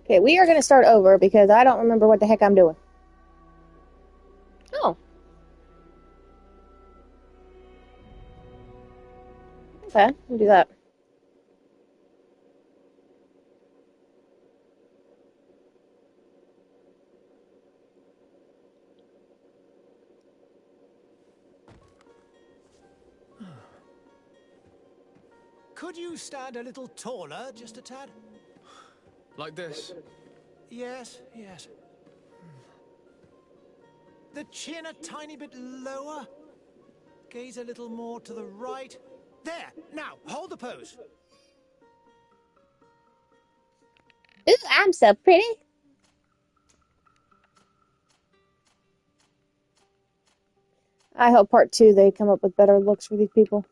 Okay, we are going to start over because I don't remember what the heck I'm doing. Oh. Okay, we'll do that. Could you stand a little taller, just a tad? Like this? Yes, yes. The chin a tiny bit lower. Gaze a little more to the right. There! Now, hold the pose. Ooh, I'm so pretty. I hope part 2 they come up with better looks for these people.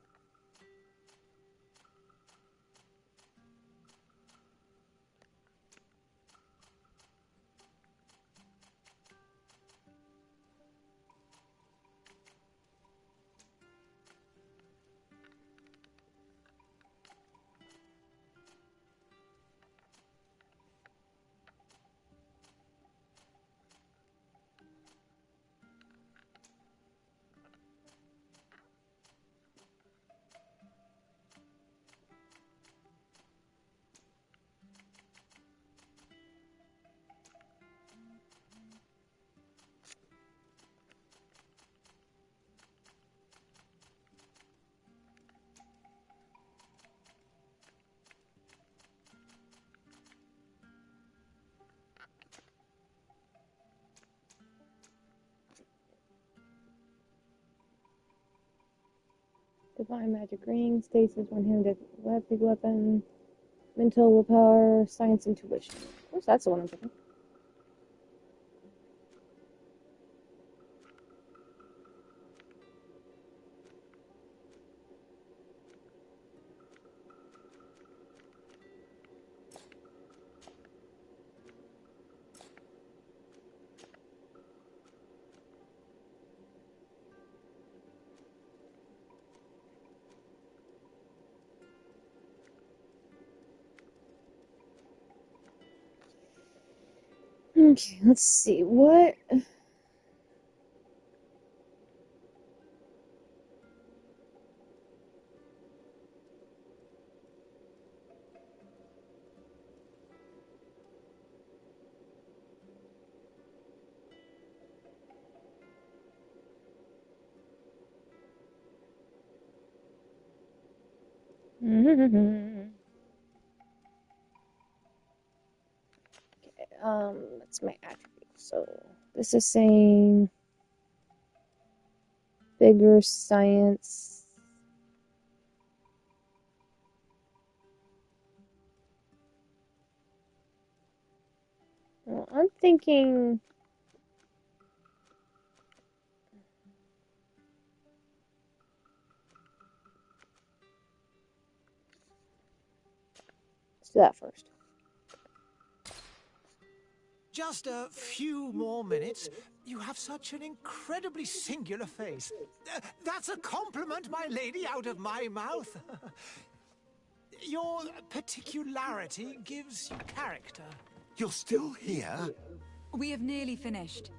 Divine magic ring, stasis, one-handed big weapon, mental willpower, science, intuition. Of course, that's the one I'm picking. Okay, let's see. What? That's my attribute. So this is saying bigger science. Well, I'm thinking. Let's do that first. Just a few more minutes. You have such an incredibly singular face. That's a compliment, my lady, out of my mouth. Your particularity gives you character. You're still here? We have nearly finished.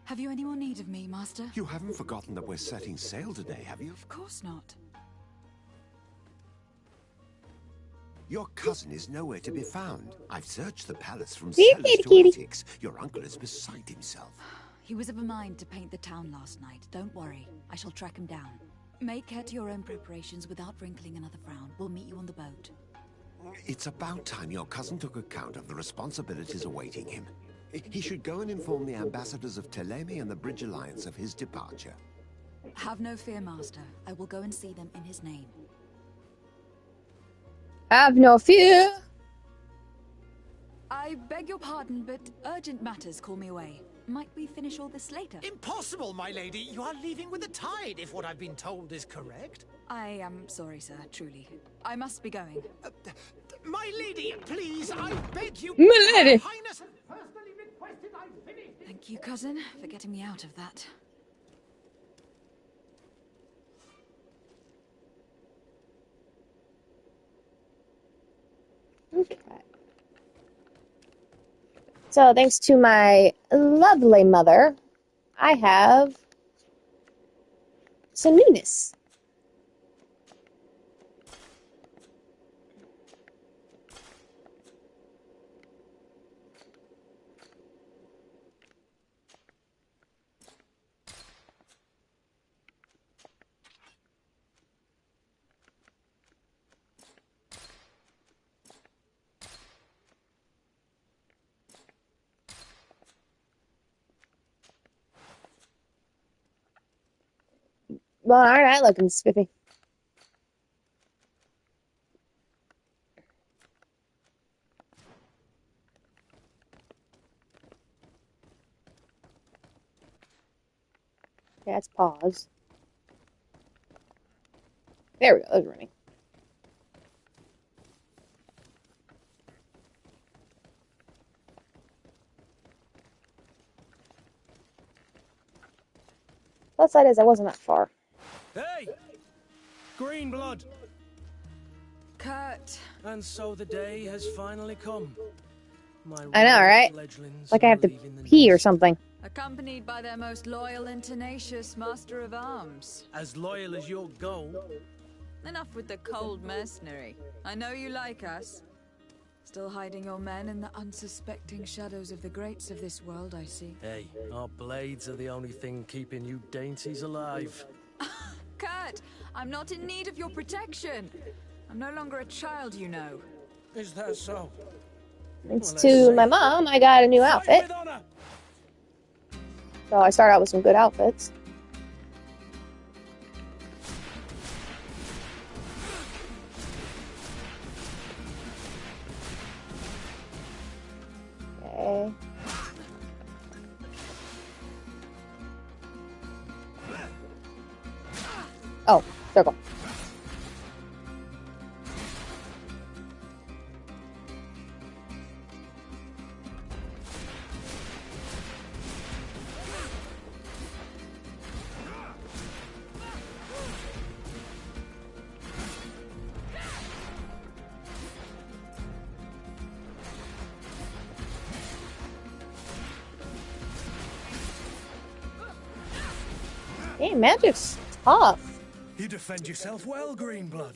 Have you any more need of me, Master? You haven't forgotten that we're setting sail today, have you? Of course not. Your cousin is nowhere to be found. I've searched the palace from See you, cellars kitty, to kitty. attics. Your uncle is beside himself. He was of a mind to paint the town last night. Don't worry. I shall track him down. Make care to your own preparations without wrinkling another frown. We'll meet you on the boat. It's about time your cousin took account of the responsibilities awaiting him. He should go and inform the ambassadors of Teleme and the Bridge Alliance of his departure. Have no fear, Master. I will go and see them in his name. Have no fear. I beg your pardon, but urgent matters call me away. Might we finish all this later? Impossible, my lady. You are leaving with the tide, if what I've been told is correct. I am sorry, sir, truly. I must be going. My lady, please, I beg you. My lady. Her Highness has personally requested I finish. Thank you, cousin, for getting me out of that. Okay. So, thanks to my lovely mother, I have some newness. Well, aren't I looking spiffy? Okay, let's pause. There we go, it was running. Plus side is I wasn't that far. Hey! Green blood! Kurt. And so the day has finally come. My I know, right? fledglings Like I are have to leaving the pee or nest. something. Accompanied by their most loyal and tenacious master of arms. As loyal as your goal. Enough with the cold mercenary. I know you like us. Still hiding your men in the unsuspecting shadows of the greats of this world, I see. Hey, our blades are the only thing keeping you dainties alive. Kurt, I'm not in need of your protection. I'm no longer a child, you know. Is that so? Thanks Well, let's to see. my mom, I got a new Fight outfit. with honor! So I start out with some good outfits. Okay. Oh, circle. Hey, magic's tough. You defend yourself well, Greenblood.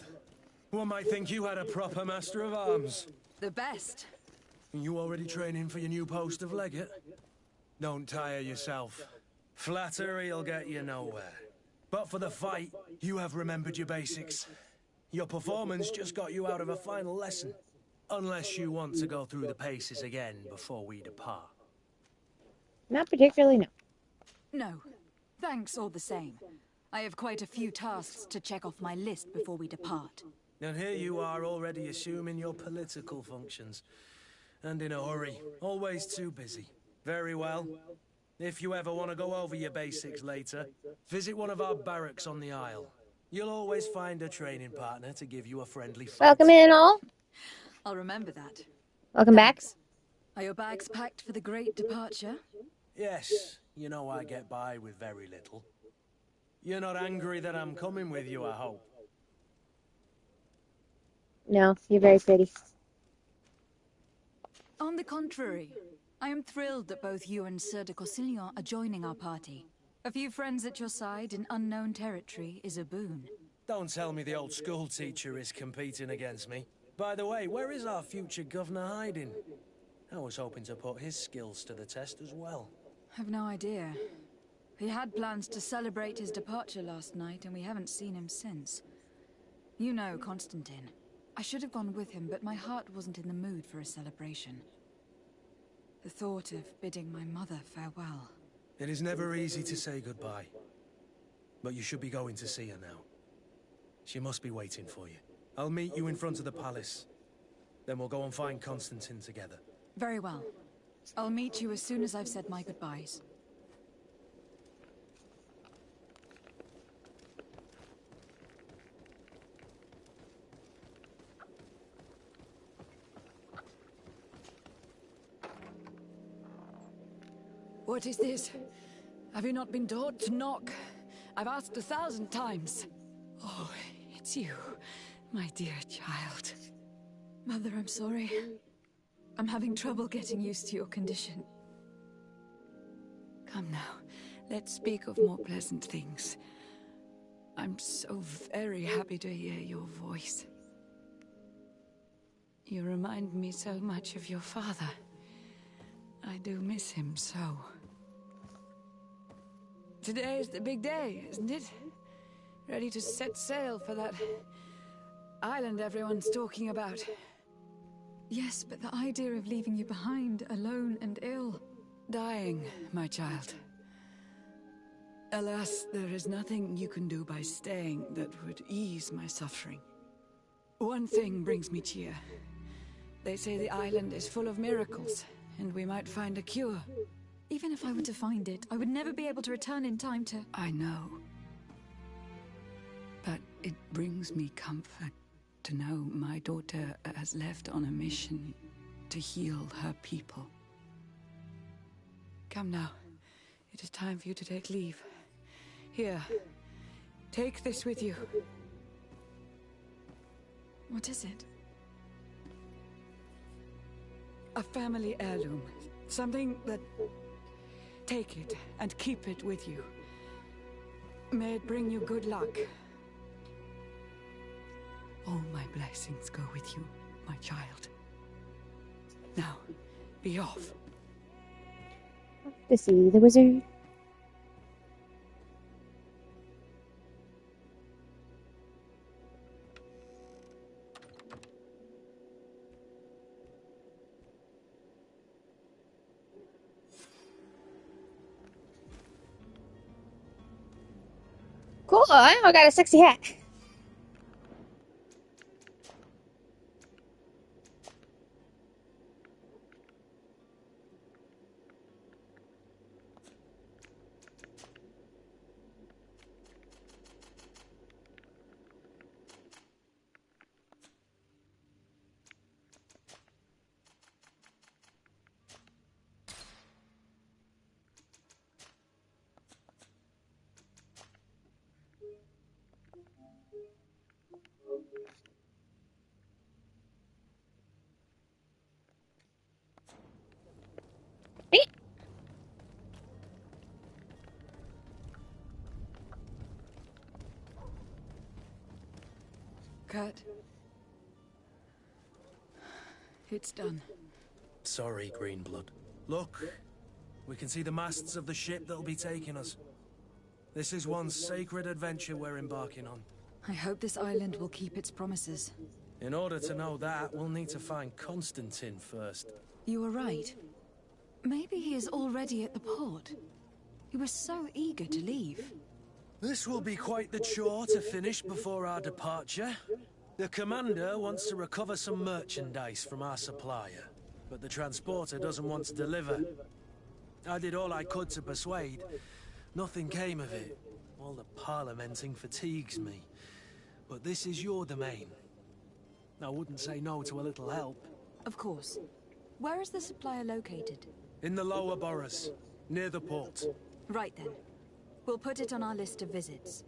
One might think you had a proper master of arms. The best. You already training for your new post of legate? Don't tire yourself. Flattery'll get you nowhere. But for the fight, you have remembered your basics. Your performance just got you out of a final lesson. Unless you want to go through the paces again before we depart. Not particularly, no. No. Thanks all the same. I have quite a few tasks to check off my list before we depart. And here you are already assuming your political functions. And in a hurry. Always too busy. Very well. If you ever want to go over your basics later, visit one of our barracks on the Isle. You'll always find a training partner to give you a friendly fight. Welcome in, all. I'll remember that. Welcome back. Thanks. Are your bags packed for the great departure? Yes, you know I get by with very little. You're not angry that I'm coming with you, I hope. No, you're very pretty. On the contrary, I am thrilled that both you and Sir de Corsillon are joining our party. A few friends at your side in unknown territory is a boon. Don't tell me the old school teacher is competing against me. By the way, where is our future governor hiding? I was hoping to put his skills to the test as well. I've no idea. He had plans to celebrate his departure last night, and we haven't seen him since. You know Constantine. I should have gone with him, but my heart wasn't in the mood for a celebration. The thought of bidding my mother farewell. It is never easy to say goodbye. But you should be going to see her now. She must be waiting for you. I'll meet you in front of the palace. Then we'll go and find Constantine together. Very well. I'll meet you as soon as I've said my goodbyes. What is this? Have you not been taught to knock? I've asked 1,000 times. Oh, it's you, my dear child. Mother, I'm sorry. I'm having trouble getting used to your condition. Come now, let's speak of more pleasant things. I'm so very happy to hear your voice. You remind me so much of your father. I do miss him so. Today is the big day, isn't it? Ready to set sail for that island everyone's talking about. Yes, but the idea of leaving you behind, alone and ill. Dying, my child. Alas, there is nothing you can do by staying that would ease my suffering. One thing brings me cheer. They say the island is full of miracles, and we might find a cure. Even if I were to find it, I would never be able to return in time to... I know. But it brings me comfort to know my daughter has left on a mission to heal her people. Come now. It is time for you to take leave. Here, take this with you. What is it? A family heirloom. Something that... Take it and keep it with you. May it bring you good luck. All my blessings go with you, my child. Now, be off. To see the wizard. Cool, I got a sexy hat. Kurt. It's done. Sorry, Greenblood. Look, we can see the masts of the ship that'll be taking us. This is one sacred adventure we're embarking on. I hope this island will keep its promises. In order to know that, we'll need to find Constantine first. You were right. Maybe he is already at the port. He was so eager to leave. This will be quite the chore to finish before our departure. The commander wants to recover some merchandise from our supplier, but the transporter doesn't want to deliver. I did all I could to persuade. Nothing came of it. All the parliamenting fatigues me. But this is your domain. I wouldn't say no to a little help. Of course. Where is the supplier located? In the lower boroughs, near the port. Right then. We'll put it on our list of visits.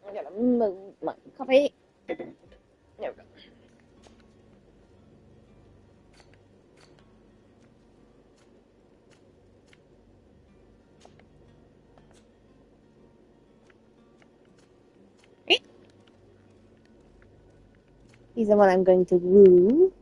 I gotta move my coffee. There we go. He's the one I'm going to woo.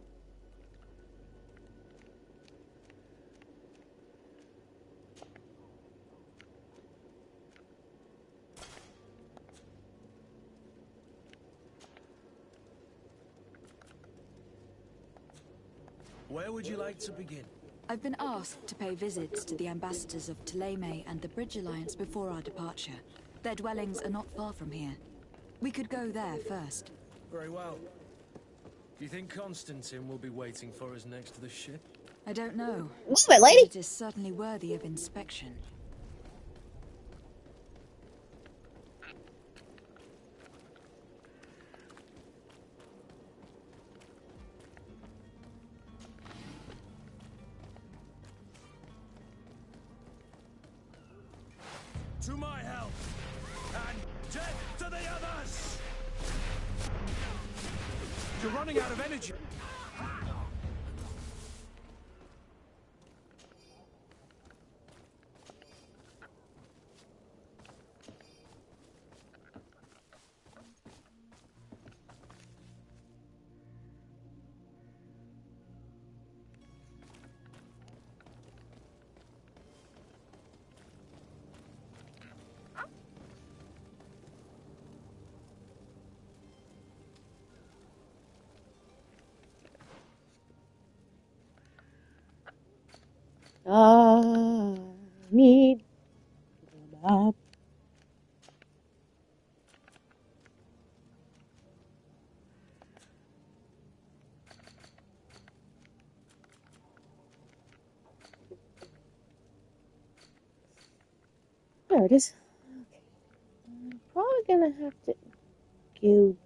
Where would you like to begin? I've been asked to pay visits to the ambassadors of Ptolemy and the Bridge Alliance before our departure. Their dwellings are not far from here. We could go there first. Very well. Do you think Constantine will be waiting for us next to the ship? I don't know, Move it, but lady! it is certainly worthy of inspection. To my help! And death to the others! You're running out of energy. I need a There it is. Okay. I'm probably gonna have to go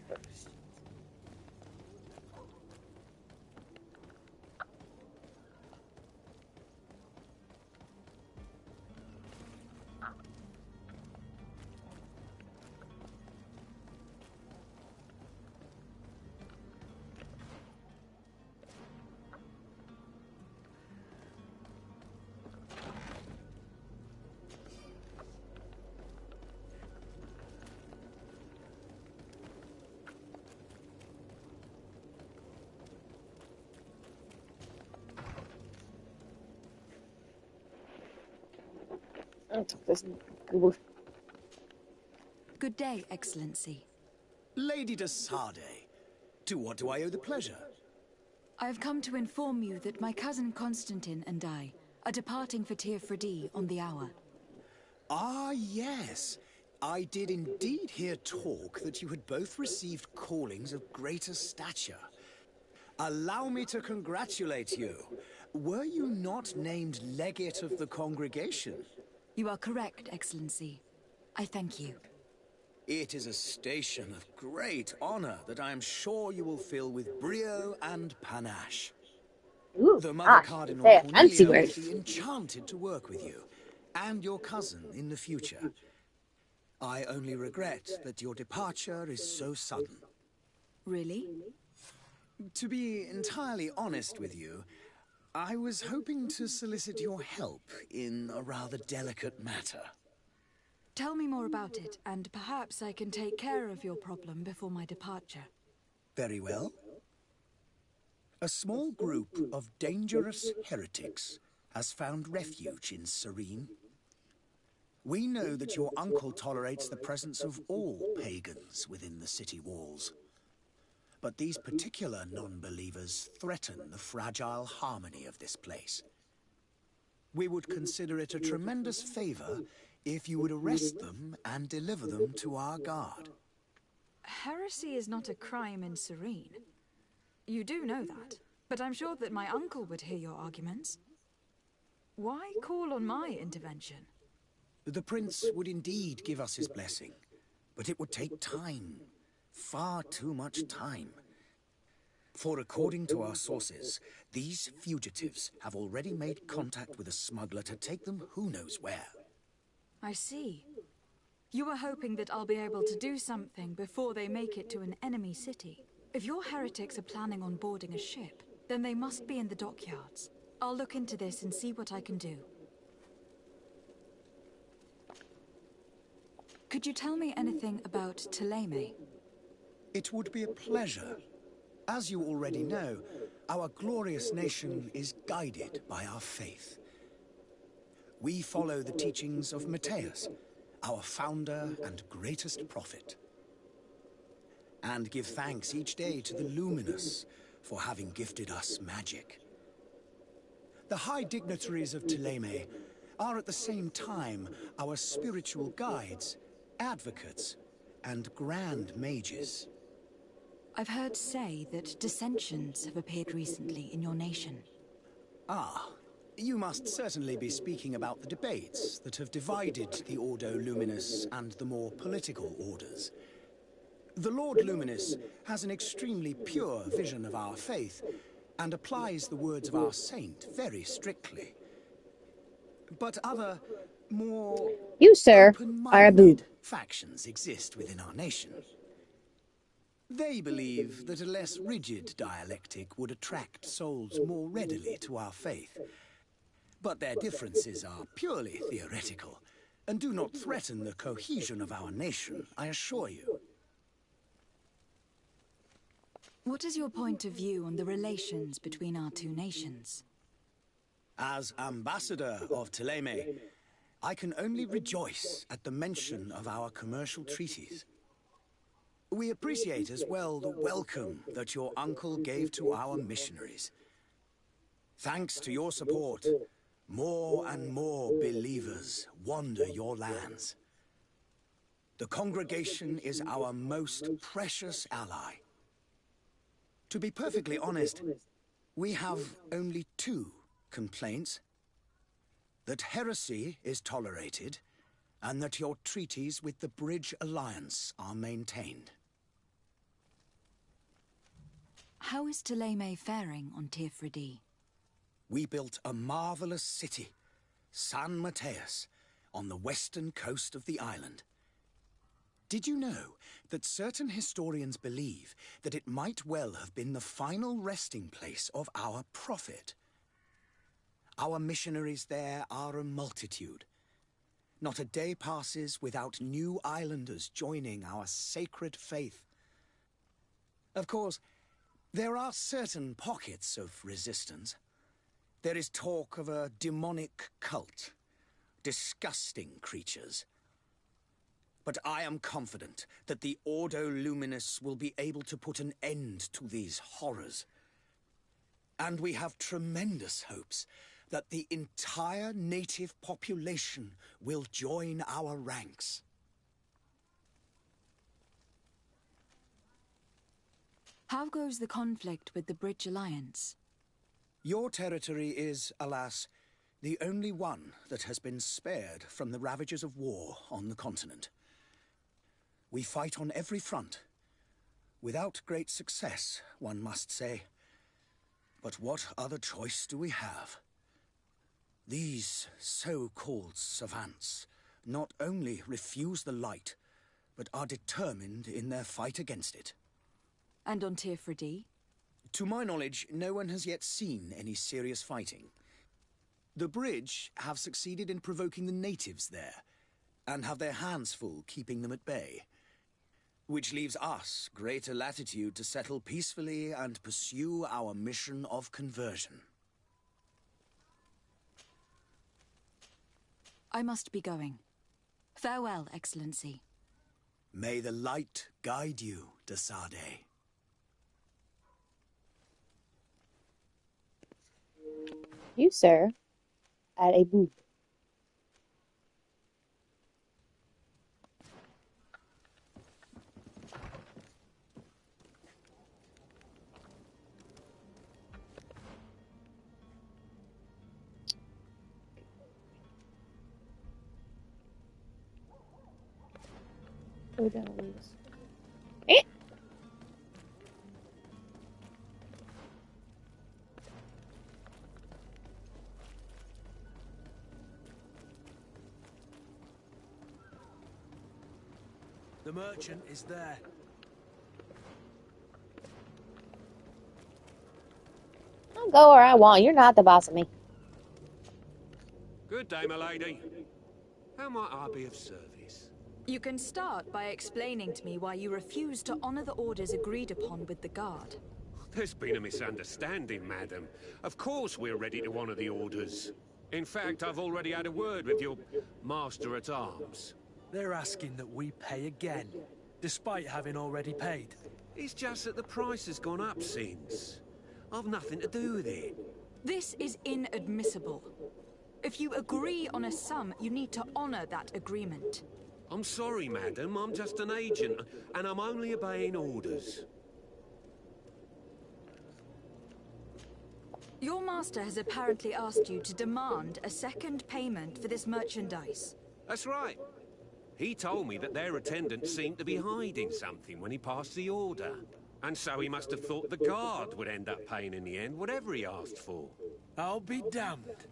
first. I'll take this goober. Good day, Excellency. Lady de Sade, to what do I owe the pleasure? I have come to inform you that my cousin Constantine and I are departing for Tir Freddy on the hour. Ah, yes. I did indeed hear talk that you had both received callings of greater stature. Allow me to congratulate you. Were you not named legate of the congregation? You are correct, Excellency. I thank you. It is a station of great honor that I am sure you will fill with brio and panache. Ooh, The Mother gosh, Cardinal say a fancy Cornelia word. will be enchanted to work with you, and your cousin in the future. I only regret that your departure is so sudden. Really? To be entirely honest with you, I was hoping to solicit your help in a rather delicate matter. Tell me more about it, and perhaps I can take care of your problem before my departure. Very well. A small group of dangerous heretics has found refuge in Serene. We know that your uncle tolerates the presence of all pagans within the city walls. But these particular non-believers threaten the fragile harmony of this place. We would consider it a tremendous favor if you would arrest them and deliver them to our guard. Heresy is not a crime in Serene. You do know that, but I'm sure that my uncle would hear your arguments. Why call on my intervention? The prince would indeed give us his blessing, but it would take time. Far too much time. For according to our sources, these fugitives have already made contact with a smuggler to take them who knows where. I see. You are hoping that I'll be able to do something before they make it to an enemy city. If your heretics are planning on boarding a ship, then they must be in the dockyards. I'll look into this and see what I can do. Could you tell me anything about Thélème? It would be a pleasure. As you already know, our glorious nation is guided by our faith. We follow the teachings of Matthias, our founder and greatest prophet, and give thanks each day to the Luminous for having gifted us magic. The high dignitaries of Thélème are at the same time our spiritual guides, advocates, and grand mages. I've heard say that dissensions have appeared recently in your nation. Ah, you must certainly be speaking about the debates that have divided the Ordo Luminous and the more political orders. The Lord Luminous has an extremely pure vision of our faith and applies the words of our saint very strictly. But other, more You, sir, are a boob. open-minded factions exist within our nation. They believe that a less rigid dialectic would attract souls more readily to our faith. But their differences are purely theoretical and do not threaten the cohesion of our nation, I assure you. What is your point of view on the relations between our two nations? As ambassador of Thélème, I can only rejoice at the mention of our commercial treaties. We appreciate as well the welcome that your uncle gave to our missionaries. Thanks to your support, more and more believers wander your lands. The congregation is our most precious ally. To be perfectly honest, we have only two complaints: that heresy is tolerated, and that your treaties with the Bridge Alliance are maintained. How is Thélème faring on Tirfredi? We built a marvelous city, San Mateus, on the western coast of the island. Did you know that certain historians believe that it might well have been the final resting place of our prophet? Our missionaries there are a multitude. Not a day passes without new islanders joining our sacred faith. Of course, there are certain pockets of resistance. There is talk of a demonic cult, disgusting creatures. But I am confident that the Ordo Luminous will be able to put an end to these horrors. And we have tremendous hopes that the entire native population will join our ranks. How goes the conflict with the Bridge Alliance? Your territory is, alas, the only one that has been spared from the ravages of war on the continent. We fight on every front, without great success, one must say. But what other choice do we have? These so-called savants not only refuse the light, but are determined in their fight against it. And on Tirfredi? To my knowledge, no one has yet seen any serious fighting. The Bridge have succeeded in provoking the natives there, and have their hands full keeping them at bay. Which leaves us greater latitude to settle peacefully and pursue our mission of conversion. I must be going. Farewell, Excellency. May the light guide you, de Sade. You, sir, are a boob. Go down, please. The merchant is there. I'll go where I want. You're not the boss of me. Good day, my lady. How might I be of service? You can start by explaining to me why you refuse to honor the orders agreed upon with the guard. There's been a misunderstanding, madam. Of course we're ready to honor the orders. In fact, I've already had a word with your master-at-arms. They're asking that we pay again, despite having already paid. It's just that the price has gone up since. I've nothing to do with it. This is inadmissible. If you agree on a sum, you need to honor that agreement. I'm sorry, madam. I'm just an agent, and I'm only obeying orders. Your master has apparently asked you to demand a second payment for this merchandise. That's right. He told me that their attendant seemed to be hiding something when he passed the order. And so he must have thought the guard would end up paying in the end, whatever he asked for. I'll be damned.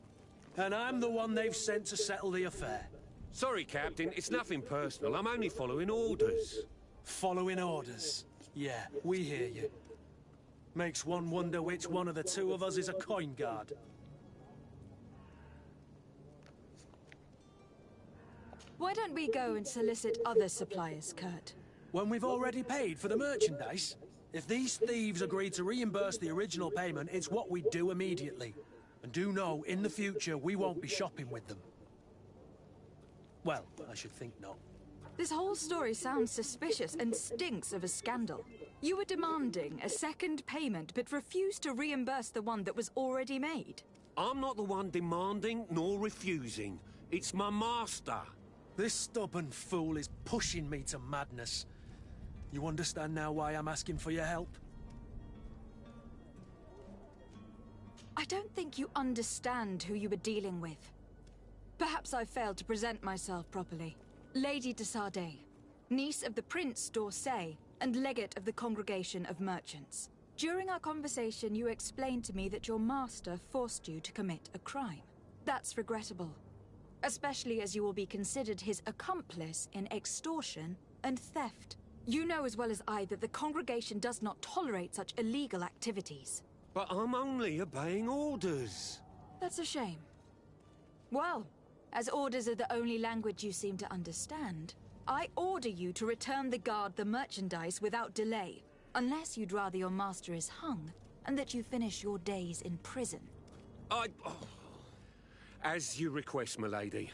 And I'm the one they've sent to settle the affair. Sorry, Captain, it's nothing personal. I'm only following orders. Following orders. Yeah, we hear you. Makes one wonder which one of the two of us is a coin guard. Why don't we go and solicit other suppliers, Kurt? When we've already paid for the merchandise? If these thieves agree to reimburse the original payment, it's what we do immediately. And do know, in the future, we won't be shopping with them. Well, I should think not. This whole story sounds suspicious and stinks of a scandal. You were demanding a second payment, but refused to reimburse the one that was already made. I'm not the one demanding nor refusing. It's my master. This stubborn fool is pushing me to madness. You understand now why I'm asking for your help? I don't think you understand who you were dealing with. Perhaps I failed to present myself properly. Lady de Sardet, niece of the Prince d'Orsay, and legate of the Congregation of Merchants. During our conversation, you explained to me that your master forced you to commit a crime. That's regrettable, especially as you will be considered his accomplice in extortion and theft. You know as well as I that the Congregation does not tolerate such illegal activities. But I'm only obeying orders. That's a shame. Well, as orders are the only language you seem to understand, I order you to return the guard the merchandise without delay, unless you'd rather your master is hung and that you finish your days in prison. As you request, milady.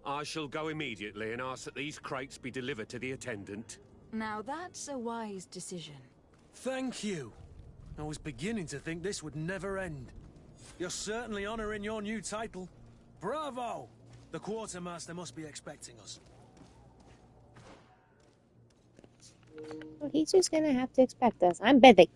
I shall go immediately and ask that these crates be delivered to the attendant. Now that's a wise decision. Thank you. I was beginning to think this would never end. You're certainly honoring your new title. Bravo! The quartermaster must be expecting us. Well, he's just gonna have to expect us. I'm busy.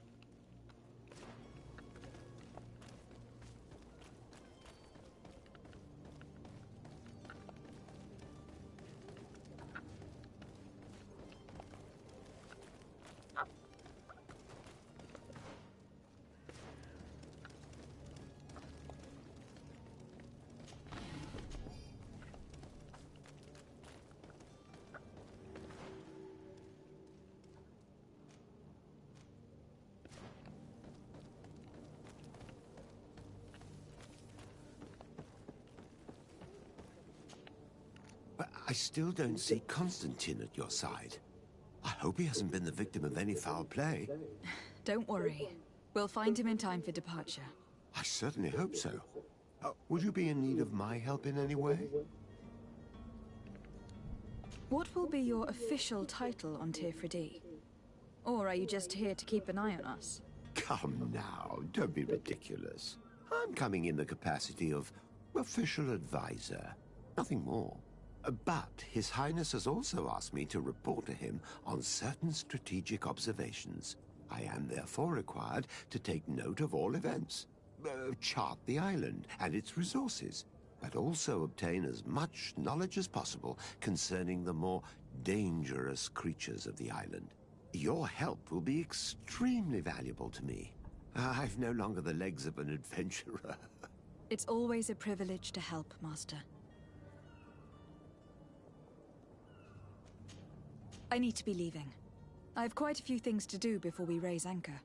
But I still don't see Constantine at your side. I hope he hasn't been the victim of any foul play. Don't worry. We'll find him in time for departure. I certainly hope so. Would you be in need of my help in any way? What will be your official title on Tifredi? Or are you just here to keep an eye on us? Come now, don't be ridiculous. I'm coming in the capacity of official advisor, nothing more. But His Highness has also asked me to report to him on certain strategic observations. I am therefore required to take note of all events, chart the island and its resources, but also obtain as much knowledge as possible concerning the more dangerous creatures of the island. Your help will be extremely valuable to me. I've no longer the legs of an adventurer. It's always a privilege to help, Master. I need to be leaving. I have quite a few things to do before we raise anchor.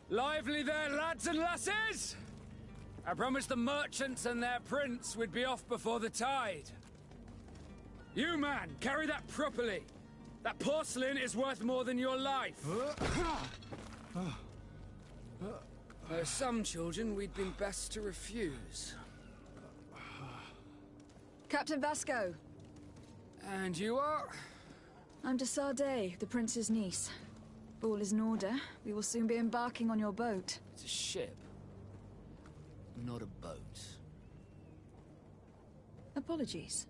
Lively there, lads and lasses! I promised the merchants and their prince we'd be off before the tide. You, man, carry that properly. That porcelain is worth more than your life. There are some children we'd been best to refuse. Captain Vasco. And you are? I'm de Sardet, the prince's niece. If all is in order, we will soon be embarking on your boat. It's a ship, not a boat. Apologies.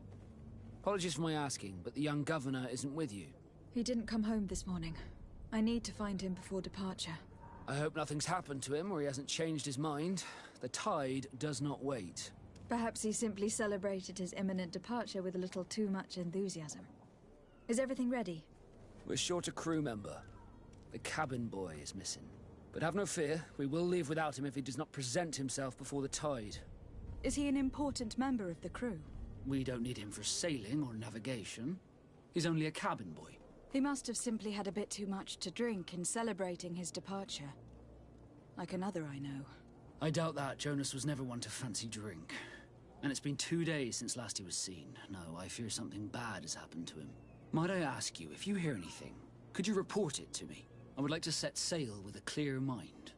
Apologies for my asking, but the young governor isn't with you. He didn't come home this morning. I need to find him before departure. I hope nothing's happened to him or he hasn't changed his mind. The tide does not wait. Perhaps he simply celebrated his imminent departure with a little too much enthusiasm. Is everything ready? We're short a crew member. The cabin boy is missing. But have no fear, we will leave without him if he does not present himself before the tide. Is he an important member of the crew? We don't need him for sailing or navigation. He's only a cabin boy. He must have simply had a bit too much to drink in celebrating his departure. Like another I know. I doubt that. Jonas was never one to fancy drink. And it's been 2 days since last he was seen. No, I fear something bad has happened to him. Might I ask you, if you hear anything, could you report it to me? I would like to set sail with a clear mind.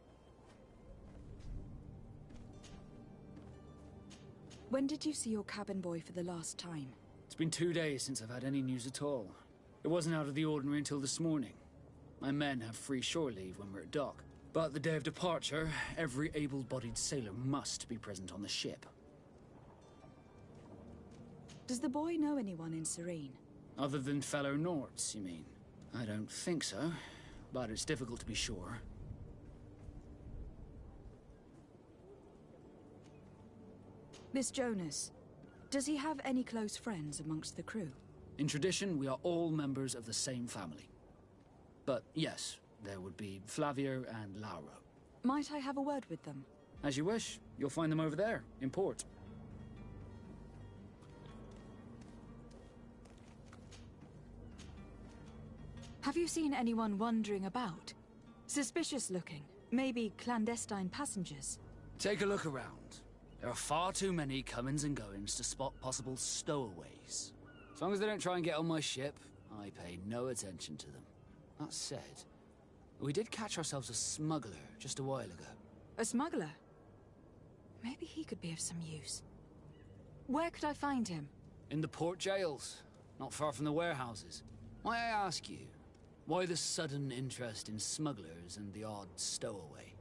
When did you see your cabin boy for the last time? It's been 2 days since I've had any news at all. It wasn't out of the ordinary until this morning. My men have free shore leave when we're at dock. But the day of departure, every able-bodied sailor must be present on the ship. Does the boy know anyone in Serene? Other than fellow Norts, you mean? I don't think so, but it's difficult to be sure. This Jonas, does he have any close friends amongst the crew? In tradition, we are all members of the same family. But yes, there would be Flavio and Lauro. Might I have a word with them? As you wish. You'll find them over there, in port. Have you seen anyone wandering about? Suspicious looking. Maybe clandestine passengers. Take a look around. There are far too many comings and goings to spot possible stowaways. As long as they don't try and get on my ship, I pay no attention to them. That said, we did catch ourselves a smuggler just a while ago. A smuggler? Maybe he could be of some use. Where could I find him? In the port jails, not far from the warehouses. May I ask you, why the sudden interest in smugglers and the odd stowaway?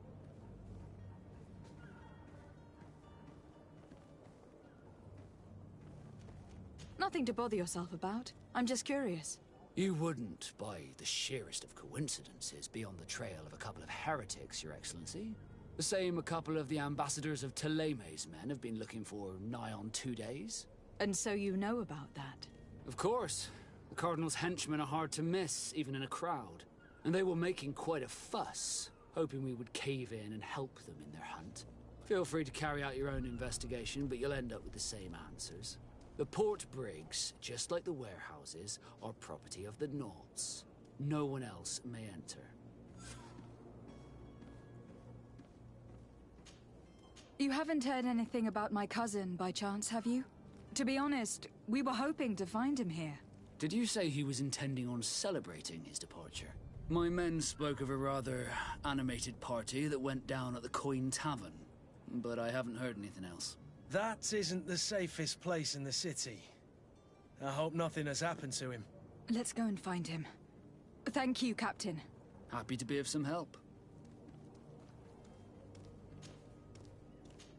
Nothing to bother yourself about. I'm just curious. You wouldn't, by the sheerest of coincidences, be on the trail of a couple of heretics, Your Excellency. The same a couple of the ambassadors of Teleme's men have been looking for nigh on 2 days. And so you know about that? Of course. The Cardinal's henchmen are hard to miss, even in a crowd. And they were making quite a fuss, hoping we would cave in and help them in their hunt. Feel free to carry out your own investigation, but you'll end up with the same answers. The port brigs, just like the warehouses, are property of the Norts. No one else may enter. You haven't heard anything about my cousin, by chance, have you? To be honest, we were hoping to find him here. Did you say he was intending on celebrating his departure? My men spoke of a rather animated party that went down at the Coin Tavern, but I haven't heard anything else. That isn't the safest place in the city. I hope nothing has happened to him. Let's go and find him. Thank you, Captain. Happy to be of some help.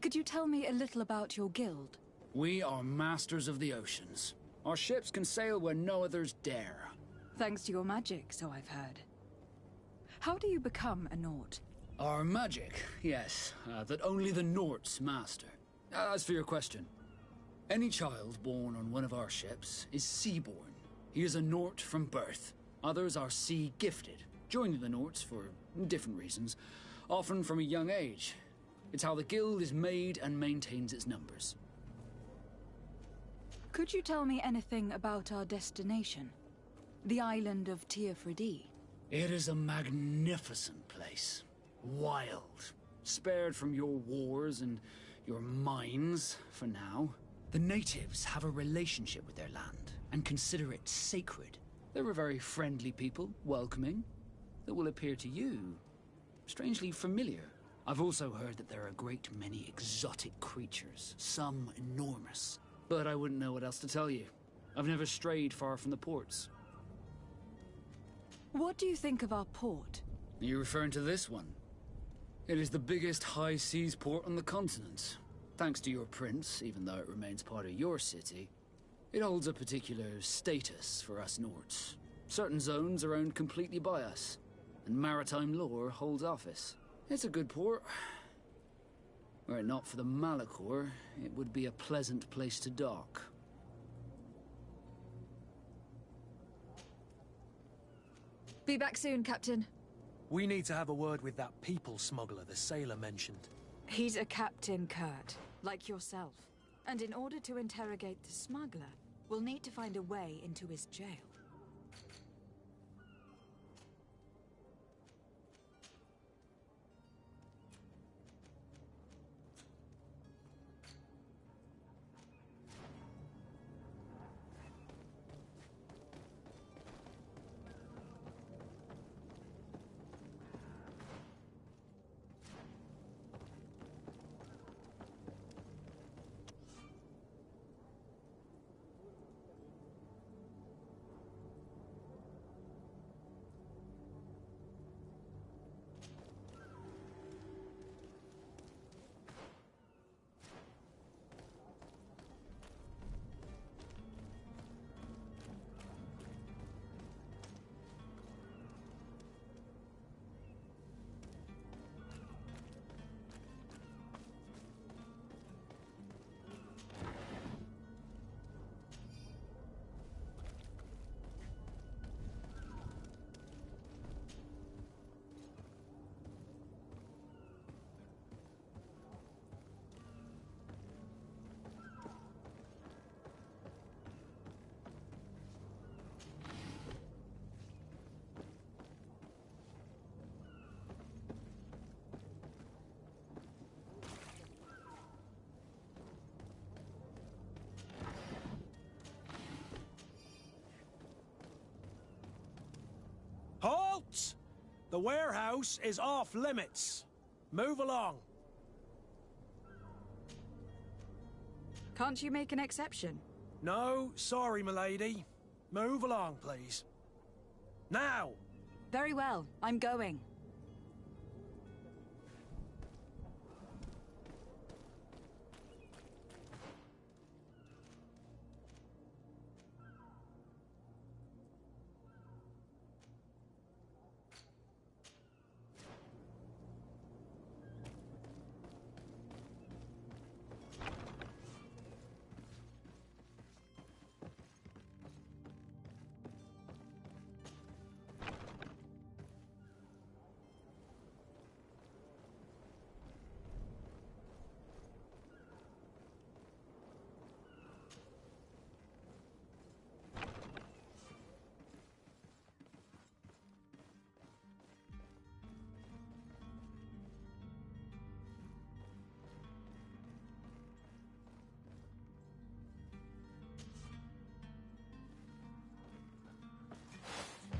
Could you tell me a little about your guild? We are masters of the oceans. Our ships can sail where no others dare. Thanks to your magic, so I've heard. How do you become a Nort? Our magic, yes, that only the Norts master. As for your question, any child born on one of our ships is sea-born. He is a Nort from birth. Others are sea-gifted, joining the Norts for different reasons, often from a young age. It's how the guild is made and maintains its numbers. Could you tell me anything about our destination? The island of Teofredi? It is a magnificent place. wild. Spared from your wars and your mines, for now. The natives have a relationship with their land, and consider it sacred. They're a very friendly people, welcoming, that will appear to you strangely familiar. I've also heard that there are a great many exotic creatures, some enormous. But I wouldn't know what else to tell you. I've never strayed far from the ports. What do you think of our port? Are you referring to this one? It is the biggest high seas port on the continent. Thanks to your prince, even though it remains part of your city, it holds a particular status for us Nords. Certain zones are owned completely by us, and maritime law holds office. It's a good port. Were it not for the Malachor, it would be a pleasant place to dock. Be back soon, Captain. We need to have a word with that people smuggler the sailor mentioned. He's a captain, Kurt, like yourself. And in order to interrogate the smuggler, we'll need to find a way into his jail. Halt! The warehouse is off limits. Move along. Can't you make an exception? No, sorry, milady. Move along, please. Now! Very well, I'm going.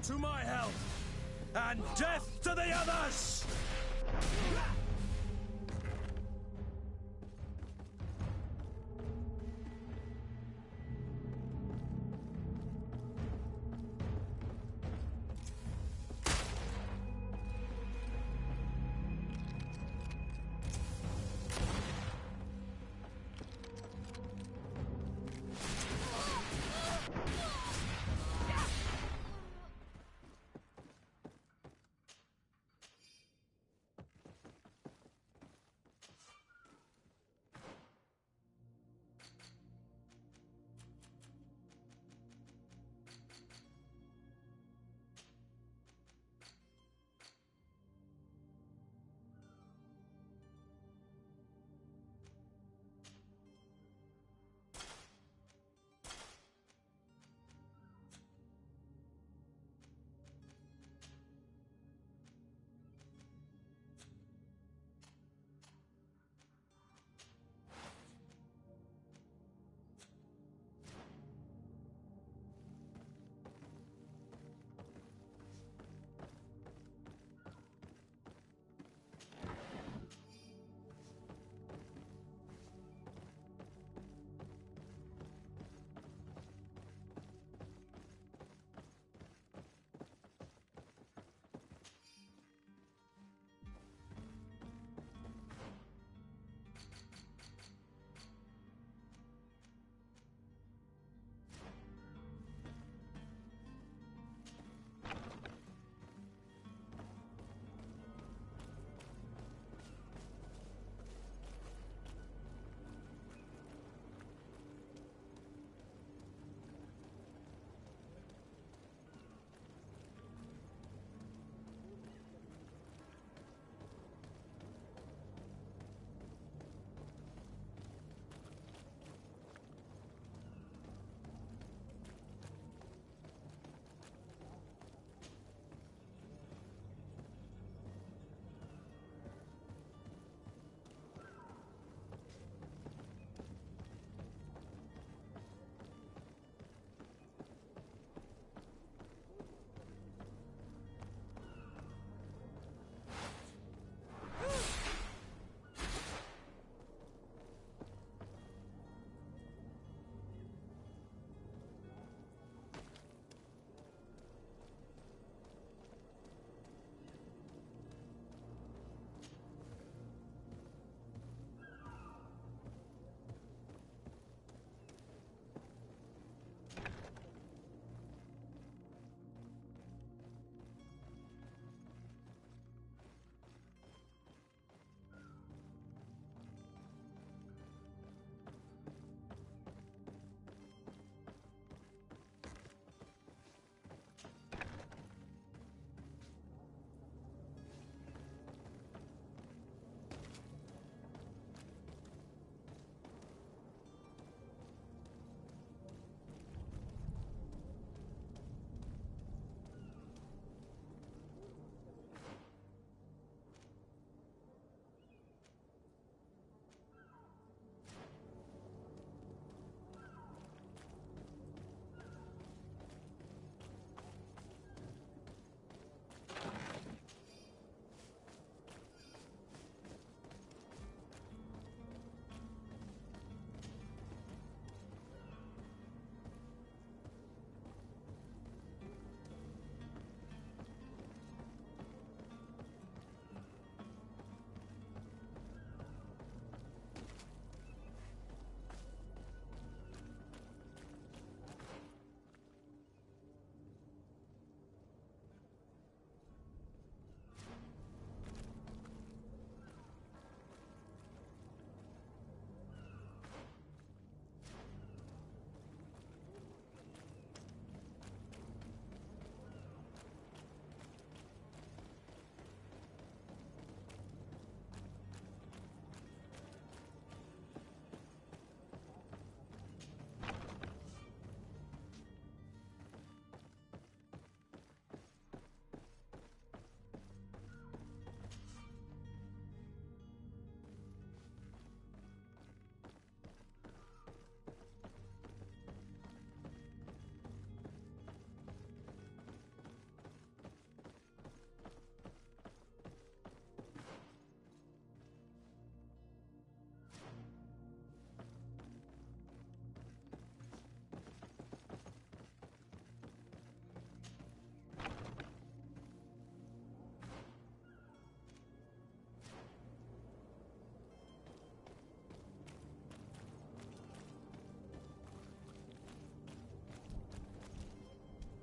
To my help! And death to the others!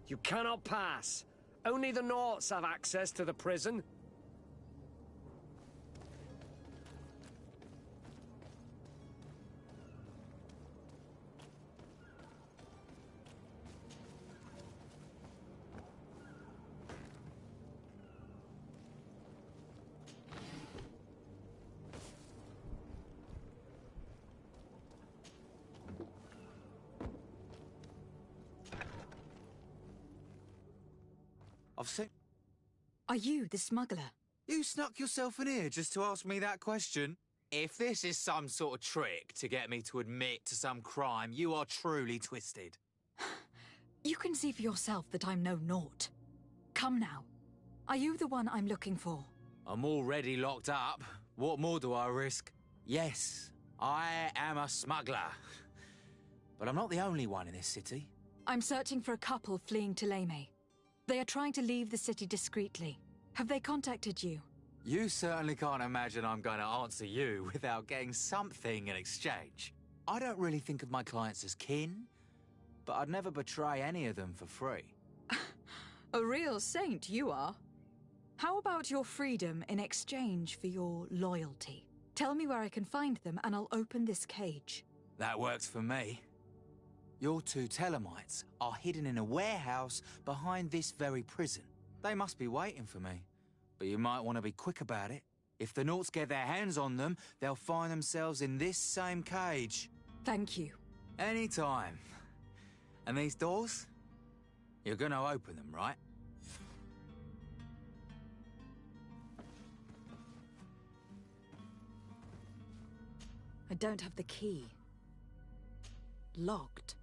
You cannot pass. Only the Norts have access to the prison. I've seen... Are you the smuggler? You snuck yourself in here just to ask me that question? If this is some sort of trick to get me to admit to some crime, you are truly twisted. You can see for yourself that I'm no Nort. Come now. Are you the one I'm looking for? I'm already locked up. What more do I risk? Yes, I am a smuggler. But I'm not the only one in this city. I'm searching for a couple fleeing to Leme. They are trying to leave the city discreetly. Have they contacted you? You certainly can't imagine I'm going to answer you without getting something in exchange. I don't really think of my clients as kin, but I'd never betray any of them for free. A real saint you are. How about your freedom in exchange for your loyalty? Tell me where I can find them and I'll open this cage. That works for me. Your two Telemites are hidden in a warehouse behind this very prison. They must be waiting for me, but you might want to be quick about it. If the Norts get their hands on them, they'll find themselves in this same cage. Thank you. Anytime. And these doors? You're gonna open them, right? I don't have the key. Locked.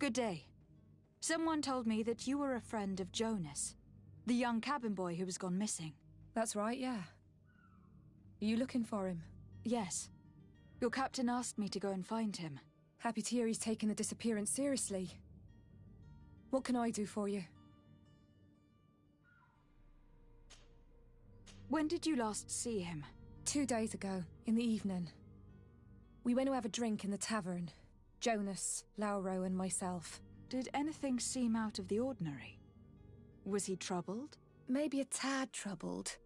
Good day. Someone told me that you were a friend of Jonas, the young cabin boy who was gone missing. That's right, yeah. Are you looking for him? Yes. Your captain asked me to go and find him. Happy to hear he's taken the disappearance seriously. What can I do for you? When did you last see him? 2 days ago, in the evening. We went to have a drink in the tavern. Jonas, Lauro and myself. Did anything seem out of the ordinary? Was he troubled? Maybe a tad troubled.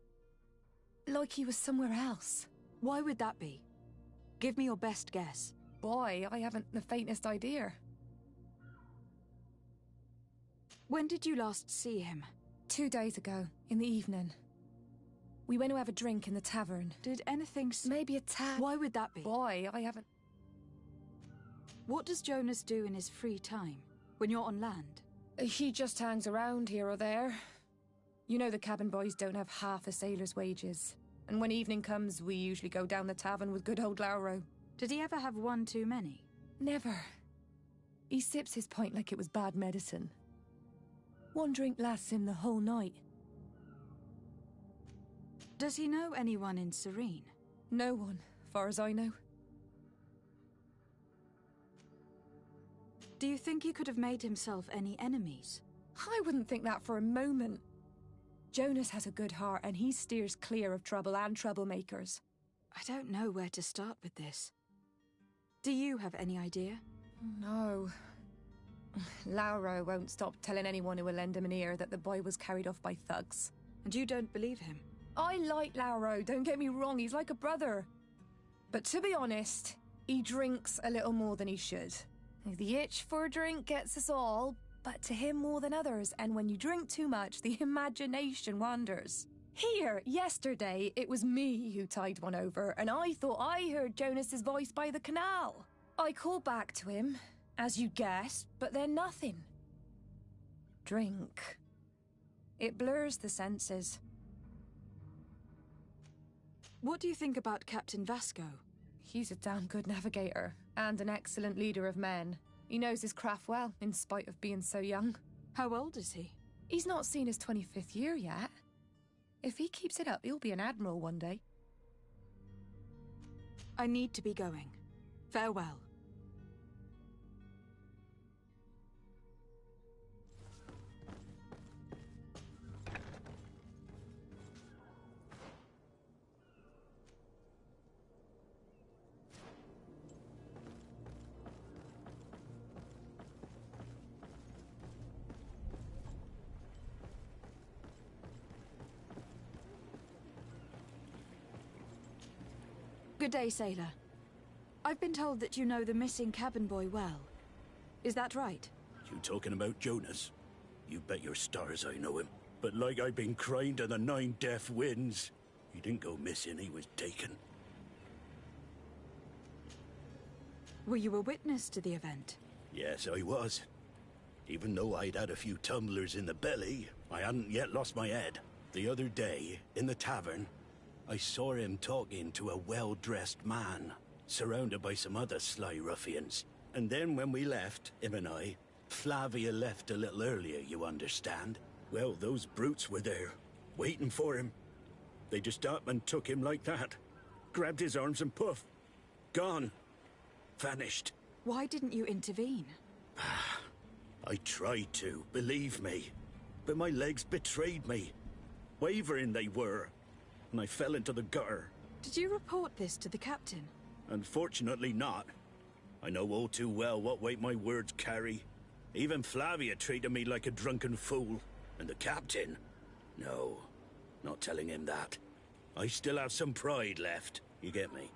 Like he was somewhere else. Why would that be? Give me your best guess. Boy, I haven't the faintest idea. When did you last see him? 2 days ago, in the evening. We went to have a drink in the tavern. Did anything Maybe a tad... Why would that be? Boy, I haven't... What does Jonas do in his free time, when you're on land? He just hangs around here or there. You know the cabin boys don't have half a sailor's wages. And when evening comes, we usually go down the tavern with good old Lauro. Did he ever have one too many? Never. He sips his pint like it was bad medicine. One drink lasts him the whole night. Does he know anyone in Serene? No one, far as I know. Do you think he could have made himself any enemies? I wouldn't think that for a moment. Jonas has a good heart and he steers clear of trouble and troublemakers. I don't know where to start with this. Do you have any idea? No. Lauro won't stop telling anyone who will lend him an ear that the boy was carried off by thugs. And you don't believe him? I like Lauro, don't get me wrong, he's like a brother. But to be honest, he drinks a little more than he should. The itch for a drink gets us all, but to him more than others, and when you drink too much, the imagination wanders. Here, yesterday, it was me who tied one over, and I thought I heard Jonas's voice by the canal. I called back to him, as you guessed, but then nothing. Drink. It blurs the senses. What do you think about Captain Vasco? He's a damn good navigator, and an excellent leader of men. He knows his craft well, in spite of being so young. How old is he? He's not seen his 25th year yet. If he keeps it up, he'll be an admiral one day. I need to be going. Farewell. Good day, sailor. I've been told that you know the missing cabin boy well. Is that right? You talking about Jonas? You bet your stars I know him. But like I've been crying to the 9 deaf winds, he didn't go missing, he was taken. Were you a witness to the event? Yes, I was. Even though I'd had a few tumblers in the belly, I hadn't yet lost my head. The other day, in the tavern, I saw him talking to a well-dressed man, surrounded by some other sly ruffians. And then when we left, him and I, Flavia left a little earlier, you understand. Well, those brutes were there, waiting for him. They just up and took him like that. Grabbed his arms and poof. Gone. Vanished. Why didn't you intervene? I tried to, believe me. But my legs betrayed me. Wavering they were. And I fell into the gutter. Did you report this to the captain? Unfortunately not. I know all too well what weight my words carry. Even Flavia treated me like a drunken fool. And the captain? No, not telling him that. I still have some pride left, you get me?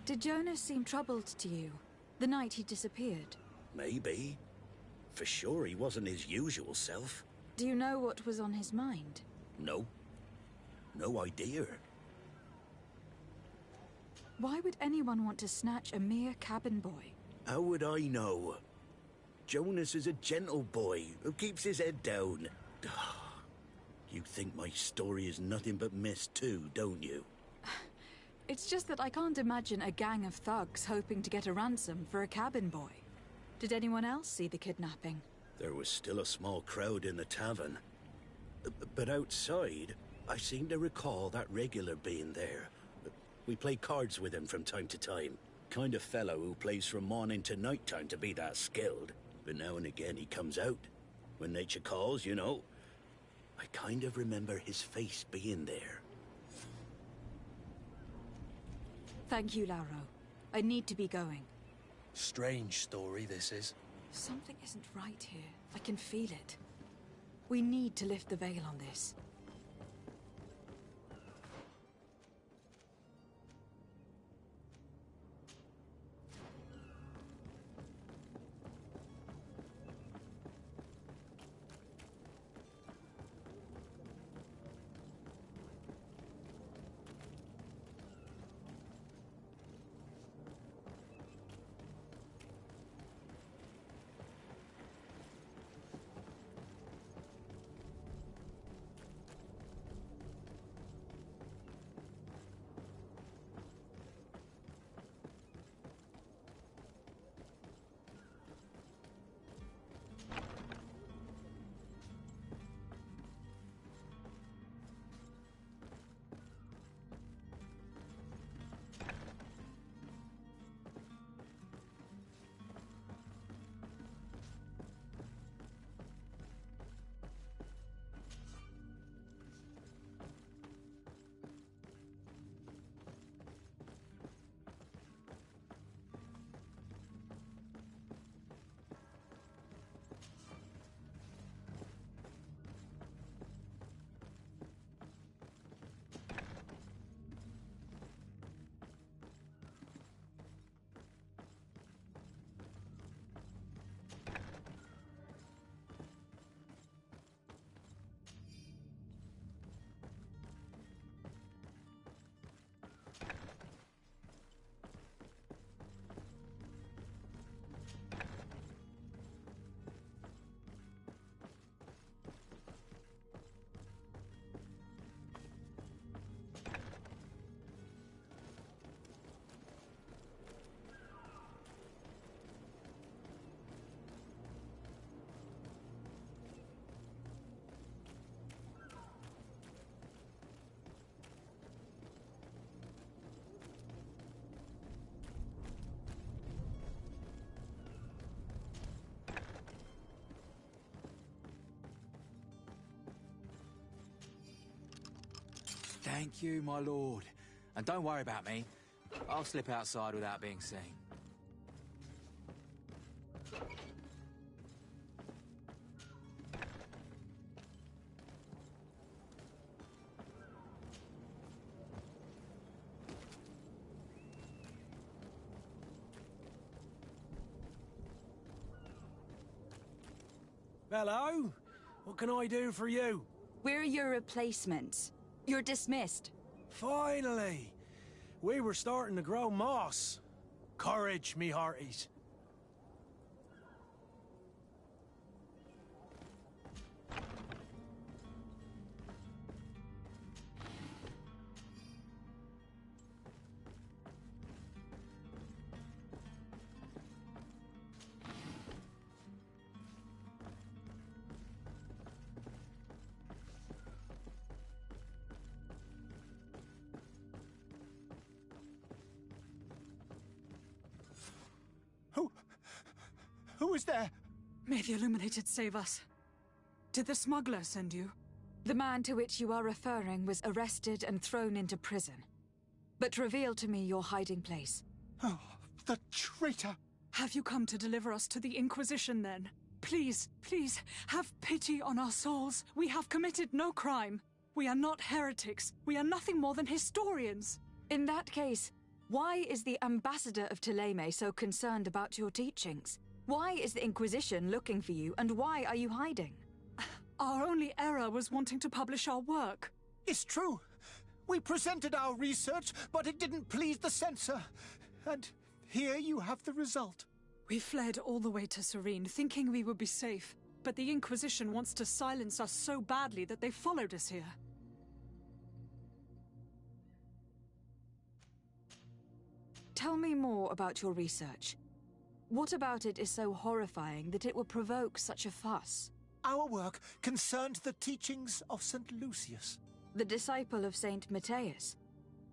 Did Jonas seem troubled to you, the night he disappeared? Maybe. For sure he wasn't his usual self. Do you know what was on his mind? No. No idea. Why would anyone want to snatch a mere cabin boy? How would I know? Jonas is a gentle boy who keeps his head down. You think my story is nothing but mist too, don't you? It's just that I can't imagine a gang of thugs hoping to get a ransom for a cabin boy. Did anyone else see the kidnapping? There was still a small crowd in the tavern. But outside, I seem to recall that regular being there. We play cards with him from time to time. Kind of fellow who plays from morning to night time to be that skilled. But now and again he comes out. When nature calls, you know. I kind of remember his face being there. Thank you, Lauro. I need to be going. Strange story, this is. Something isn't right here. I can feel it. We need to lift the veil on this. Thank you, my lord. And don't worry about me. I'll slip outside without being seen. Hello? What can I do for you? We're your replacements. You're dismissed. Finally! We were starting to grow moss. Courage, me hearties. Who is there? May the Illuminated save us. Did the smuggler send you? The man to which you are referring was arrested and thrown into prison. But reveal to me your hiding place. Oh, the traitor! Have you come to deliver us to the Inquisition, then? Please, please, have pity on our souls. We have committed no crime. We are not heretics. We are nothing more than historians. In that case, why is the ambassador of Thélème so concerned about your teachings? Why is the Inquisition looking for you, and why are you hiding? Our only error was wanting to publish our work. It's true. We presented our research, but it didn't please the censor. And here you have the result. We fled all the way to Serene, thinking we would be safe. But the Inquisition wants to silence us so badly that they followed us here. Tell me more about your research. What about it is so horrifying that it will provoke such a fuss? Our work concerned the teachings of St. Lucius. The disciple of Saint Matthias?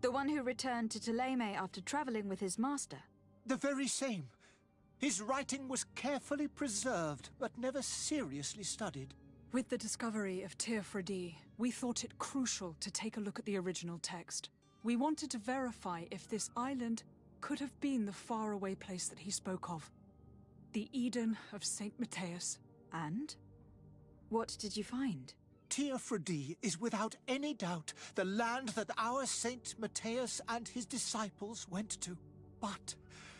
The one who returned to Ptolemy after traveling with his master? The very same. His writing was carefully preserved, but never seriously studied. With the discovery of Teofredi, we thought it crucial to take a look at the original text. We wanted to verify if this island could have been the faraway place that he spoke of. The Eden of Saint Matthias. And? What did you find? Teofredi is without any doubt the land that our Saint Matthias and his disciples went to. But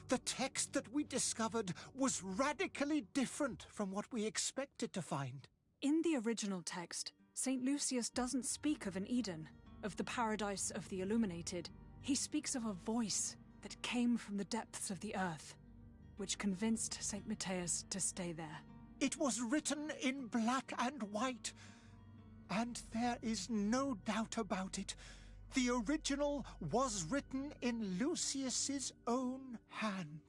the text that we discovered was radically different from what we expected to find. In the original text, St. Lucius doesn't speak of an Eden, of the paradise of the illuminated. He speaks of a voice that came from the depths of the earth, which convinced St. Matthias to stay there. It was written in black and white, and there is no doubt about it. The original was written in Lucius's own hand.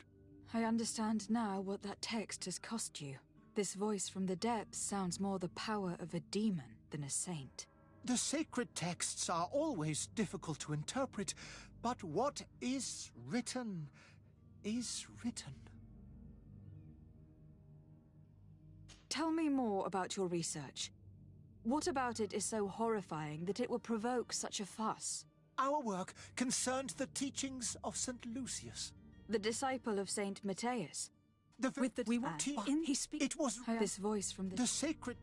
I understand now what that text has cost you. This voice from the depths sounds more the power of a demon than a saint. The sacred texts are always difficult to interpret, but what is written is written. Tell me more about your research. What about it is so horrifying that it will provoke such a fuss? Our work concerned the teachings of St. Lucius. The disciple of Saint Matthias? It was this voice from the sacred...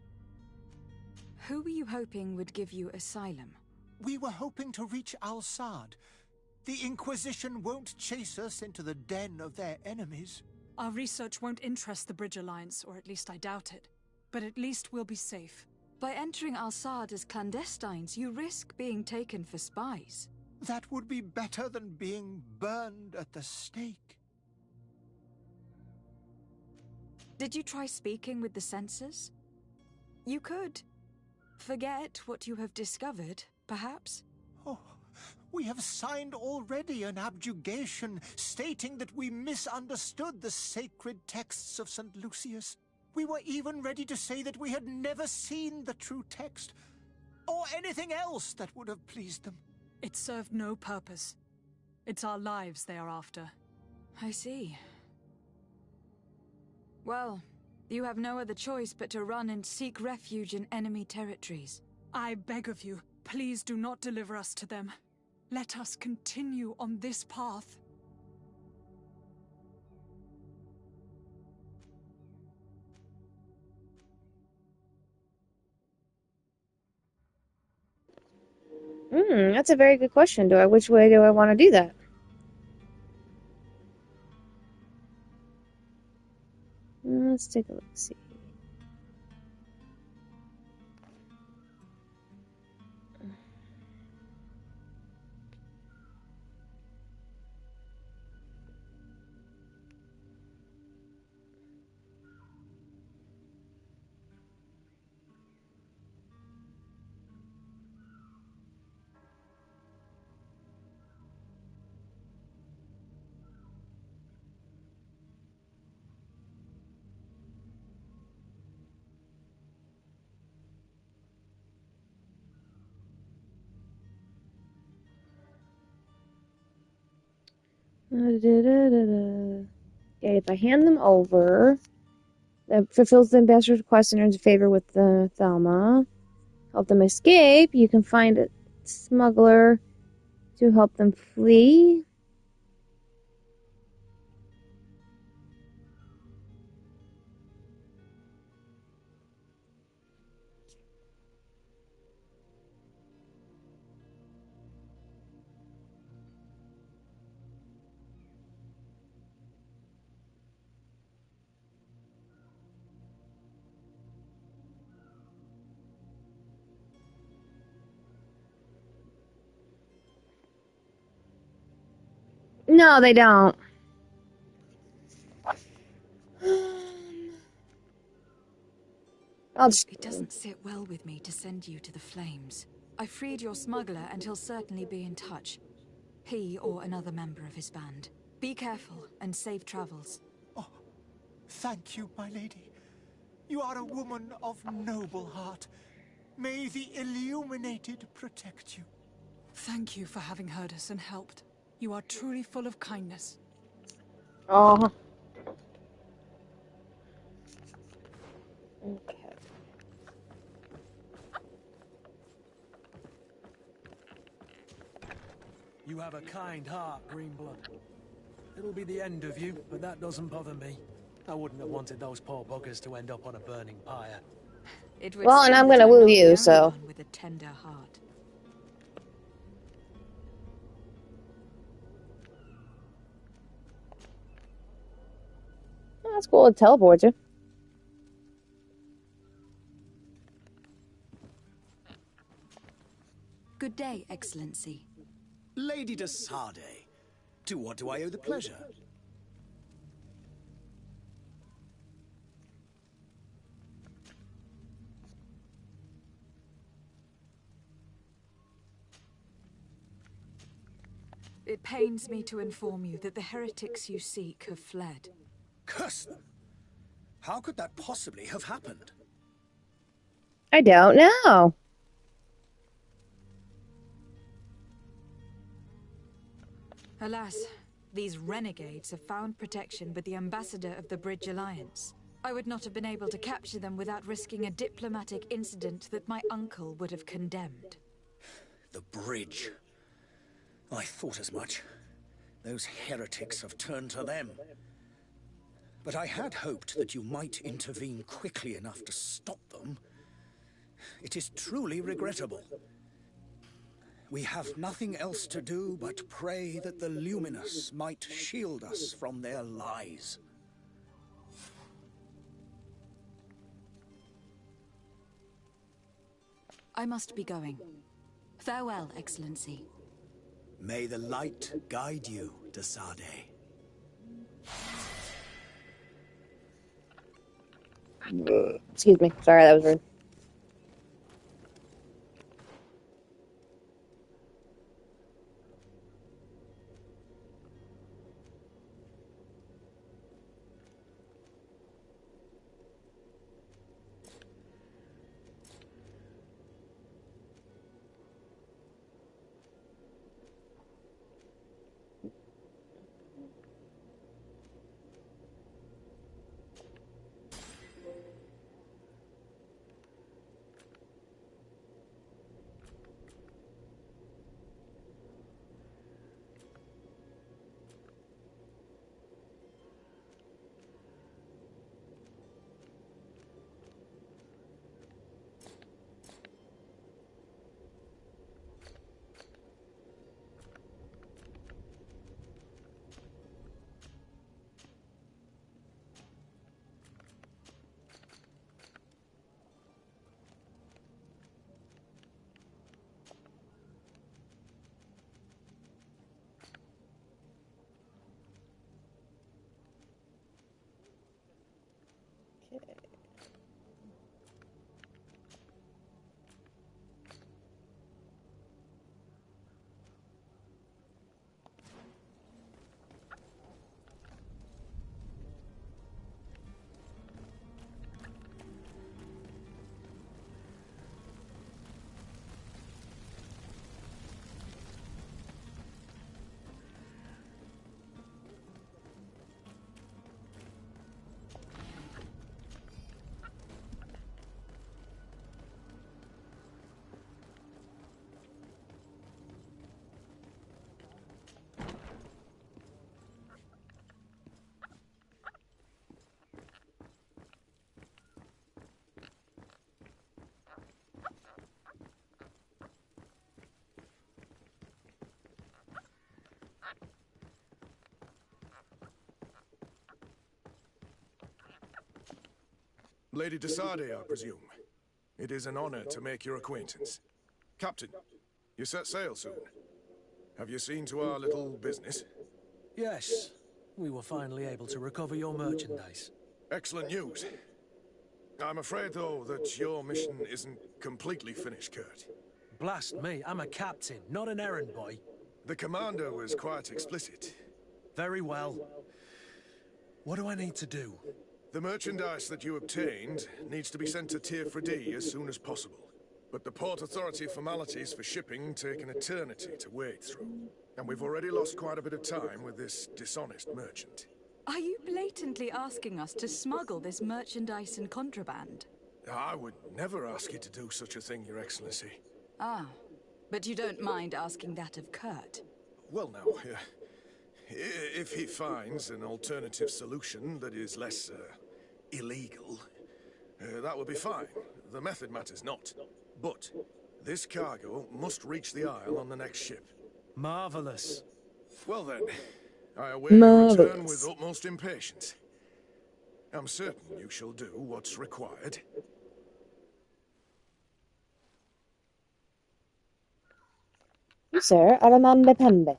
Who were you hoping would give you asylum? We were hoping to reach Al-Sad. The Inquisition won't chase us into the den of their enemies. Our research won't interest the Bridge Alliance, or at least I doubt it. But at least we'll be safe. By entering Al-Sad as clandestines, you risk being taken for spies. That would be better than being burned at the stake. Did you try speaking with the censors? You could. Forget what you have discovered, perhaps? Oh, we have signed already an abjugation stating that we misunderstood the sacred texts of St. Lucius. We were even ready to say that we had never seen the true text, or anything else that would have pleased them. It served no purpose. It's our lives they are after. I see. Well, you have no other choice but to run and seek refuge in enemy territories. I beg of you, please do not deliver us to them. Let us continue on this path. That's a very good question. Which way do I want to do that? Let's take a look, see. Okay, if I hand them over, that fulfills the ambassador's request and earns favor with the Thelma. Help them escape. You can find a smuggler to help them flee. No, they don't. It doesn't sit well with me to send you to the flames. I freed your smuggler and he'll certainly be in touch. He or another member of his band. Be careful and safe travels. Oh, thank you, my lady. You are a woman of noble heart. May the illuminated protect you. Thank you for having heard us and helped. You are truly full of kindness. Oh. Okay. You have a kind heart, Greenblood. It'll be the end of you, but that doesn't bother me. I wouldn't have wanted those poor buggers to end up on a burning pyre. It would Well, and seem I'm that gonna woo not the you, only so. one with a tender heart. Oh, that's cool. It teleports you. Good day, Excellency. Lady de Sardet, to what do I owe the pleasure? It pains me to inform you that the heretics you seek have fled. Curse them! How could that possibly have happened? I don't know. Alas, these renegades have found protection with the ambassador of the Bridge Alliance. I would not have been able to capture them without risking a diplomatic incident that my uncle would have condemned. The bridge. I thought as much. Those heretics have turned to them. But I had hoped that you might intervene quickly enough to stop them. It is truly regrettable. We have nothing else to do but pray that the Luminous might shield us from their lies. I must be going. Farewell, Excellency. May the light guide you, de Sardet. Excuse me. Sorry, that was rude. Lady de Sardet, I presume. It is an honor to make your acquaintance. Captain, you set sail soon. Have you seen to our little business? Yes, we were finally able to recover your merchandise. Excellent news. I'm afraid, though, that your mission isn't completely finished, Kurt. Blast me, I'm a captain, not an errand boy. The commander was quite explicit. Very well. What do I need to do? The merchandise that you obtained needs to be sent to Tier 4D as soon as possible. But the Port Authority formalities for shipping take an eternity to wade through. And we've already lost quite a bit of time with this dishonest merchant. Are you blatantly asking us to smuggle this merchandise and contraband? I would never ask you to do such a thing, Your Excellency. Ah, but you don't mind asking that of Kurt? Well now, if he finds an alternative solution that is less, illegal, that would be fine. The method matters not. But this cargo must reach the Isle on the next ship. Marvelous. Well then, I await your return with utmost impatience. I'm certain you shall do what's required. You, sir, are a mambe-pembe.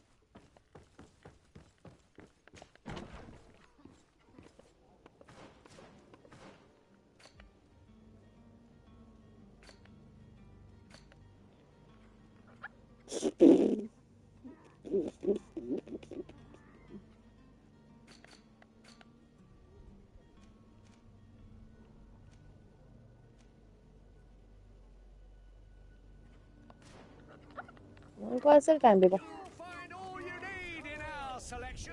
Go ahead, sit down, people. Find all you need in our selection.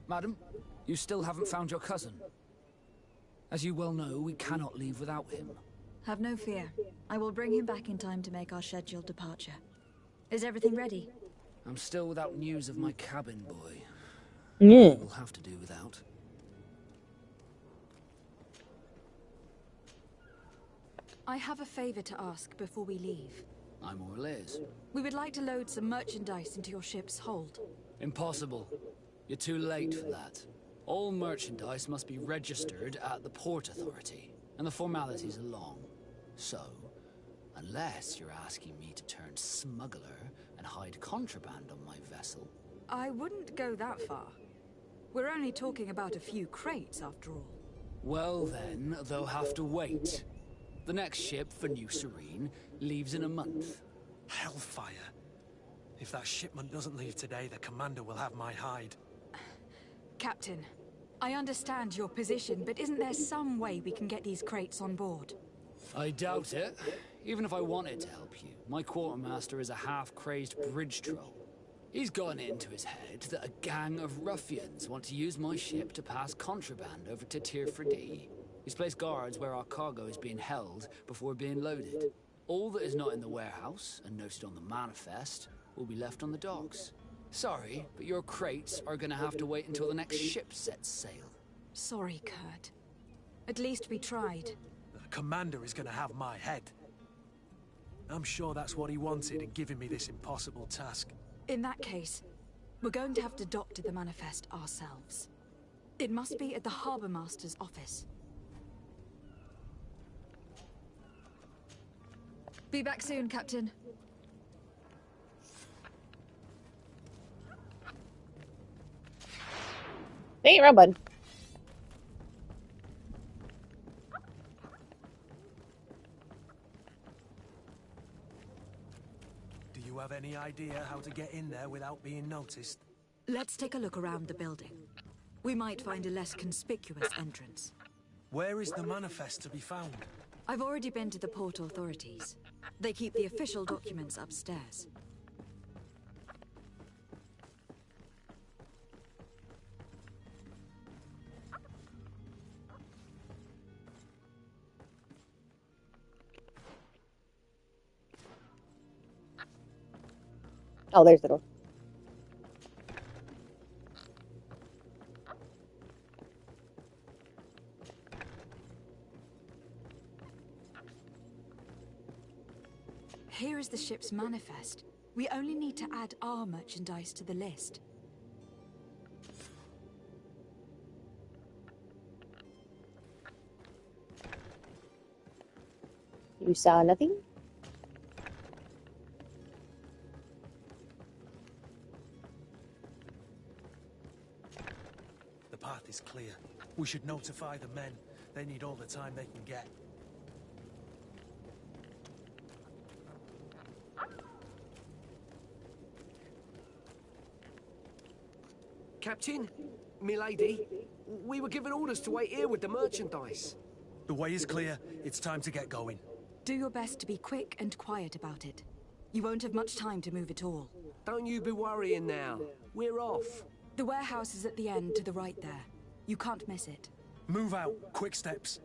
Madam, you still haven't found your cousin. As you well know, we cannot leave without him. Have no fear. I will bring him back in time to make our scheduled departure. Is everything ready? I'm still without news of my cabin boy. Yeah. We'll have to do without. I have a favor to ask before we leave. I'm all ears. We would like to load some merchandise into your ship's hold. Impossible. You're too late for that. All merchandise must be registered at the Port Authority, and the formalities are long. So, unless you're asking me to turn smuggler and hide contraband on my vessel... I wouldn't go that far. We're only talking about a few crates, after all. Well then, they'll have to wait. The next ship for New Serene leaves in a month. Hellfire. If that shipment doesn't leave today, the commander will have my hide. Captain, I understand your position, but isn't there some way we can get these crates on board? I doubt it. Even if I wanted to help you, my quartermaster is a half-crazed bridge troll. He's gotten it into his head that a gang of ruffians want to use my ship to pass contraband over to Tier 4D. He's placed guards where our cargo is being held before being loaded. All that is not in the warehouse, and noted on the manifest, will be left on the docks. Sorry, but your crates are gonna have to wait until the next ship sets sail. Sorry, Kurt. At least we tried. The commander is gonna have my head. I'm sure that's what he wanted in giving me this impossible task. In that case, we're going to have to doctor the manifest ourselves. It must be at the Harbour Master's office. Be back soon, Captain. Hey, Robin. Do you have any idea how to get in there without being noticed? Let's take a look around the building. We might find a less conspicuous entrance. Where is the manifest to be found? I've already been to the port authorities. They keep the official documents upstairs. Oh, there's the door. Here is the ship's manifest. We only need to add our merchandise to the list. You saw nothing? The path is clear. We should notify the men. They need all the time they can get. Captain, milady, we were given orders to wait here with the merchandise. The way is clear. It's time to get going. Do your best to be quick and quiet about it. You won't have much time to move at all. Don't you be worrying now. We're off. The warehouse is at the end to the right there. You can't miss it. Move out. Quick steps.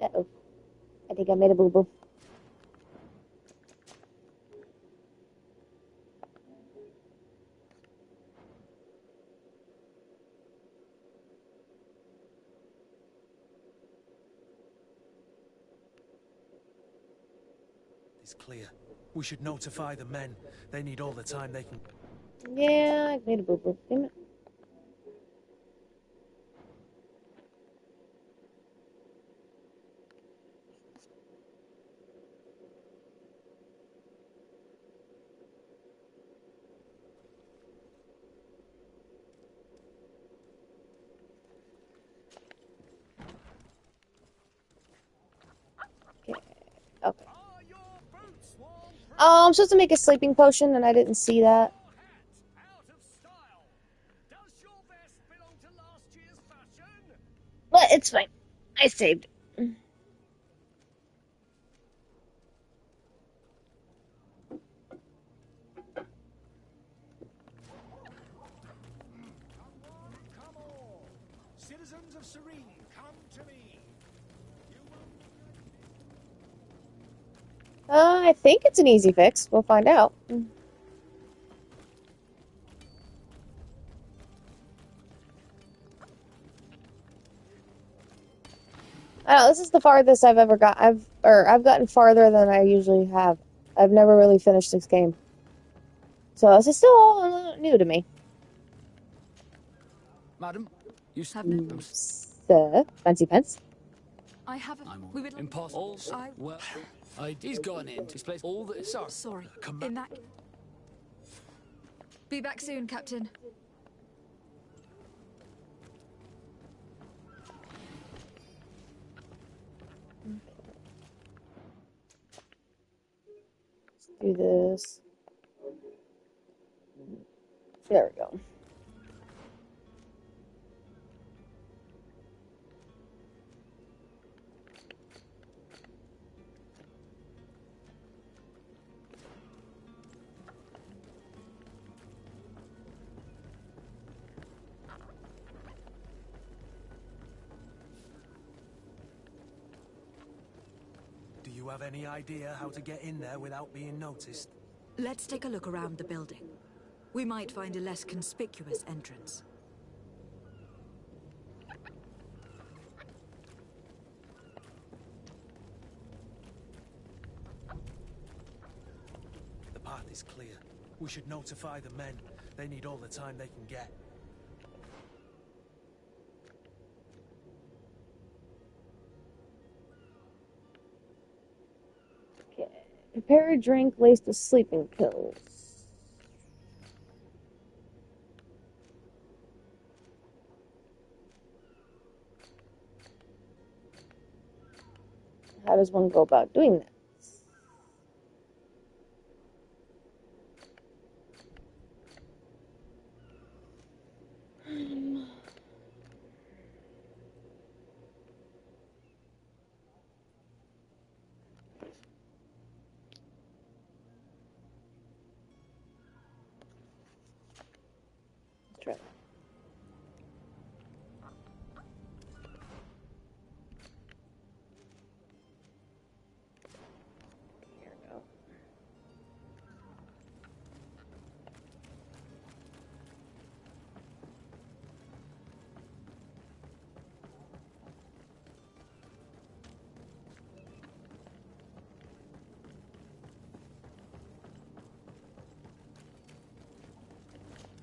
Uh-oh. I think I made a boo-boo. It's clear. We should notify the men. They need all the time they can... Yeah, I made a boo-boo. Damn it. Okay. Oh, I'm supposed to make a sleeping potion, and I didn't see that. But it's fine. I saved. Citizens of Serene, come to me. I think it's an easy fix. We'll find out. I don't know, this is the farthest I've ever got. I've gotten farther than I usually have. I've never really finished this game. So this is still all a little new to me. Madam, you have no... Sir, fancy pants. I haven't... We would... Impossible. Well, he's gone in to place all the... Sorry. In that... Be back soon, Captain. Do this. There we go. Do you have any idea how to get in there without being noticed? Let's take a look around the building. We might find a less conspicuous entrance. The path is clear. We should notify the men. They need all the time they can get. Prepare a drink laced with sleeping pills. How does one go about doing that? Let's try that. Here we go.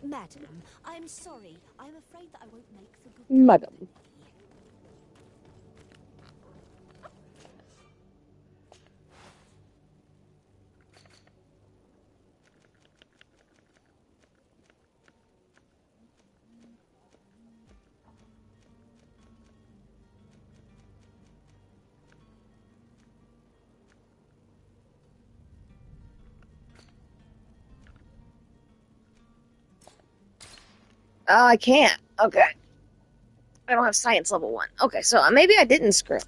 Madam, I'm sorry. I'm afraid that I won't make for good Madam. company. Oh, I can't. Okay. I don't have science level 1. Okay, so maybe I didn't screw.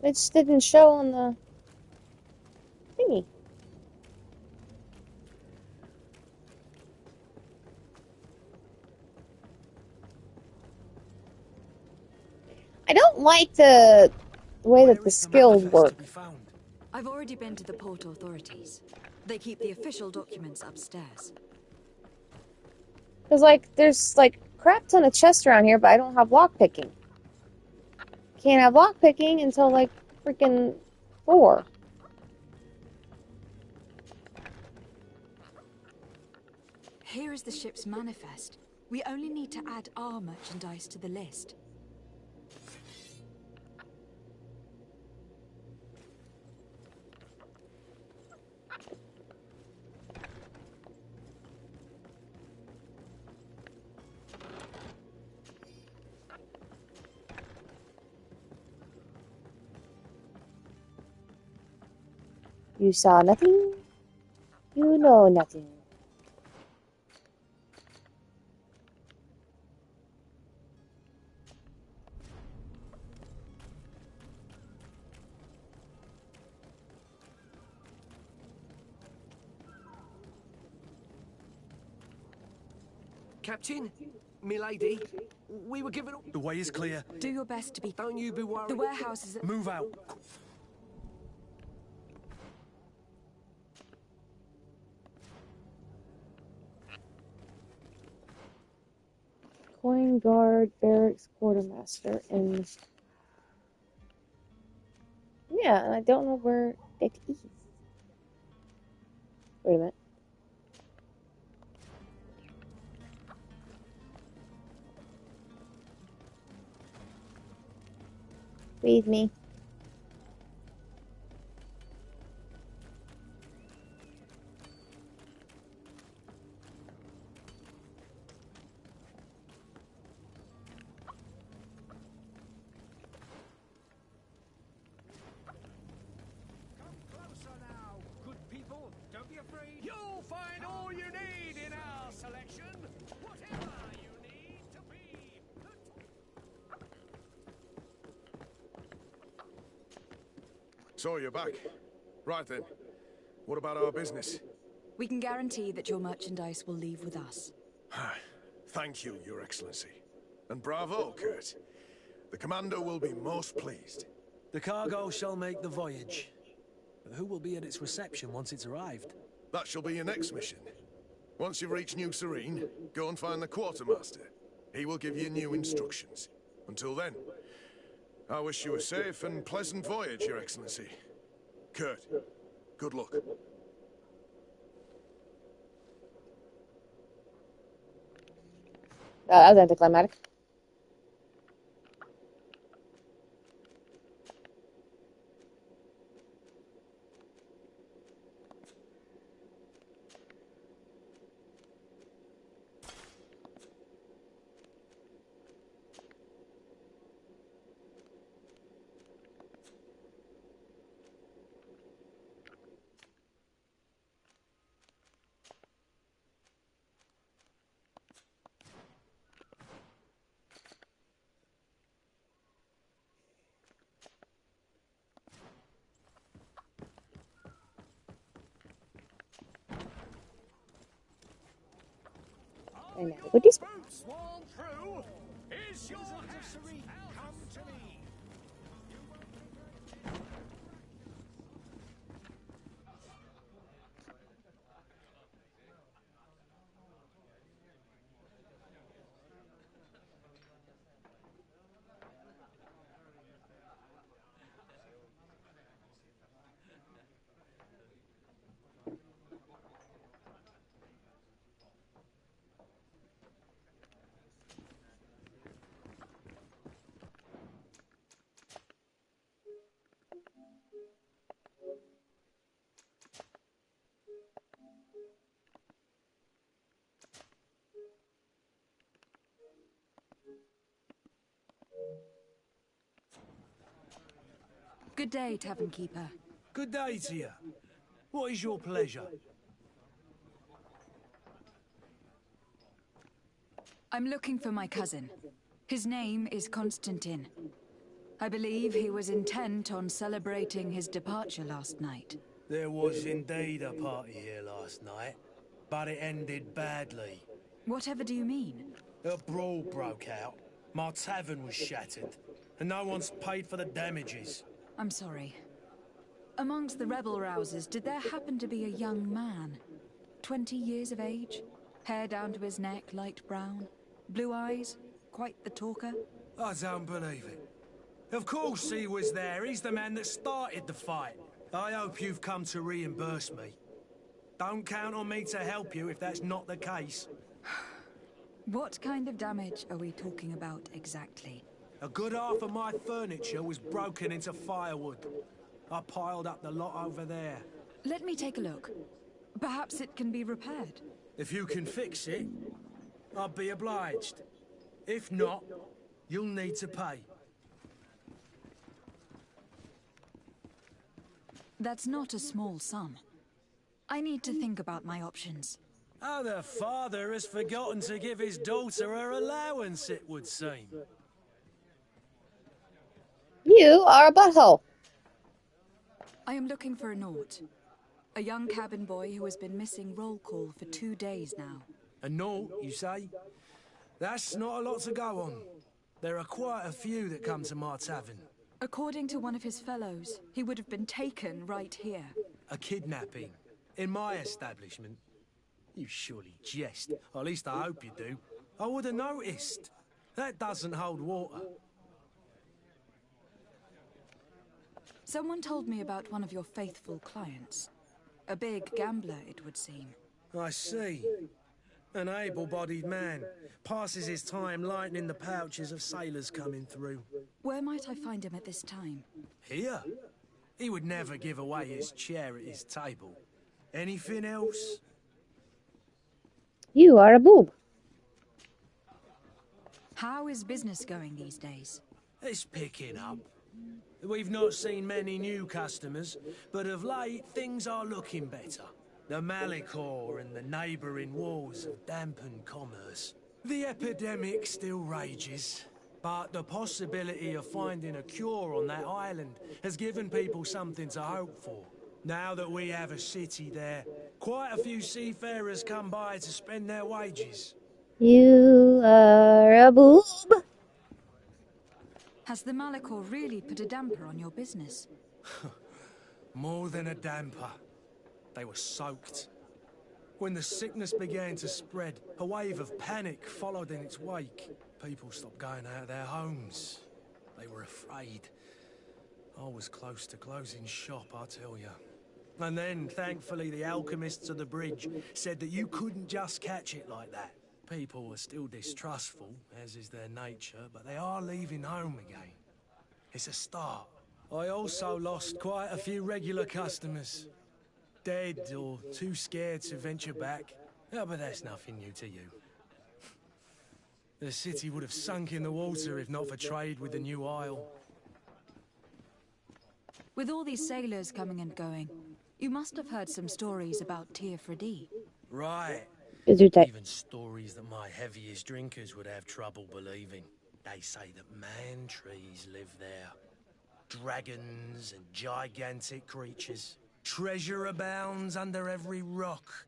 It just didn't show on the thingy. I don't like the way that the skills work. I've already been to the port authorities. They keep the official documents upstairs. Because, like, there's, like, crap ton of chests around here, but I don't have lockpicking. Can't have lockpicking until, like, freaking 4. Here is the ship's manifest. We only need to add our merchandise to the list. You saw nothing? You know nothing. Captain, milady, we were given... The way is clear. Do your best to be... Don't you be worried. The warehouse is... Move out. Coin guard, barracks, quartermaster, and... Yeah, and I don't know where it is. Wait a minute. Feed me. You'll find all you need in our selection. Whatever you need to be. So you're back. Right then. What about our business? We can guarantee that your merchandise will leave with us. Thank you, Your Excellency. And bravo, Kurt. The Commander will be most pleased. The cargo shall make the voyage. But who will be at its reception once it's arrived? That shall be your next mission. Once you've reached New Serene, go and find the Quartermaster. He will give you new instructions. Until then, I wish you a safe and pleasant voyage, Your Excellency. Kurt, good luck. That was anticlimactic. And what is Boots worn through. Is your hat come to me? Good day, Tavern Keeper. Good day to you. What is your pleasure? I'm looking for my cousin. His name is Constantine. I believe he was intent on celebrating his departure last night. There was indeed a party here last night, but it ended badly. Whatever do you mean? A brawl broke out. My tavern was shattered, and no one's paid for the damages. I'm sorry. Amongst the rebel rousers, did there happen to be a young man? 20 years of age? Hair down to his neck, light brown? Blue eyes? Quite the talker? I don't believe it. Of course he was there. He's the man that started the fight. I hope you've come to reimburse me. Don't count on me to help you if that's not the case. What kind of damage are we talking about exactly? A good half of my furniture was broken into firewood. I piled up the lot over there. Let me take a look. Perhaps it can be repaired. If you can fix it, I'll be obliged. If not, you'll need to pay. That's not a small sum. I need to think about my options. Oh, the father has forgotten to give his daughter her allowance, it would seem. You are a butthole. I am looking for a Naut. A young cabin boy who has been missing roll call for 2 days now. A Naut, you say? That's not a lot to go on. There are quite a few that come to my tavern. According to one of his fellows, he would have been taken right here. A kidnapping? In my establishment? You surely jest. Or at least I hope you do. I would have noticed. That doesn't hold water. Someone told me about one of your faithful clients. A big gambler, it would seem. I see. An able-bodied man. Passes his time lightening the pouches of sailors coming through. Where might I find him at this time? Here? He would never give away his chair at his table. Anything else? You are a boob. How is business going these days? It's picking up. We've not seen many new customers, but of late things are looking better. The Malicor and the neighbouring wars have dampened commerce. The epidemic still rages, but the possibility of finding a cure on that island has given people something to hope for. Now that we have a city there, quite a few seafarers come by to spend their wages. You are a boob. Has the Malicor really put a damper on your business? More than a damper. They were soaked. When the sickness began to spread, a wave of panic followed in its wake. People stopped going out of their homes. They were afraid. I was close to closing shop, I tell you. And then, thankfully, the alchemists of the bridge said that you couldn't just catch it like that. people are still distrustful, as is their nature, but they are leaving home again. It's a start. I also lost quite a few regular customers. Dead or too scared to venture back. Yeah, but that's nothing new to you. The city would have sunk in the water if not for trade with the new isle. With all these sailors coming and going, you must have heard some stories about Teofredi. Right. Gesundheit. Even stories that my heaviest drinkers would have trouble believing. They say that man trees live there. Dragons and gigantic creatures. Treasure abounds under every rock.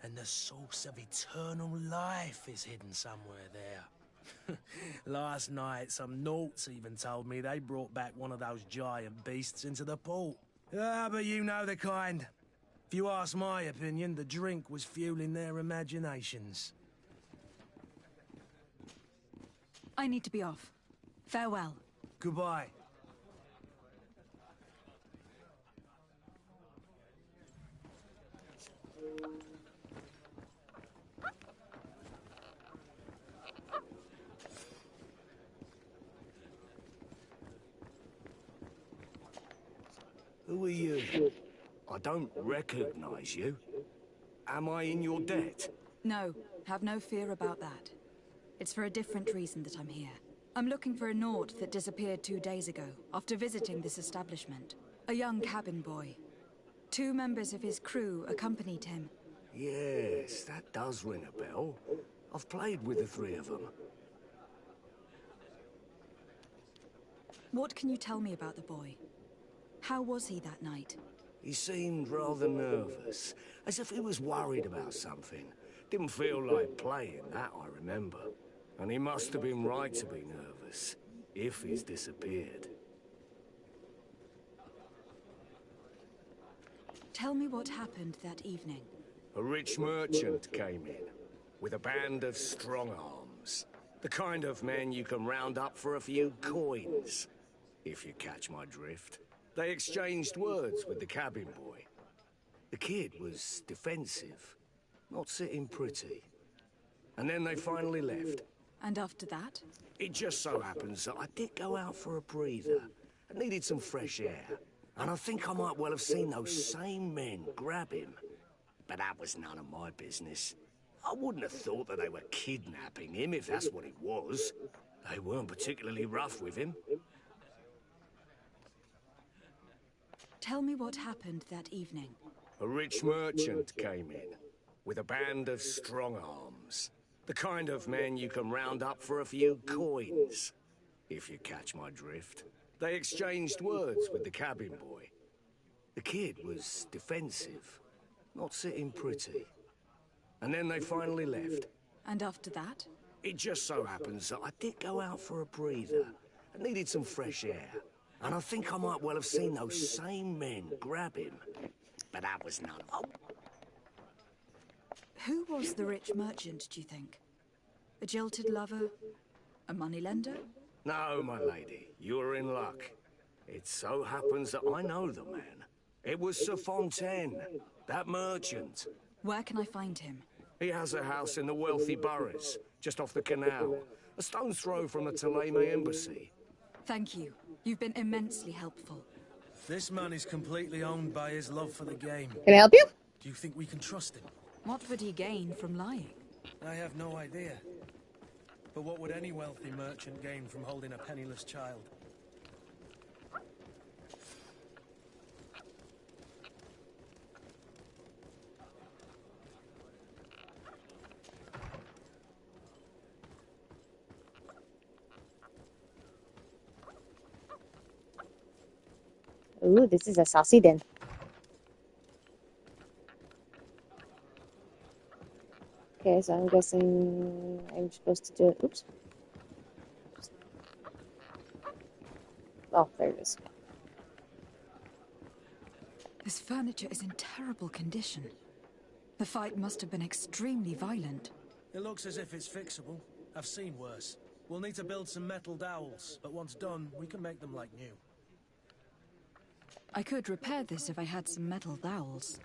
And the source of eternal life is hidden somewhere there. Last night, some Nauts even told me they brought back one of those giant beasts into the port. Ah, but you know the kind. If you ask my opinion, the drink was fueling their imaginations. I need to be off. Farewell. Goodbye. Who are you? I don't recognize you. Am I in your debt? No, have no fear about that. It's for a different reason that I'm here. I'm looking for a Naut that disappeared 2 days ago, after visiting this establishment. A young cabin boy. 2 members of his crew accompanied him. Yes, that does ring a bell. I've played with the 3 of them. What can you tell me about the boy? How was he that night? He seemed rather nervous, as if he was worried about something. Didn't feel like playing, that I remember. And he must have been right to be nervous, if he's disappeared. Tell me what happened that evening. A rich merchant came in, with a band of strong arms. The kind of men you can round up for a few coins, if you catch my drift. They exchanged words with the cabin boy. The kid was defensive, not sitting pretty. And then they finally left. And after that? It just so happens that I did go out for a breather. I needed some fresh air. And I think I might well have seen those same men grab him. But that was none of my business. I wouldn't have thought that they were kidnapping him if that's what it was. They weren't particularly rough with him. Tell me what happened that evening. A rich merchant came in, with a band of strong arms. The kind of men you can round up for a few coins, if you catch my drift. They exchanged words with the cabin boy. The kid was defensive, not sitting pretty. And then they finally left. And after that? It just so happens that I did go out for a breather. I needed some fresh air. And I think I might well have seen those same men grab him. But that was none of them. Who was the rich merchant, do you think? A jilted lover? A moneylender? No, my lady, you're in luck. It so happens that I know the man. It was Sir Fontaine, that merchant. Where can I find him? He has a house in the wealthy boroughs, just off the canal. A stone's throw from the Thélème embassy. Thank you. You've been immensely helpful. This man is completely owned by his love for the game. Can I help you? Do you think we can trust him? What would he gain from lying? I have no idea. But what would any wealthy merchant gain from holding a penniless child? Ooh, this is a saucy den. Okay, so I'm guessing I'm supposed to do it. Oops. Oh, there it is. This furniture is in terrible condition. The fight must have been extremely violent. It looks as if it's fixable. I've seen worse. We'll need to build some metal dowels, but once done, we can make them like new. I could repair this if I had some metal dowels.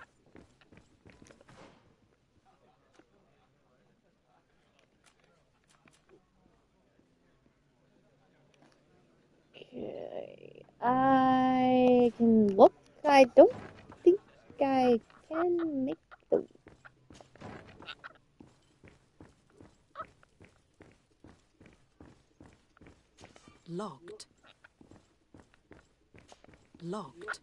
I can look. I don't think I can make those. Locked. Locked.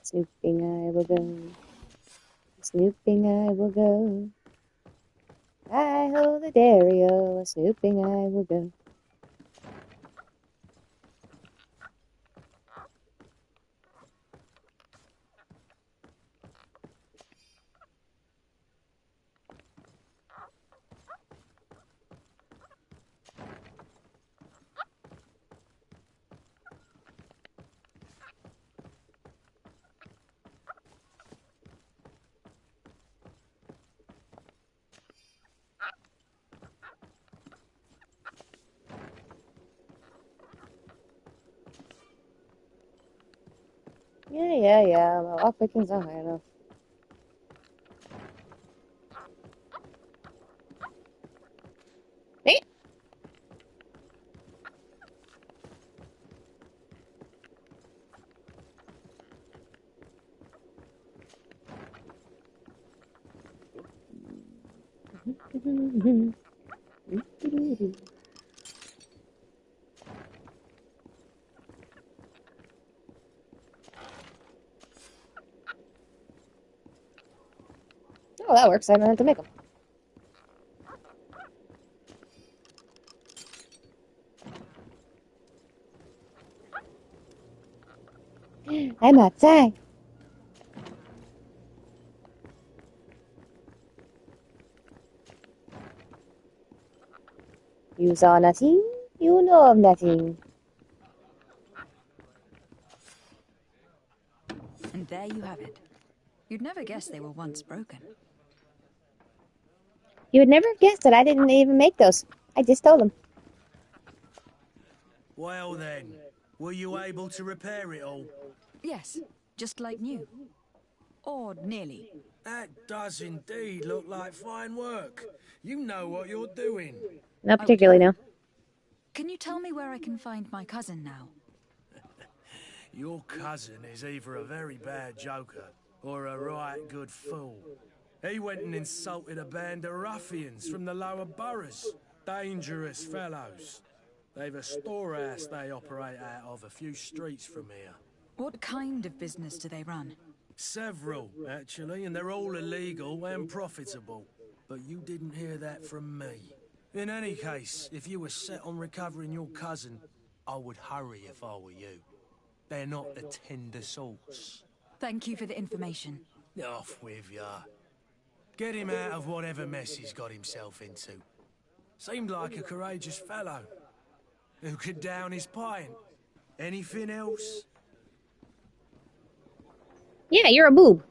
Snooping I will go. Snooping I will go. Hi-ho the dairy-o, snooping I will go. Yeah. My lockpicking's not high enough. Hey! Oh, that works. I don't have to make them. I'm outside. You saw nothing, you know of nothing. And there you have it. You'd never guess they were once broken. You would never have guessed that I didn't even make those. I just told them. Well then, were you able to repair it all? Yes, just like new. Or nearly. That does indeed look like fine work. You know what you're doing. Not particularly, no. Can you tell me where I can find my cousin now? Your cousin is either a very bad joker or a right good fool. He went and insulted a band of ruffians from the lower boroughs. Dangerous fellows. They've a storehouse they operate out of a few streets from here. What kind of business do they run? Several, actually, and they're all illegal and profitable. But you didn't hear that from me. In any case, if you were set on recovering your cousin, I would hurry if I were you. They're not a tender sauce. Thank you for the information. Off with ya. Get him out of whatever mess he's got himself into. Seemed like a courageous fellow. Who could down his pint? Anything else? Yeah, you're a boob.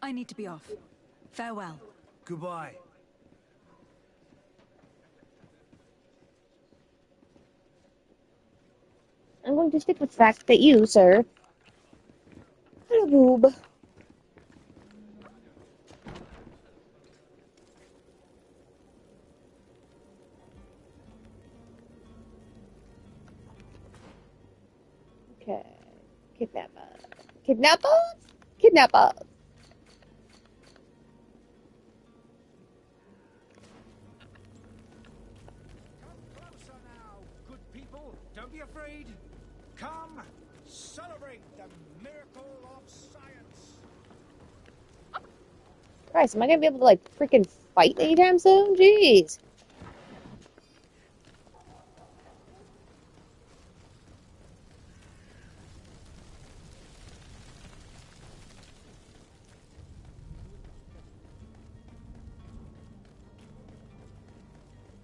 I need to be off. Farewell. Goodbye. I'm going to stick with the fact that you, sir, are a boob. Okay. Kidnapper. Kidnappers? Kidnappers. Closer now, good people. Don't be afraid. Come, celebrate the miracle of science. Christ, am I gonna be able to, like, freaking fight anytime soon? Jeez.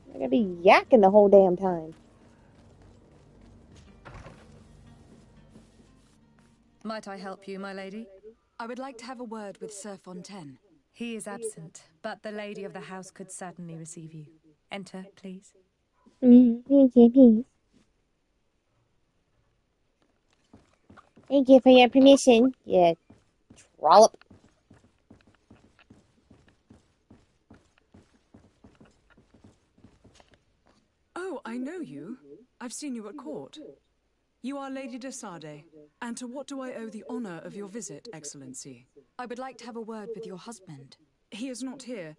I'm gonna be yakking the whole damn time. Might I help you, my lady? I would like to have a word with Sir Fontaine. He is absent, but the lady of the house could certainly receive you. Enter, please. Please. Thank you for your permission, you trollop. I know you. I've seen you at court. You are Lady de Sade. And to what do I owe the honor of your visit, Excellency? I would like to have a word with your husband. He is not here,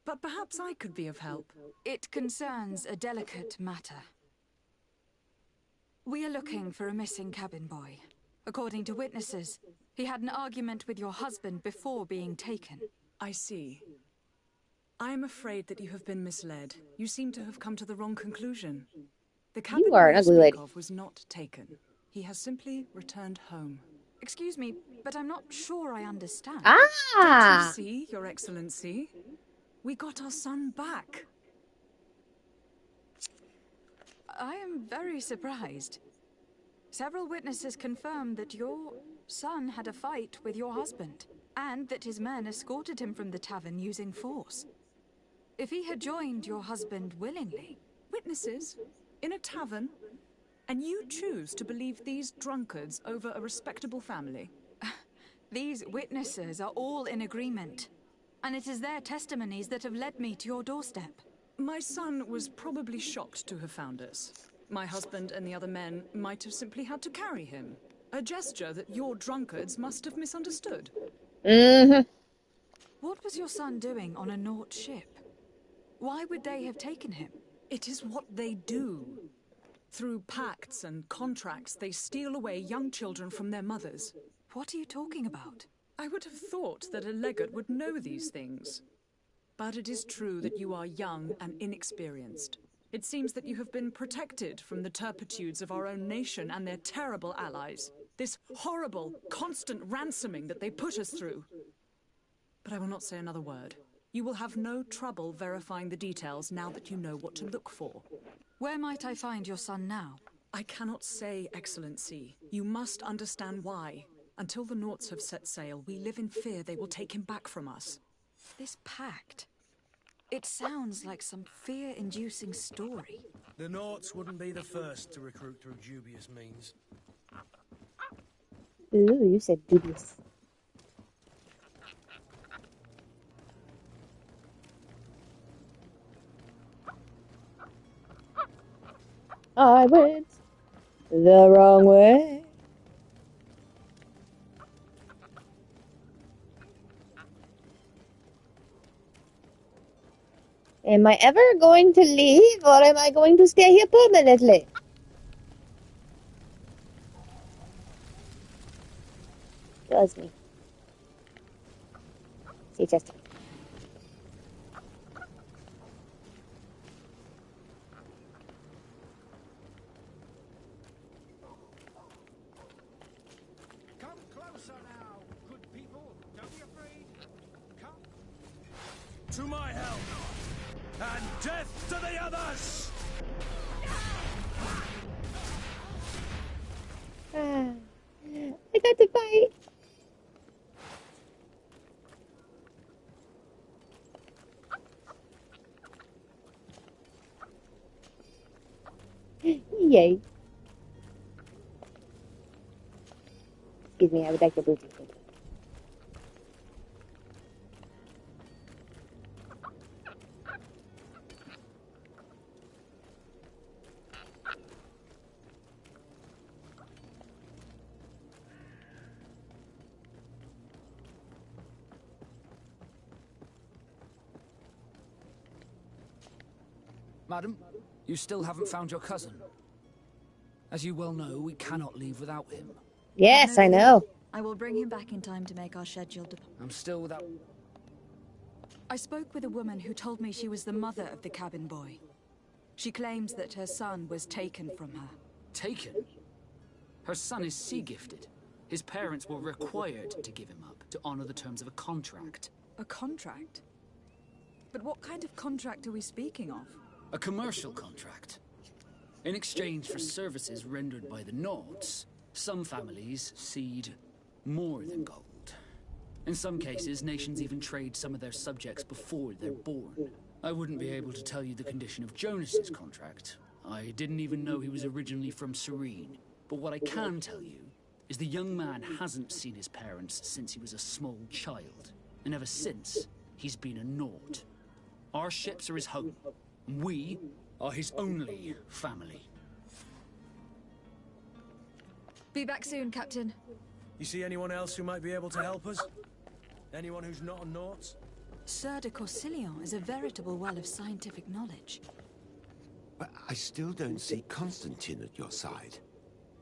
but perhaps I could be of help. It concerns a delicate matter. We are looking for a missing cabin boy. According to witnesses, he had an argument with your husband before being taken. I see. I am afraid that you have been misled. You seem to have come to the wrong conclusion. The cabin You are an boy you ugly speak lady. of was not taken. He has simply returned home. Excuse me, but I'm not sure I understand. Don't you see, Your Excellency? We got our son back. I am very surprised. Several witnesses confirmed that your son had a fight with your husband, and that his men escorted him from the tavern using force. If he had joined your husband willingly... Witnesses? In a tavern? And you choose to believe these drunkards over a respectable family? These witnesses are all in agreement, and it is their testimonies that have led me to your doorstep. My son was probably shocked to have found us. My husband and the other men might have simply had to carry him. A gesture that your drunkards must have misunderstood. What was your son doing on a Naut ship? Why would they have taken him? It is what they do. Through pacts and contracts, they steal away young children from their mothers. What are you talking about? I would have thought that a legate would know these things. But it is true that you are young and inexperienced. It seems that you have been protected from the turpitudes of our own nation and their terrible allies. This horrible, constant ransoming that they put us through. But I will not say another word. You will have no trouble verifying the details now that you know what to look for. Where might I find your son now? I cannot say, Excellency. You must understand why. Until the Nauts have set sail, we live in fear they will take him back from us. This pact... It sounds like some fear-inducing story. The Nauts wouldn't be the first to recruit through dubious means. Ooh, you said dubious. I went the wrong way. Am I ever going to leave, or am I going to stay here permanently? Trust me. See, Chester. Come closer now, good people. Don't be afraid. Come. To my help! And death to the others! I got to fight. Yay. Excuse me, I would like the booty. Madam, you still haven't found your cousin. As you well know, we cannot leave without him. Yes, I know. I will bring him back in time to make our scheduled... I'm still without... I spoke with a woman who told me she was the mother of the cabin boy. She claims that her son was taken from her. Taken? Her son is sea-gifted. His parents were required to give him up to honor the terms of a contract. A contract? But what kind of contract are we speaking of? A commercial contract. In exchange for services rendered by the Nauts, some families cede more than gold. In some cases, nations even trade some of their subjects before they're born. I wouldn't be able to tell you the condition of Jonas's contract. I didn't even know he was originally from Serene. But what I can tell you is the young man hasn't seen his parents since he was a small child. And ever since, he's been a Naut. Our ships are his home. We are his only family. Be back soon, Captain. You see anyone else who might be able to help us? Anyone who's not a Naut? Sir de Corsilion is a veritable well of scientific knowledge. But I still don't see Constantine at your side.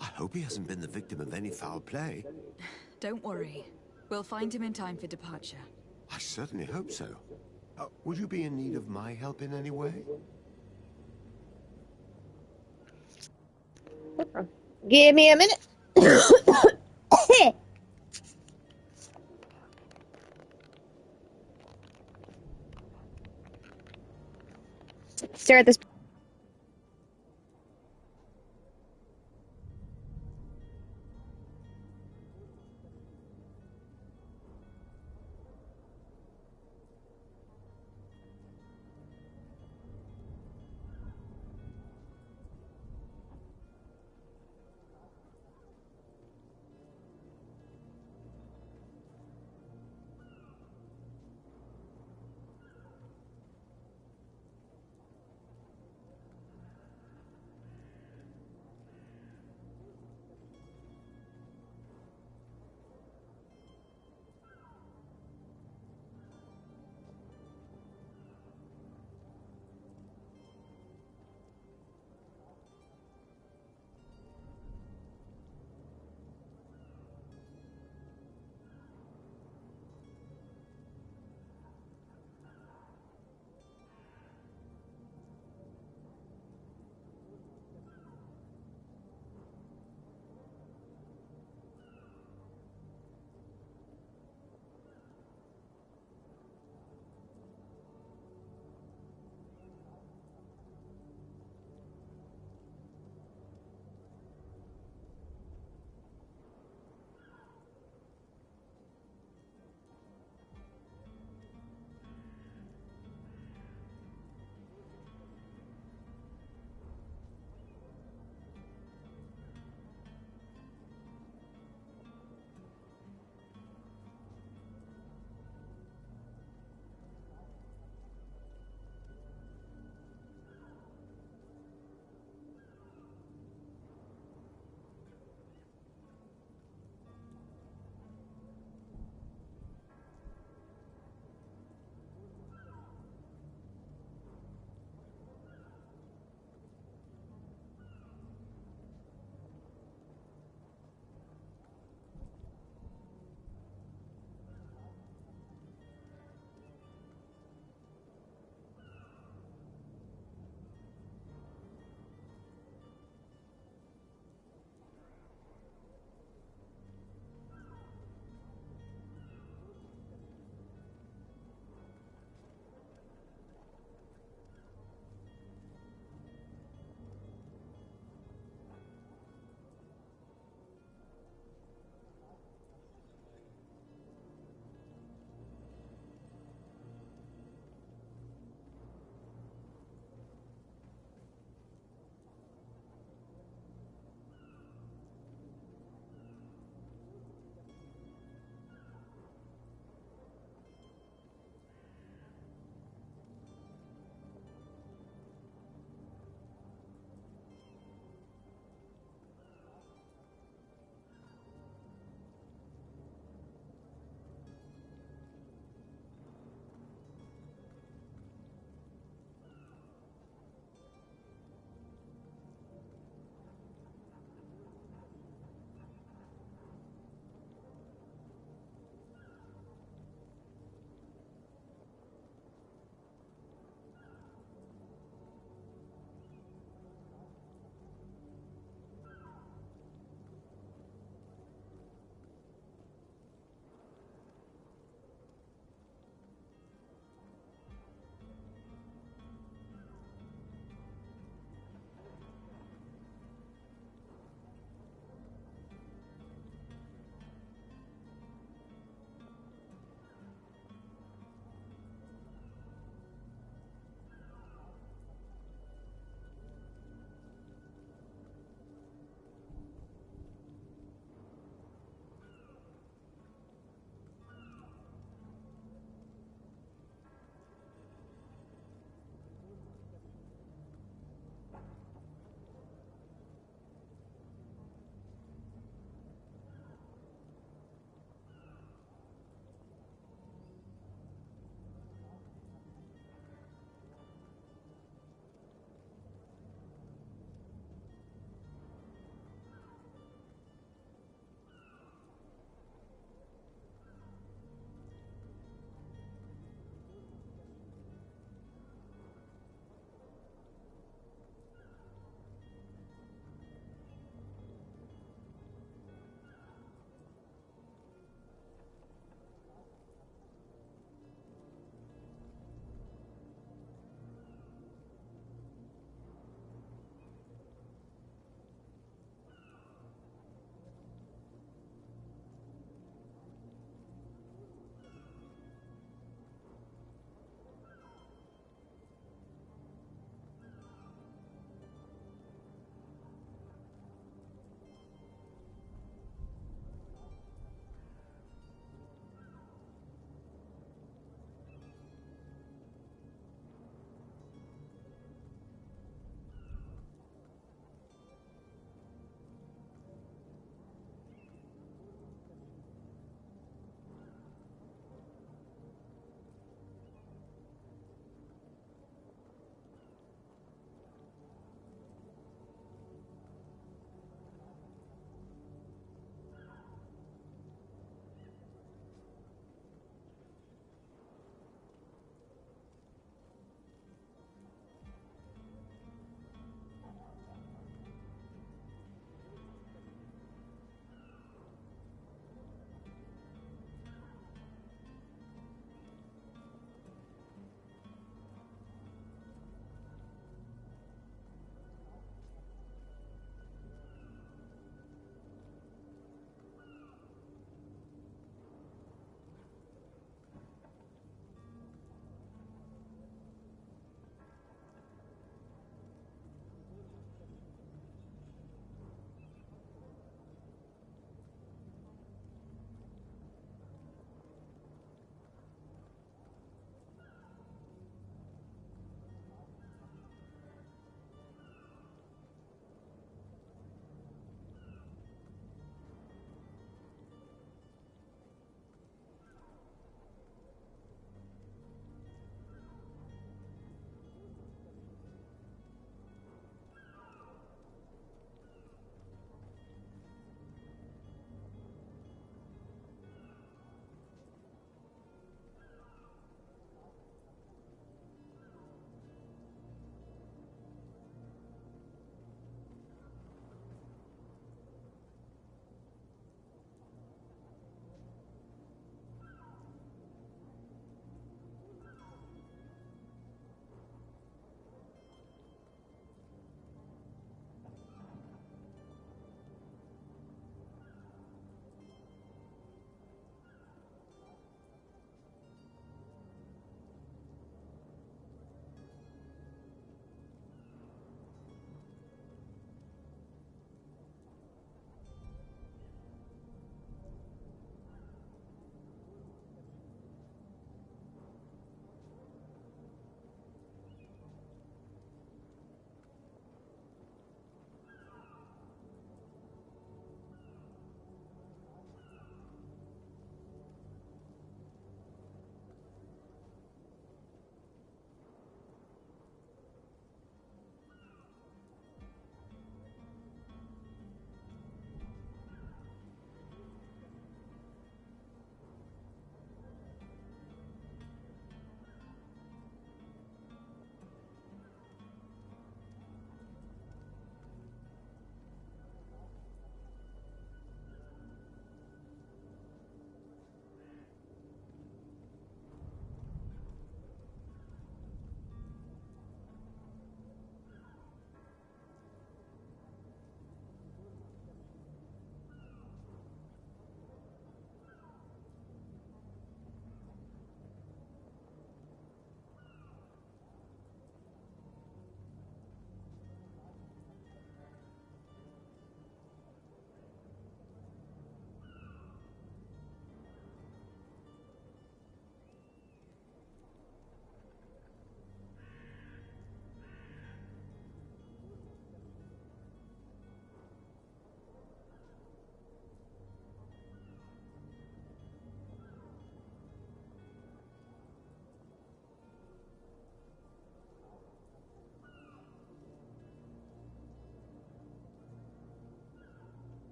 I hope he hasn't been the victim of any foul play. Don't worry. We'll find him in time for departure. I certainly hope so. Would you be in need of my help in any way? Give me a minute. Stare at this.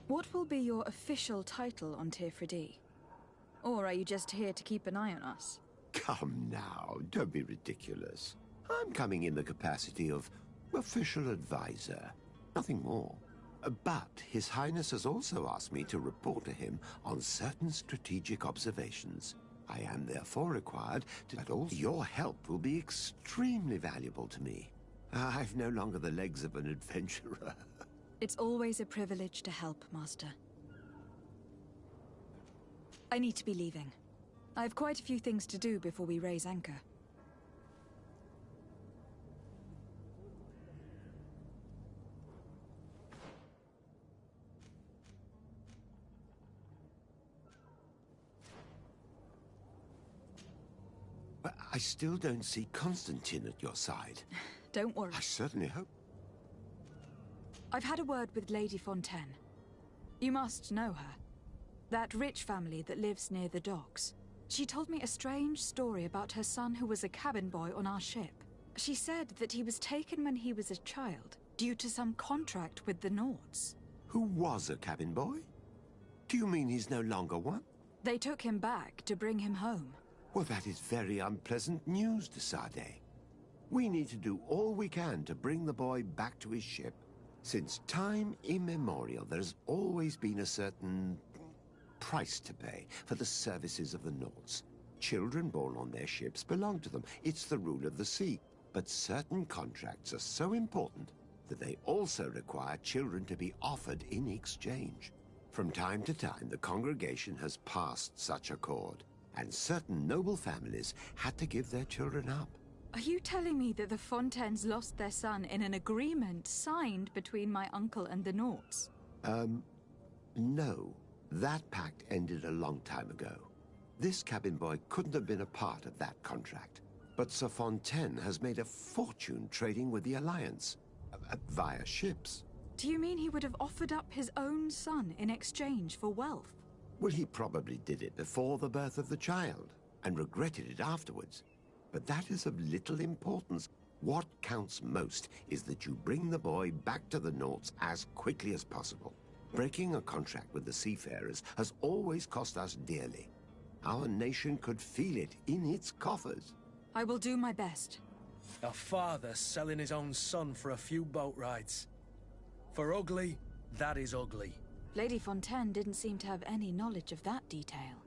What will be your official title on Tirfridi? Or are you just here to keep an eye on us? Come now, don't be ridiculous. I'm coming in the capacity of official advisor, nothing more. But His Highness has also asked me to report to him on certain strategic observations. I am therefore required to... But also your help will be extremely valuable to me. I've no longer the legs of an adventurer. It's always a privilege to help, Master. I need to be leaving. I have quite a few things to do before we raise anchor. But I still don't see Constantine at your side. Don't worry. I certainly hope. I've had a word with Lady Fontaine. You must know her. That rich family that lives near the docks. She told me a strange story about her son who was a cabin boy on our ship. She said that he was taken when he was a child, due to some contract with the Nords. Who was a cabin boy? Do you mean he's no longer one? They took him back to bring him home. Well, that is very unpleasant news, de Sade. We need to do all we can to bring the boy back to his ship. Since time immemorial, there has always been a certain price to pay for the services of the Nords. Children born on their ships belong to them. It's the rule of the sea. But certain contracts are so important that they also require children to be offered in exchange. From time to time, the congregation has passed such accord, and certain noble families had to give their children up. Are you telling me that the Fontaines lost their son in an agreement signed between my uncle and the Nords? No. That pact ended a long time ago. This cabin boy couldn't have been a part of that contract. But Sir Fontaine has made a fortune trading with the Alliance, via ships. Do you mean he would have offered up his own son in exchange for wealth? Well, he probably did it before the birth of the child, and regretted it afterwards. But that is of little importance. What counts most is that you bring the boy back to the Nords as quickly as possible. Breaking a contract with the seafarers has always cost us dearly. Our nation could feel it in its coffers. I will do my best. A father selling his own son for a few boat rides. For ugly, that is ugly. Lady Fontaine didn't seem to have any knowledge of that detail.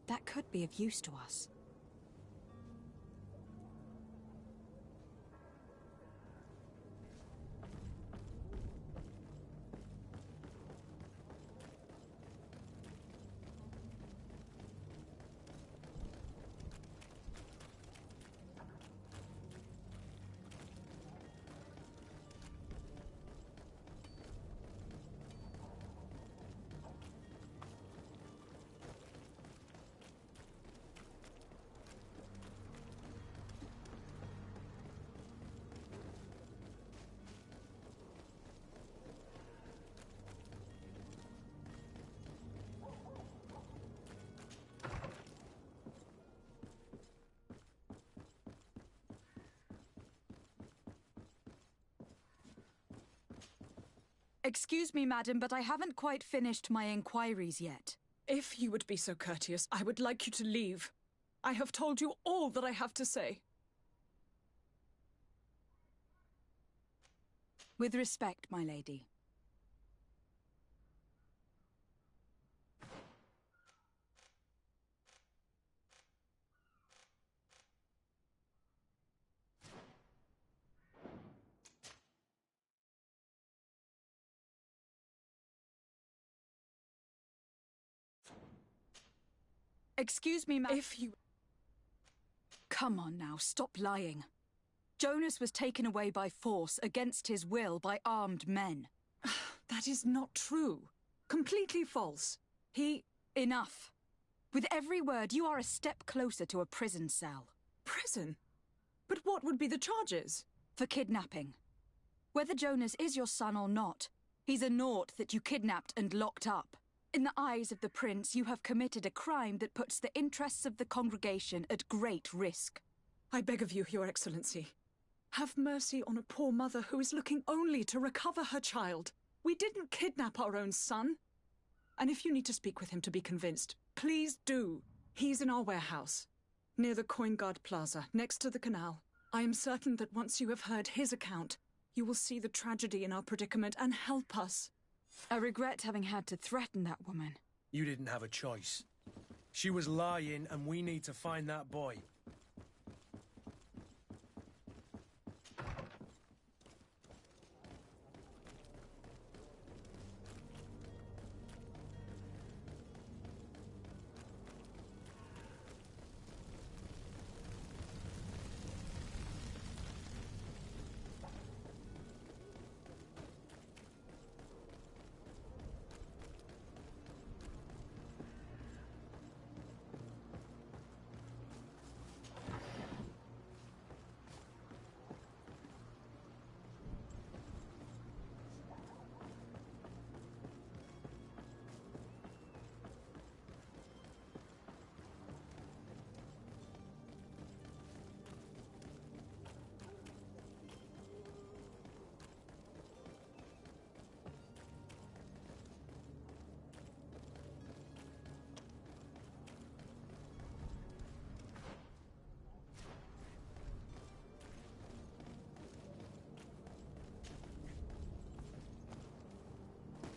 That could be of use to us. Excuse me, madam, but I haven't quite finished my inquiries yet. If you would be so courteous, I would like you to leave. I have told you all that I have to say. With respect, my lady. Excuse me, ma'am. If you... Come on now, stop lying. Jonas was taken away by force, against his will, by armed men. That is not true. Completely false. He... Enough. With every word, you are a step closer to a prison cell. Prison? But what would be the charges? For kidnapping. Whether Jonas is your son or not, he's a naught that you kidnapped and locked up. In the eyes of the prince, you have committed a crime that puts the interests of the congregation at great risk. I beg of you, Your Excellency. Have mercy on a poor mother who is looking only to recover her child. We didn't kidnap our own son. And if you need to speak with him to be convinced, please do. He's in our warehouse, near the Coin Guard Plaza, next to the canal. I am certain that once you have heard his account, you will see the tragedy in our predicament and help us. I regret having had to threaten that woman. You didn't have a choice. She was lying, and we need to find that boy.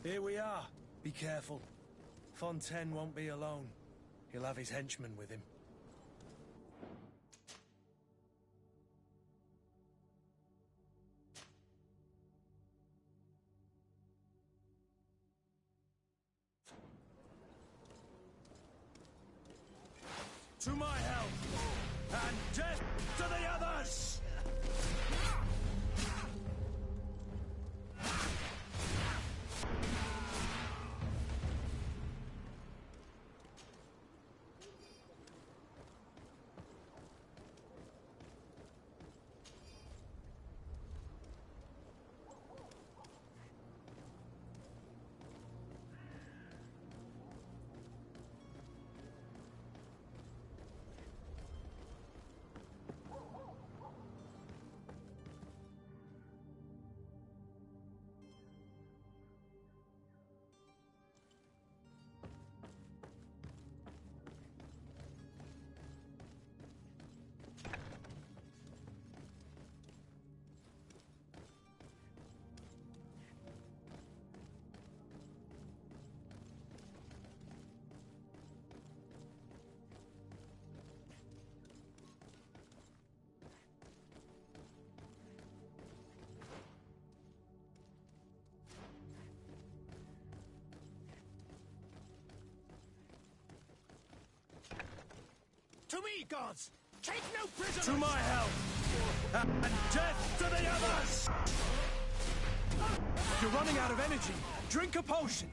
Here we are. Be careful. Fontaine won't be alone. He'll have his henchmen with him. To my help! And death to the others! To me, gods! Take no prisoners! To my help! And death to the others! You're running out of energy. Drink a potion.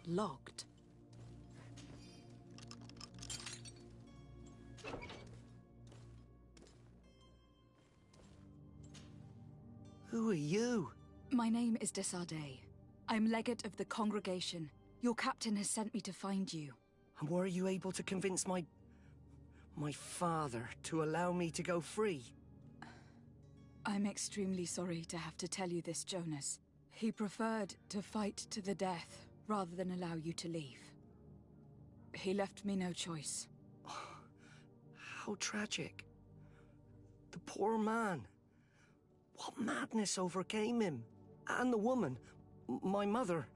Locked. Who are you? My name is Desardet. I'm legate of the congregation. Your captain has sent me to find you. And were you able to convince my father to allow me to go free? I'm extremely sorry to have to tell you this, Jonas. He preferred to fight to the death rather than allow you to leave. He left me no choice. How tragic. The poor man. What madness overcame him? And the woman, my mother.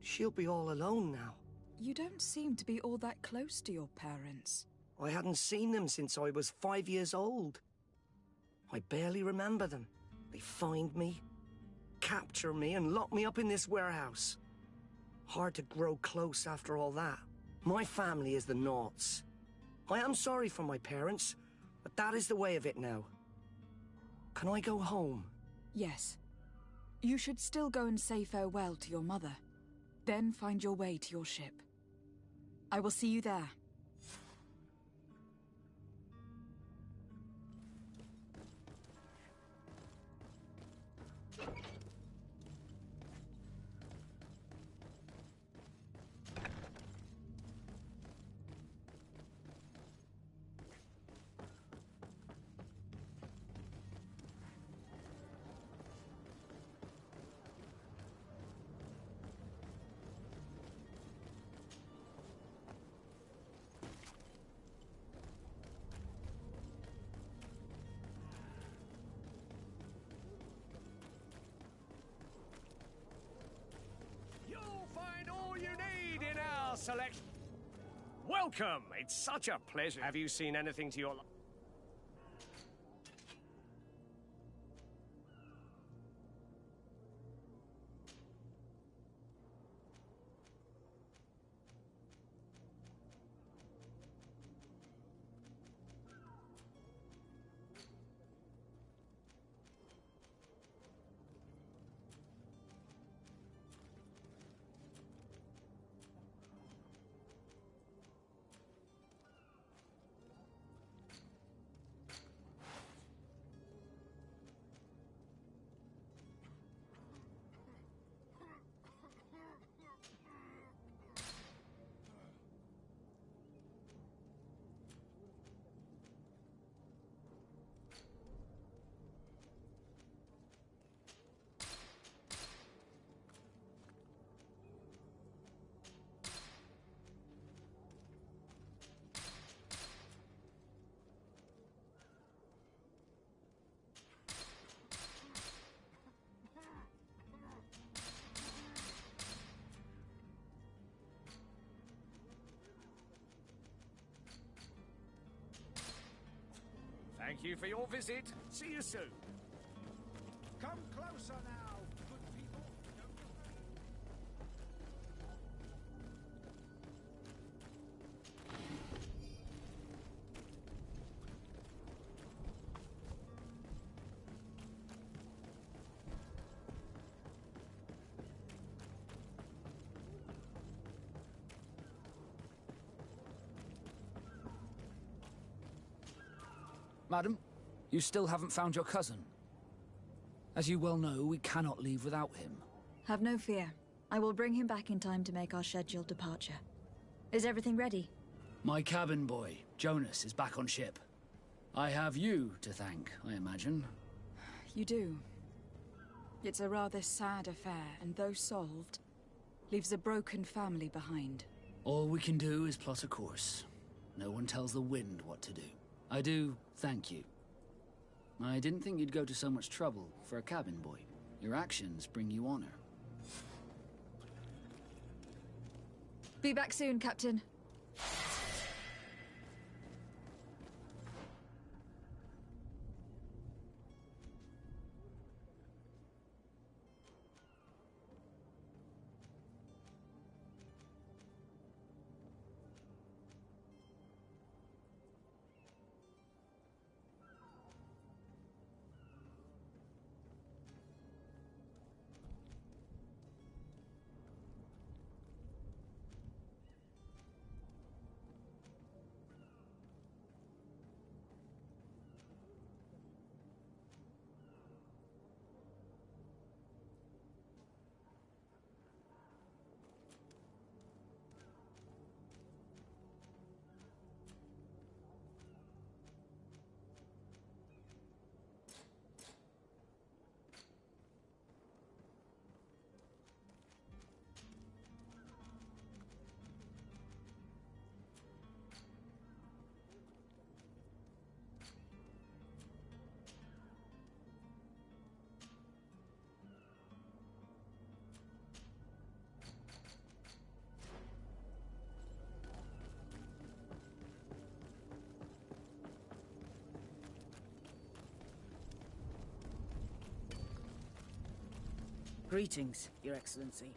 She'll be all alone now. You don't seem to be all that close to your parents. I hadn't seen them since I was 5 years old. I barely remember them. They find me, capture me, and lock me up in this warehouse. Hard to grow close after all that. My family is the Naughts. I am sorry for my parents, but that is the way of it now. Can I go home? Yes. You should still go and say farewell to your mother. Then find your way to your ship. I will see you there. You'll find all you need in our selection. Welcome! It's such a pleasure. Have you seen anything to your... Thank you for your visit. See you soon. Come closer now, good people. Madam, you still haven't found your cousin. As you well know, we cannot leave without him. Have no fear. I will bring him back in time to make our scheduled departure. Is everything ready? My cabin boy, Jonas, is back on ship. I have you to thank, I imagine. You do. It's a rather sad affair, and though solved, leaves a broken family behind. All we can do is plot a course. No one tells the wind what to do. I do thank you. I didn't think you'd go to so much trouble for a cabin boy. Your actions bring you honor. Be back soon, Captain. Greetings, Your Excellency.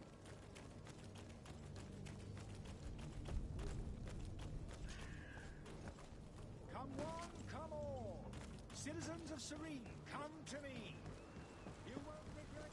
Come one, come all. Citizens of Serene, come to me. You won't regret...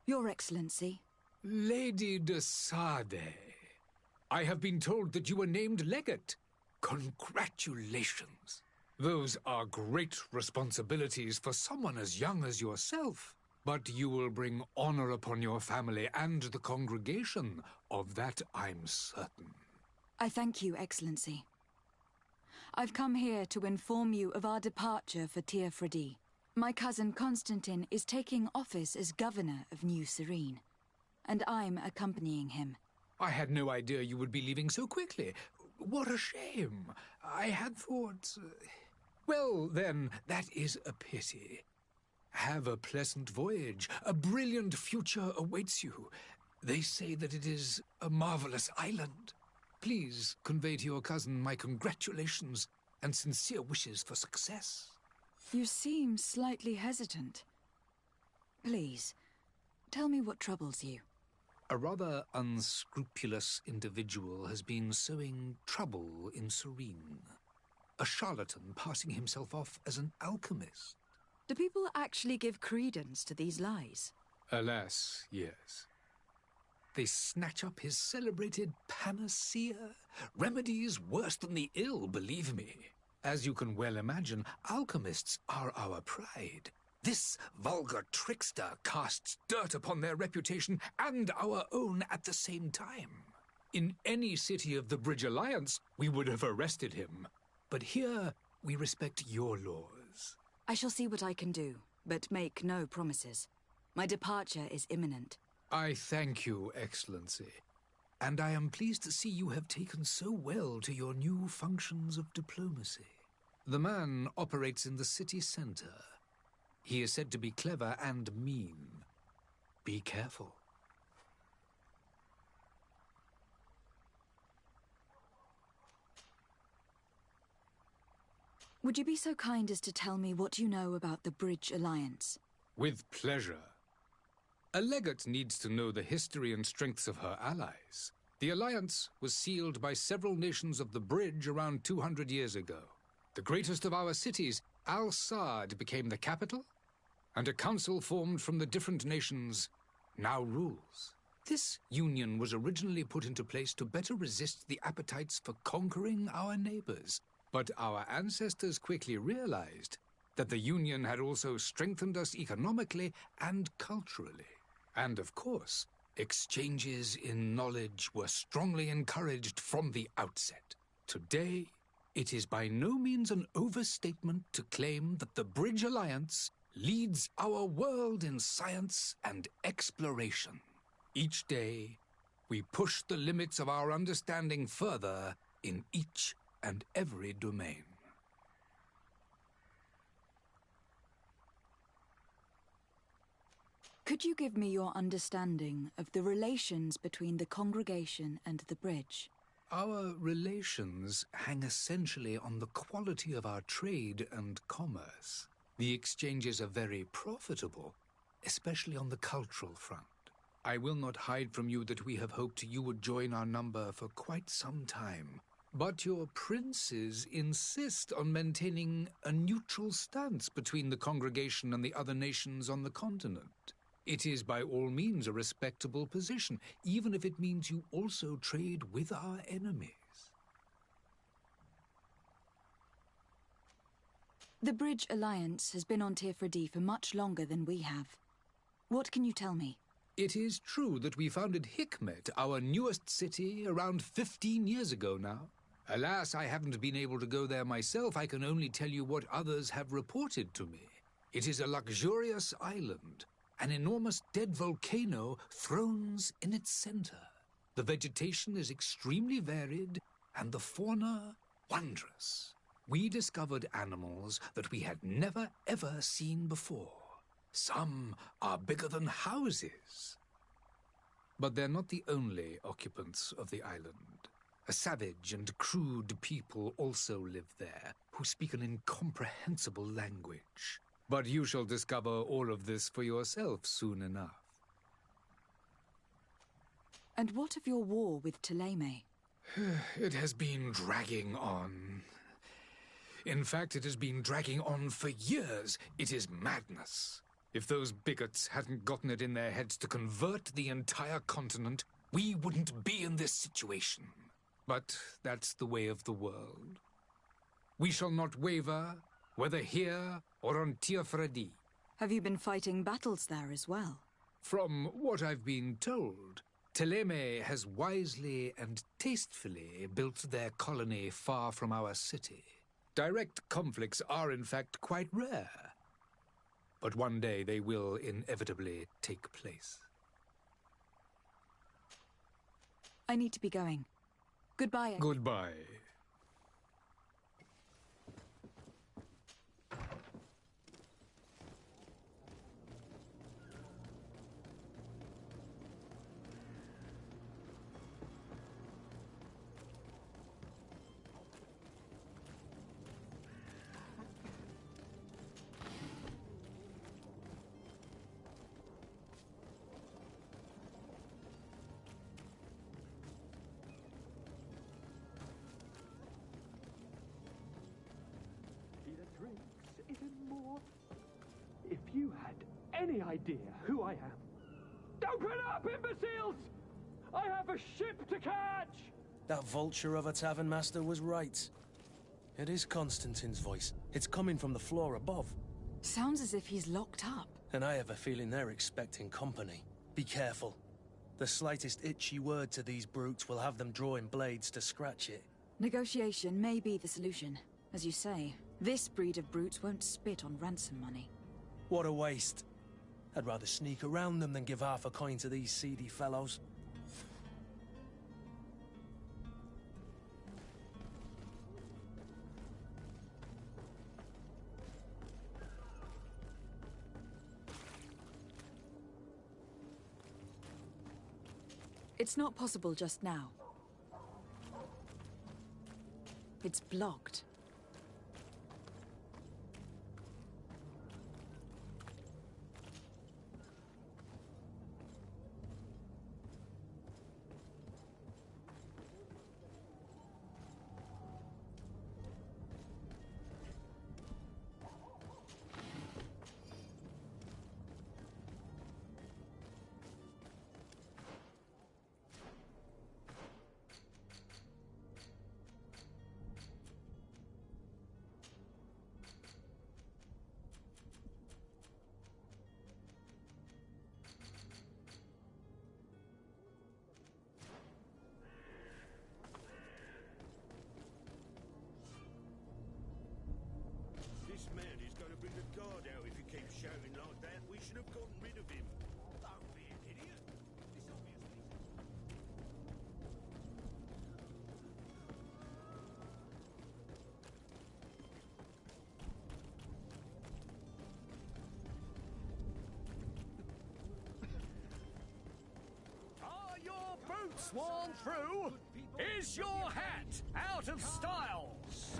Your Excellency. Lady de Sade, I have been told that you were named legate. Congratulations. Those are great responsibilities for someone as young as yourself. But you will bring honor upon your family and the congregation. Of that I'm certain. I thank you, Excellency. I've come here to inform you of our departure for Teofredi. My cousin Constantine is taking office as governor of New Serene, and I'm accompanying him. I had no idea you would be leaving so quickly. What a shame. I had thought... Well, then, that is a pity. Have a pleasant voyage. A brilliant future awaits you. They say that it is a marvelous island. Please convey to your cousin my congratulations and sincere wishes for success. You seem slightly hesitant. Please, tell me what troubles you. A rather unscrupulous individual has been sowing trouble in Serene. A charlatan passing himself off as an alchemist. Do people actually give credence to these lies? Alas, yes. They snatch up his celebrated panacea. Remedies worse than the ill, believe me. As you can well imagine, alchemists are our pride. This vulgar trickster casts dirt upon their reputation and our own at the same time. In any city of the Bridge Alliance, we would have arrested him. But here, we respect your laws. I shall see what I can do, but make no promises. My departure is imminent. I thank you, Excellency. And I am pleased to see you have taken so well to your new functions of diplomacy. The man operates in the city center. He is said to be clever and mean. Be careful. Would you be so kind as to tell me what you know about the Bridge Alliance? With pleasure. A legate needs to know the history and strengths of her allies. The alliance was sealed by several nations of the Bridge around 200 years ago. The greatest of our cities, Al-Saad, became the capital, and a council formed from the different nations now rules. This union was originally put into place to better resist the appetites for conquering our neighbors. But our ancestors quickly realized that the union had also strengthened us economically and culturally. And of course, exchanges in knowledge were strongly encouraged from the outset. Today, it is by no means an overstatement to claim that the Bridge Alliance leads our world in science and exploration. Each day, we push the limits of our understanding further in each and every domain. Could you give me your understanding of the relations between the congregation and the Bridge? Our relations hang essentially on the quality of our trade and commerce. The exchanges are very profitable, especially on the cultural front. I will not hide from you that we have hoped you would join our number for quite some time. But your princes insist on maintaining a neutral stance between the congregation and the other nations on the continent. It is by all means a respectable position, even if it means you also trade with our enemies. The Bridge Alliance has been on Teofredi for much longer than we have. What can you tell me? It is true that we founded Hikmet, our newest city, around 15 years ago now. Alas, I haven't been able to go there myself. I can only tell you what others have reported to me. It is a luxurious island. An enormous dead volcano thrones in its center. The vegetation is extremely varied, and the fauna wondrous. We discovered animals that we had never ever seen before. Some are bigger than houses. But they're not the only occupants of the island. A savage and crude people also live there, who speak an incomprehensible language. But you shall discover all of this for yourself soon enough. And what of your war with Ptolemy? It has been dragging on. In fact, it has been dragging on for years. It is madness. If those bigots hadn't gotten it in their heads to convert the entire continent, we wouldn't be in this situation. But that's the way of the world. We shall not waver, whether here or on Teofredi. Have you been fighting battles there as well? From what I've been told, Ptolemy has wisely and tastefully built their colony far from our city. Direct conflicts are, in fact, quite rare. But one day they will inevitably take place. I need to be going. Goodbye. Goodbye. If you had any idea who I am. Open up, imbeciles! I have a ship to catch! That vulture of a tavern master was right. It is Constantine's voice. It's coming from the floor above. Sounds as if he's locked up. And I have a feeling they're expecting company. Be careful. The slightest itchy word to these brutes will have them drawing blades to scratch it. Negotiation may be the solution. As you say, this breed of brutes won't spit on ransom money. What a waste. I'd rather sneak around them than give half a coin to these seedy fellows. It's not possible just now. It's blocked. This man is going to bring the guard out if he keeps shouting like that. We should have gotten rid of him. Don't be an idiot. This obviously... Are your boots worn through? Is your hat out of style?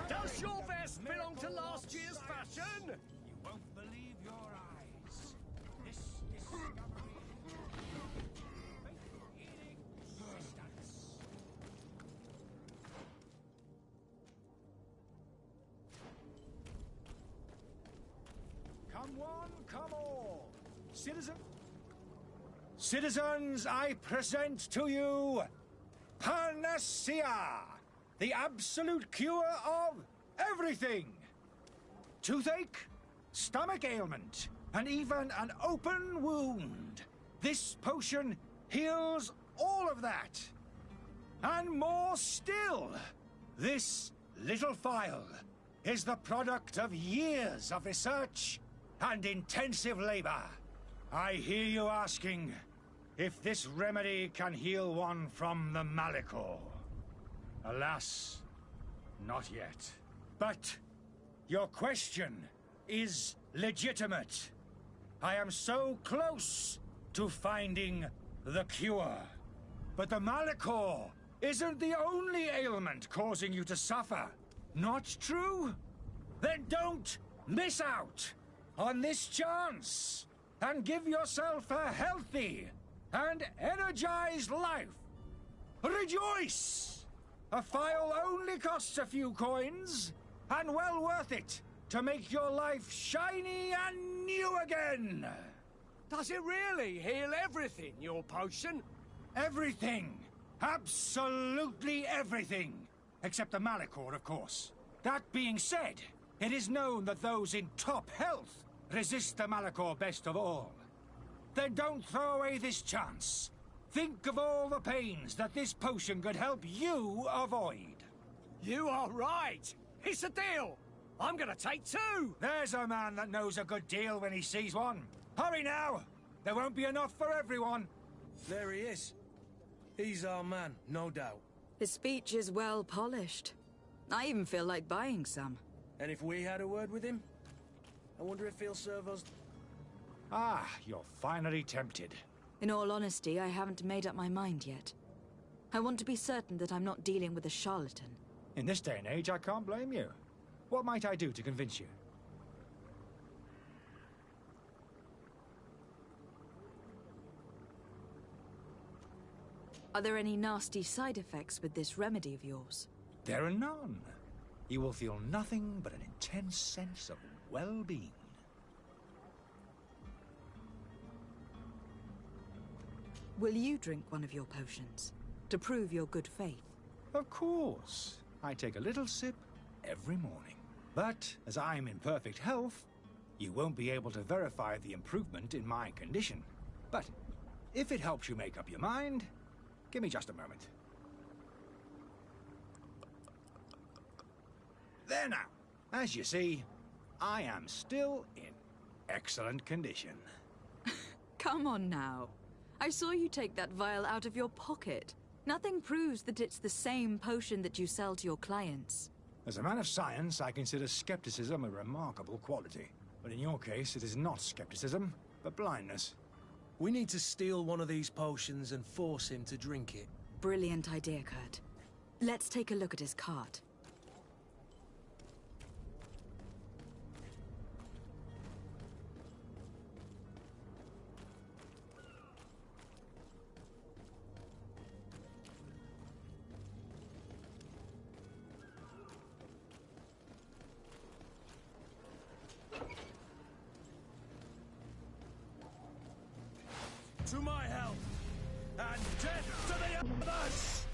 Does your vest belong to last year's fashion? You won't believe your eyes. This discovery in existence. Come one, come all. Citizens, I present to you Panacea, the absolute cure of everything. Toothache, stomach ailment, and even an open wound. This potion heals all of that. And more still. This little phial is the product of years of research and intensive labor. I hear you asking, if this remedy can heal one from the Malachor. Alas, not yet. But your question is legitimate. I am so close to finding the cure. But the Malachor isn't the only ailment causing you to suffer. Not true? Then don't miss out on this chance and give yourself a healthy and energized life. Rejoice! A phial only costs a few coins, and well worth it to make your life shiny and new again. Does it really heal everything, your potion? Everything. Absolutely everything. Except the Malachor, of course. That being said, it is known that those in top health resist the Malachor best of all. Then don't throw away this chance. Think of all the pains that this potion could help you avoid. You are right. It's a deal. I'm gonna take 2. There's a man that knows a good deal when he sees one. Hurry now. There won't be enough for everyone. There he is. He's our man, no doubt. His speech is well polished. I even feel like buying some. And if we had a word with him? I wonder if he'll serve us... Ah, you're finally tempted. In all honesty, I haven't made up my mind yet. I want to be certain that I'm not dealing with a charlatan. In this day and age, I can't blame you. What might I do to convince you? Are there any nasty side effects with this remedy of yours? There are none. You will feel nothing but an intense sense of well-being. Will you drink one of your potions, to prove your good faith? Of course. I take a little sip every morning. But, as I'm in perfect health, you won't be able to verify the improvement in my condition. But, if it helps you make up your mind, give me just a moment. There now. As you see, I am still in excellent condition. Come on now. I saw you take that vial out of your pocket. Nothing proves that it's the same potion that you sell to your clients. As a man of science, I consider skepticism a remarkable quality. But in your case, it is not skepticism, but blindness. We need to steal one of these potions and force him to drink it. Brilliant idea, Kurt. Let's take a look at his cart. To my health, and death to the others!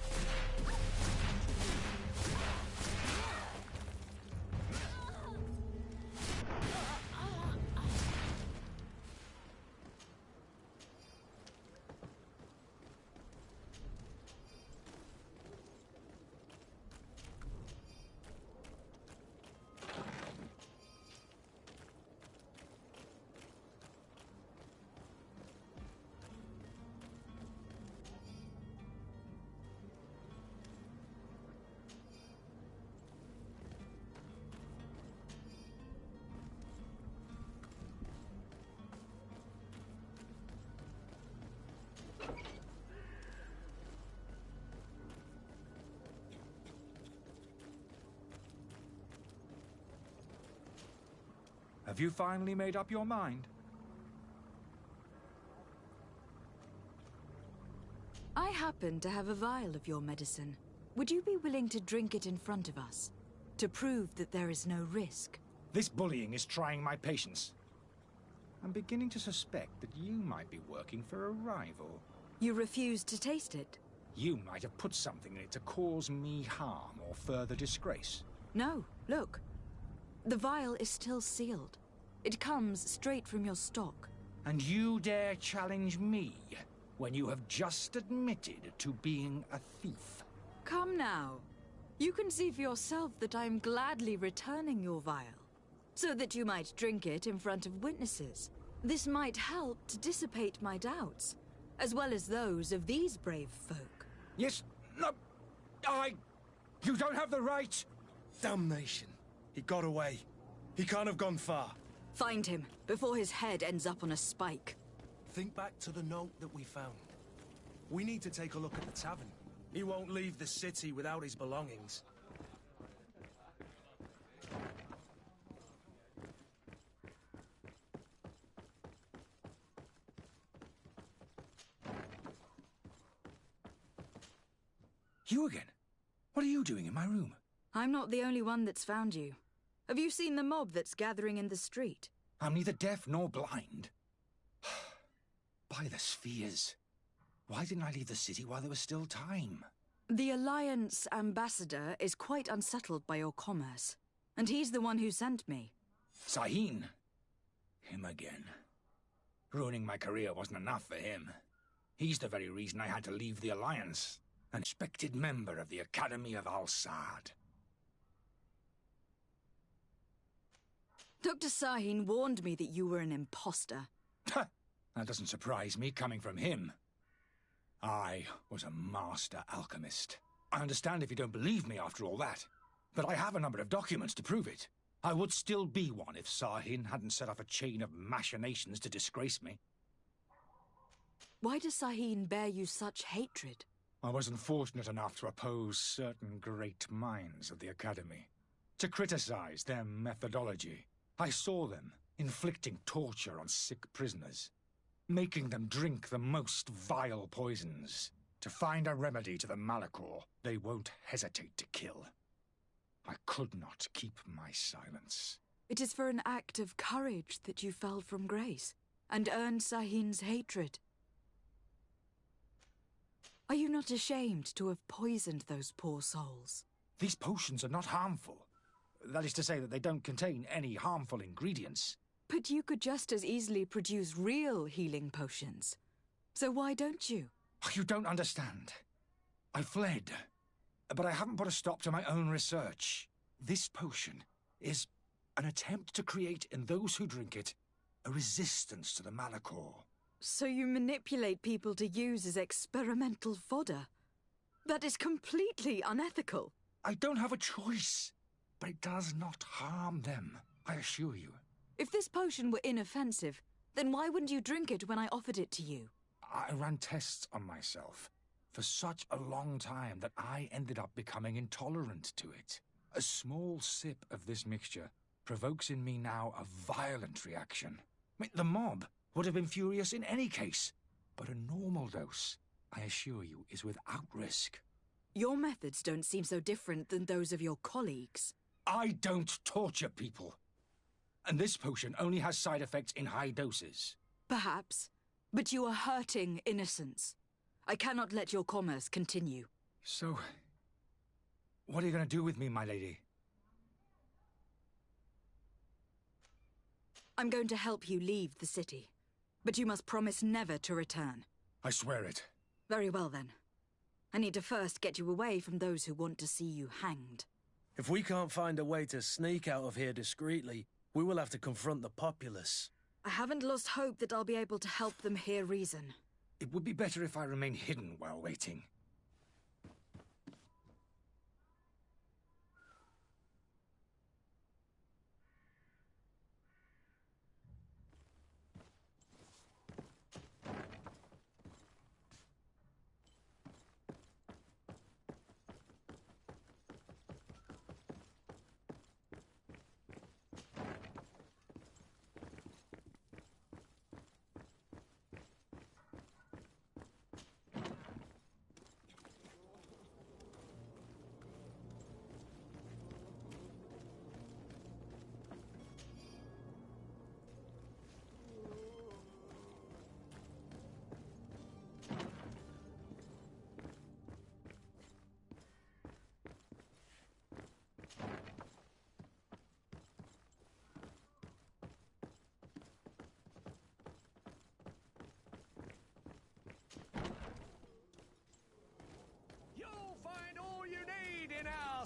Have you finally made up your mind? I happen to have a vial of your medicine. Would you be willing to drink it in front of us? To prove that there is no risk? This bullying is trying my patience. I'm beginning to suspect that you might be working for a rival. You refuse to taste it? You might have put something in it to cause me harm or further disgrace. No, look. The vial is still sealed. It comes straight from your stock. And you dare challenge me when you have just admitted to being a thief? Come now. You can see for yourself that I am gladly returning your vial, so that you might drink it in front of witnesses. This might help to dissipate my doubts. as well as those of these brave folk. Yes, no, you don't have the right! Damnation. He got away. He can't have gone far. Find him, before his head ends up on a spike. Think back to the note that we found. We need to take a look at the tavern. He won't leave the city without his belongings. You again? What are you doing in my room? I'm not the only one that's found you. Have you seen the mob that's gathering in the street? I'm neither deaf nor blind. By the spheres. Why didn't I leave the city while there was still time? The Alliance ambassador is quite unsettled by your commerce, and he's the one who sent me. Sahin. Him again. Ruining my career wasn't enough for him. He's the very reason I had to leave the Alliance. An expected member of the Academy of Al-Sad. Dr. Sahin warned me that you were an imposter. That doesn't surprise me, coming from him. I was a master alchemist. I understand if you don't believe me after all that, but I have a number of documents to prove it. I would still be one if Sahin hadn't set off a chain of machinations to disgrace me. Why does Sahin bear you such hatred? I wasn't fortunate enough to oppose certain great minds of the Academy, to criticize their methodology. I saw them inflicting torture on sick prisoners, making them drink the most vile poisons. To find a remedy to the Malachor, they won't hesitate to kill. I could not keep my silence. It is for an act of courage that you fell from grace, and earned Sahin's hatred. Are you not ashamed to have poisoned those poor souls? These potions are not harmful. That is to say that they don't contain any harmful ingredients. But you could just as easily produce real healing potions. So why don't you? You don't understand. I fled, but I haven't put a stop to my own research. This potion is an attempt to create in those who drink it a resistance to the Malachor. So you manipulate people to use as experimental fodder? That is completely unethical. I don't have a choice, but it does not harm them, I assure you. If this potion were inoffensive, then why wouldn't you drink it when I offered it to you? I ran tests on myself for such a long time that I ended up becoming intolerant to it. A small sip of this mixture provokes in me now a violent reaction. The mob would have been furious in any case, but a normal dose, I assure you, is without risk. Your methods don't seem so different than those of your colleagues. I don't torture people. And this potion only has side effects in high doses. Perhaps, but you are hurting innocents. I cannot let your commerce continue. So, what are you going to do with me, my lady? I'm going to help you leave the city. But you must promise never to return. I swear it. Very well, then. I need to first get you away from those who want to see you hanged. If we can't find a way to sneak out of here discreetly, we will have to confront the populace. I haven't lost hope that I'll be able to help them hear reason. It would be better if I remain hidden while waiting.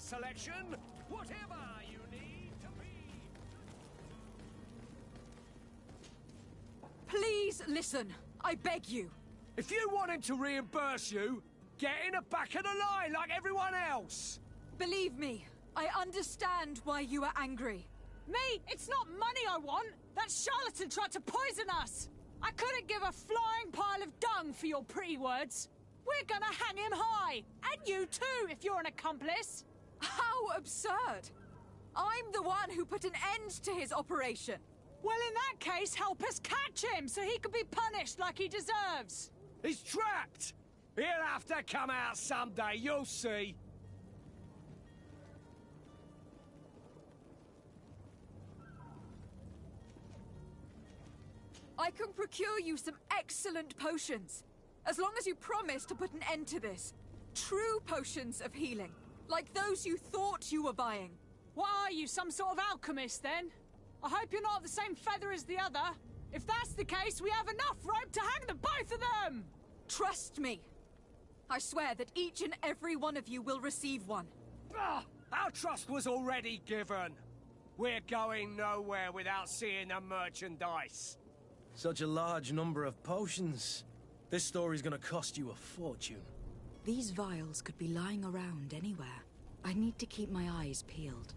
Selection, whatever you need to be. Please listen, I beg you. If you want him to reimburse you, get in the back of the line like everyone else! Believe me, I understand why you are angry. Me? It's not money I want! That charlatan tried to poison us! I couldn't give a flying pile of dung for your pretty words. We're gonna hang him high! And you too, if you're an accomplice! How absurd! I'm the one who put an end to his operation. Well, in that case, help us catch him so he can be punished like he deserves. He's trapped! He'll have to come out someday, you'll see. I can procure you some excellent potions. As long as you promise to put an end to this. True potions of healing. Like those you thought you were buying. What are you, some sort of alchemist then? I hope you're not of the same feather as the other. If that's the case, we have enough rope to hang the both of them! Trust me. I swear that each and every one of you will receive one. Ah, our trust was already given. We're going nowhere without seeing the merchandise. Such a large number of potions. This story's gonna cost you a fortune. These vials could be lying around anywhere. I need to keep my eyes peeled.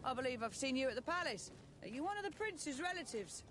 I believe I've seen you at the palace. Are you one of the prince's relatives?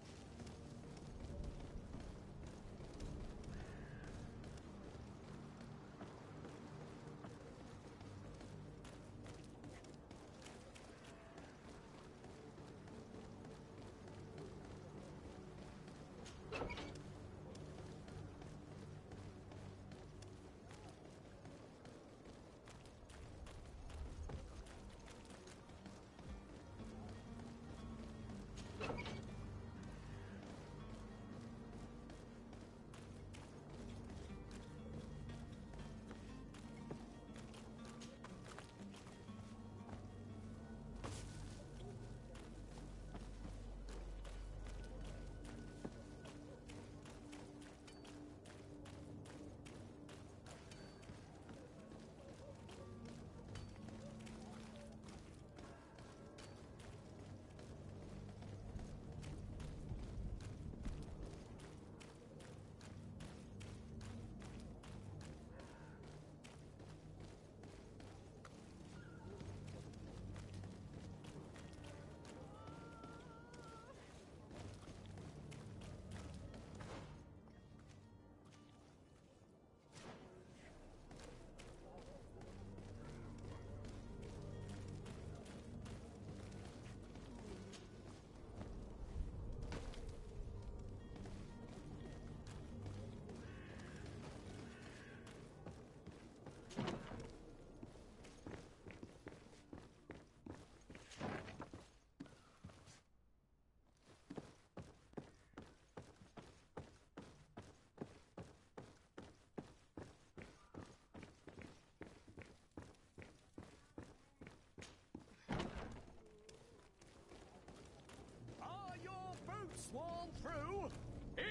Are your boots worn through?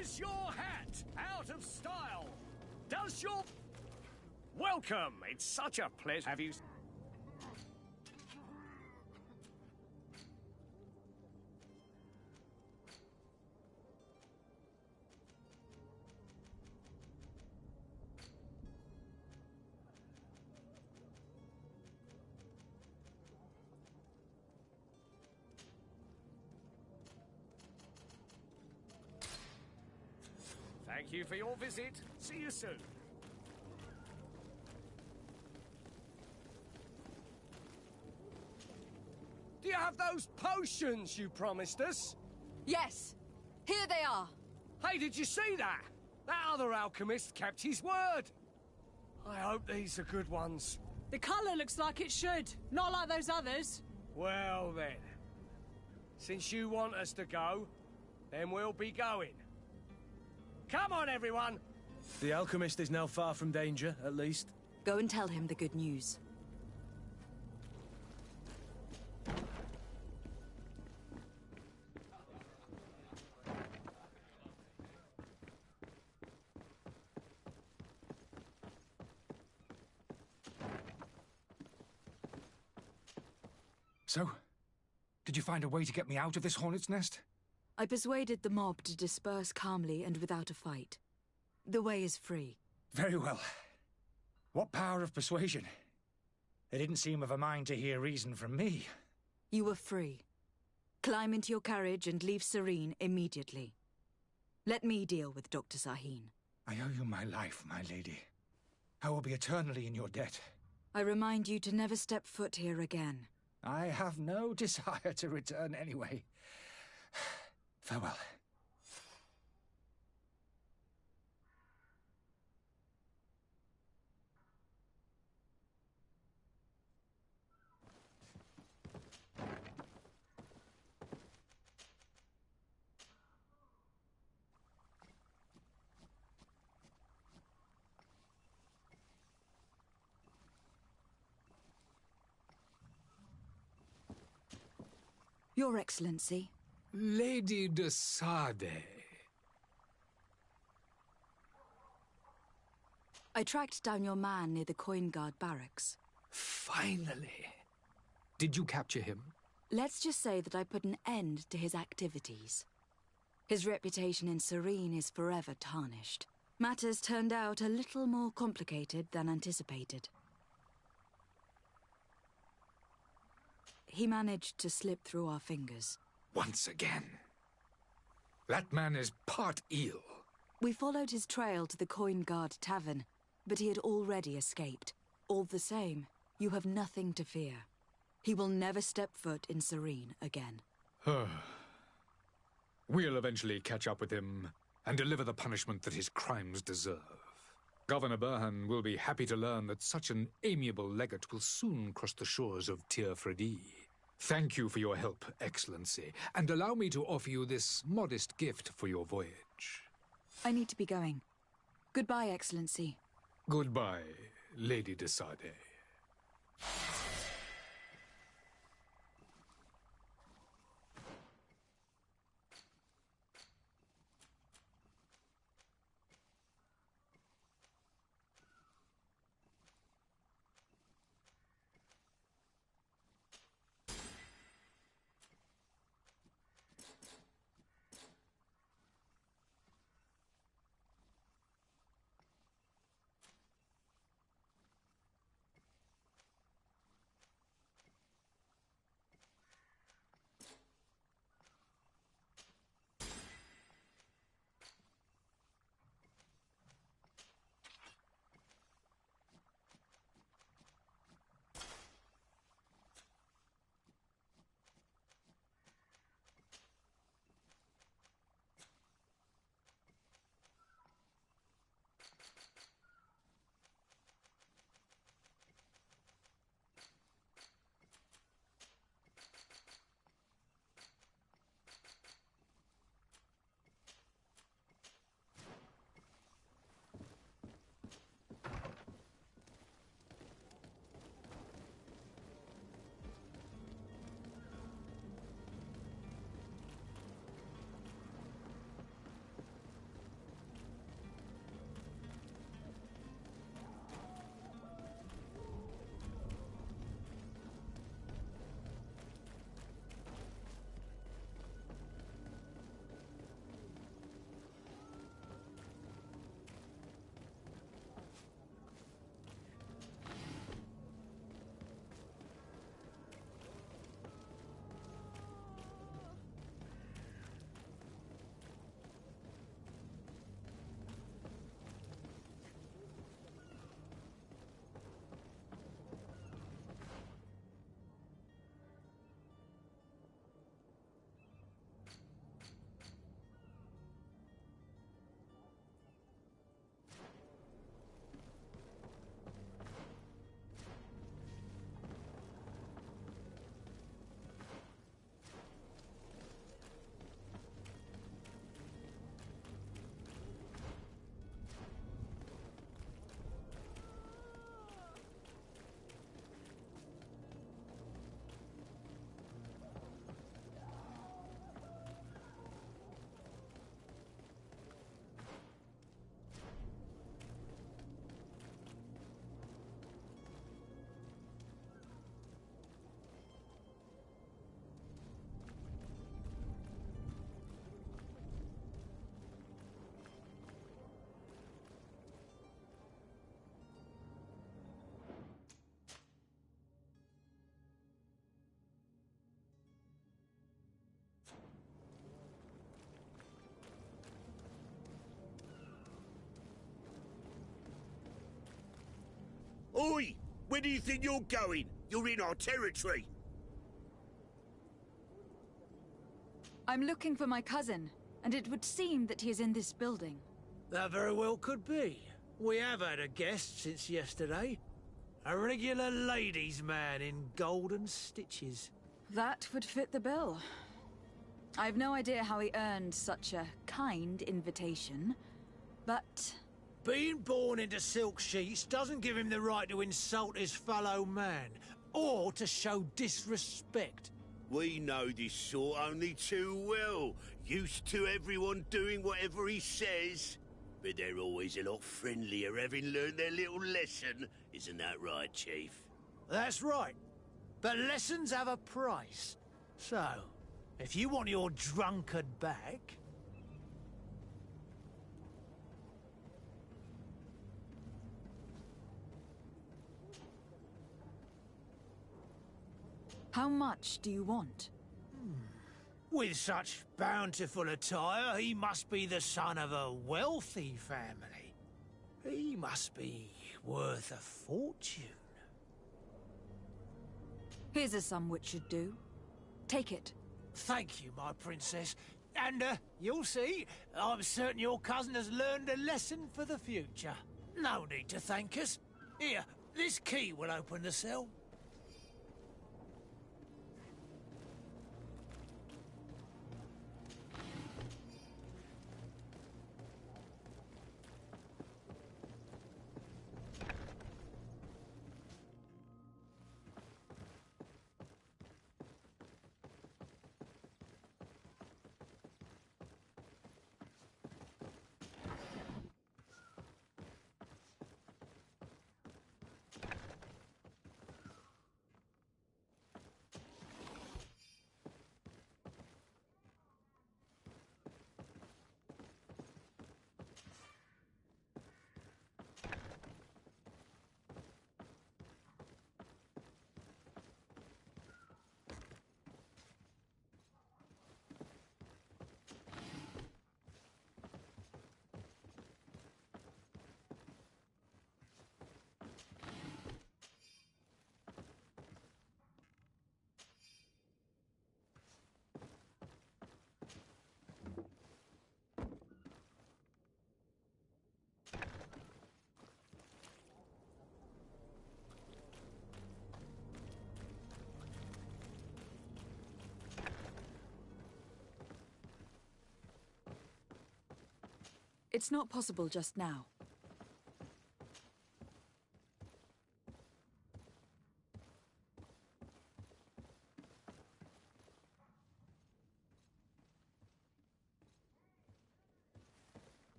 Is your hat out of style? Does your... Welcome! It's such a pleasure. Have you... Thank you for your visit. See you soon. Do you have those potions you promised us? Yes. Here they are. Hey, did you see that? That other alchemist kept his word. I hope these are good ones. The colour looks like it should, not like those others. Well then, since you want us to go, then we'll be going. Come on, everyone! The alchemist is now far from danger, at least. Go and tell him the good news. So, did you find a way to get me out of this hornet's nest? I persuaded the mob to disperse calmly and without a fight. The way is free. Very well. What power of persuasion? They didn't seem of a mind to hear reason from me. You are free. Climb into your carriage and leave Serene immediately. Let me deal with Dr. Sahin. I owe you my life, my lady. I will be eternally in your debt. I remind you to never step foot here again. I have no desire to return anyway. Farewell. Your Excellency. Lady de Sade. I tracked down your man near the Coin Guard barracks. Finally. Did you capture him? Let's just say that I put an end to his activities. His reputation in Serene is forever tarnished. Matters turned out a little more complicated than anticipated. he managed to slip through our fingers. Once again. That man is part eel. We followed his trail to the Coin Guard Tavern, but he had already escaped. All the same, you have nothing to fear. He will never step foot in Serene again. We'll eventually catch up with him and deliver the punishment that his crimes deserve. Governor Burhan will be happy to learn that such an amiable legate will soon cross the shores of Teofredi. Thank you for your help, Excellency, and allow me to offer you this modest gift for your voyage. I need to be going. Goodbye, Excellency. Goodbye, Lady de Sade. Oi! Where do you think you're going? You're in our territory. I'm looking for my cousin, and it would seem that he is in this building. That very well could be. We have had a guest since yesterday. A regular ladies' man in golden stitches. That would fit the bill. I've no idea how he earned such a kind invitation, but... Being born into silk sheets doesn't give him the right to insult his fellow man, or to show disrespect. We know this sort only too well. Used to everyone doing whatever he says. But they're always a lot friendlier having learned their little lesson. Isn't that right, Chief? That's right. But lessons have a price. So, if you want your drunkard back... How much do you want? With such bountiful attire, he must be the son of a wealthy family. He must be worth a fortune. Here's a sum which should do. Take it. Thank you, my princess. And, you'll see, I'm certain your cousin has learned a lesson for the future. No need to thank us. Here, this key will open the cell. It's not possible just now.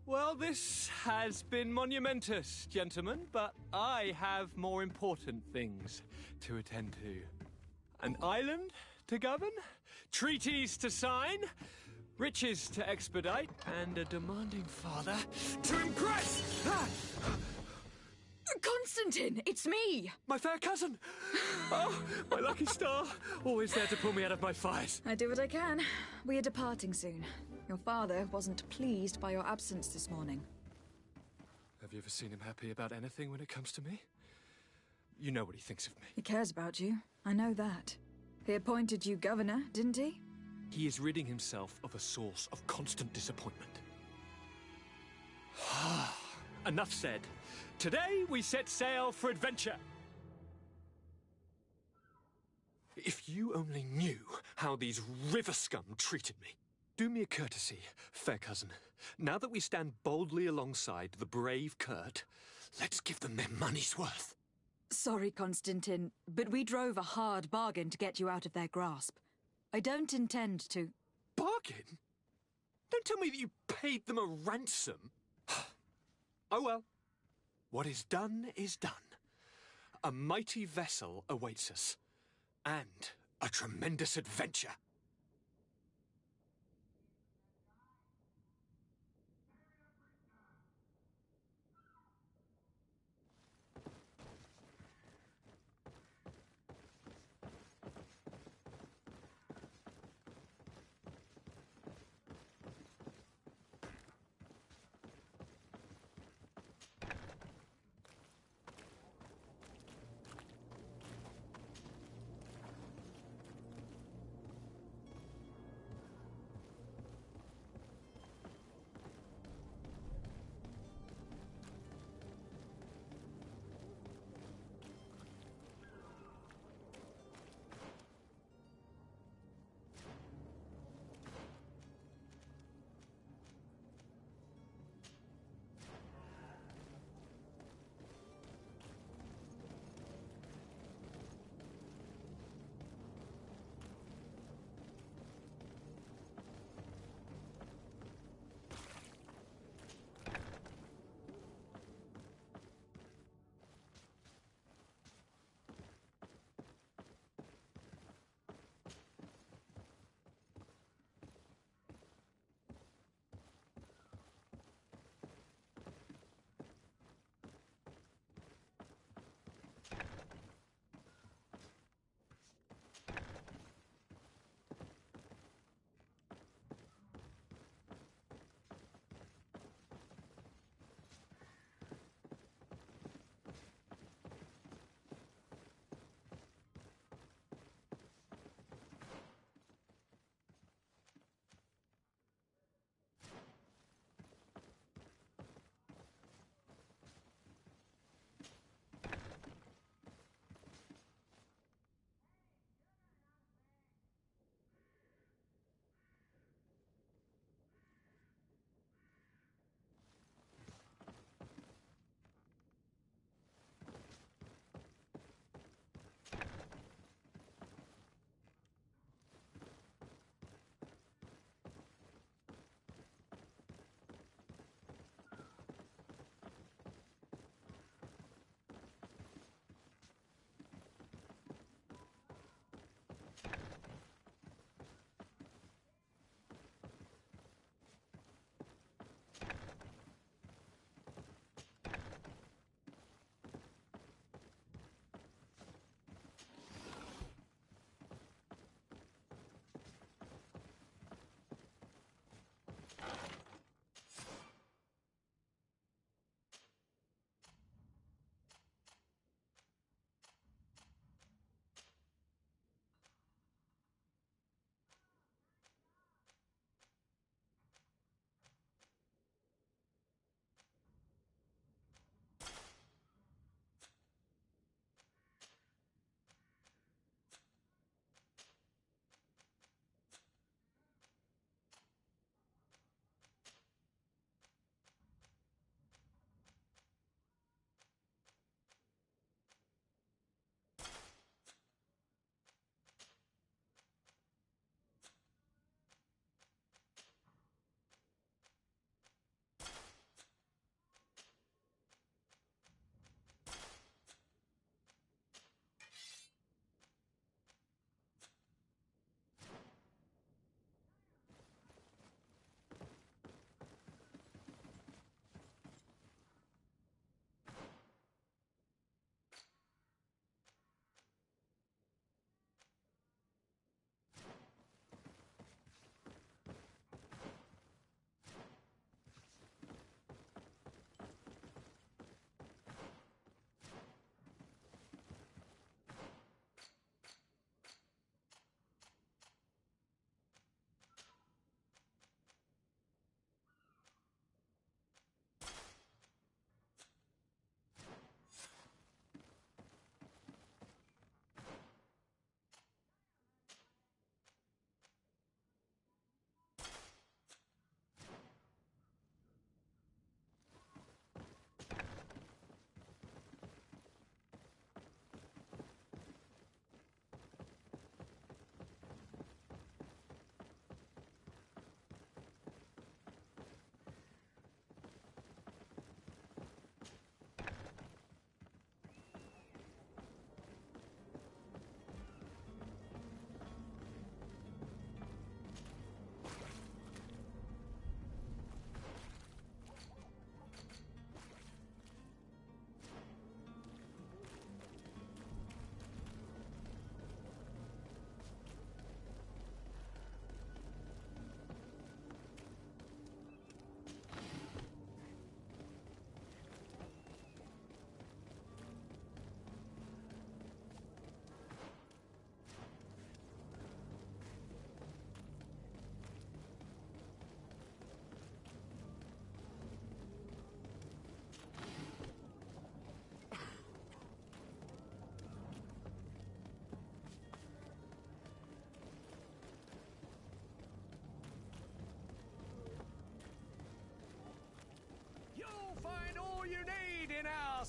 Well, this has been monumentous, gentlemen, but I have more important things to attend to. An island to govern, treaties to sign, riches to expedite, and a demanding father to impress! Constantine, it's me! My fair cousin! Oh, my lucky star, always there to pull me out of my fires. I do what I can. We are departing soon. Your father wasn't pleased by your absence this morning. Have you ever seen him happy about anything when it comes to me? You know what he thinks of me. He cares about you. I know that. He appointed you governor, didn't he? He is ridding himself of a source of constant disappointment. Enough said. Today we set sail for adventure. If you only knew how these river scum treated me. Do me a courtesy, fair cousin. Now that we stand boldly alongside the brave Kurt, let's give them their money's worth. Sorry, Constantine, but we drove a hard bargain to get you out of their grasp. I don't intend to... Bargain? Don't tell me that you paid them a ransom. Oh well. What is done is done. A mighty vessel awaits us. And a tremendous adventure.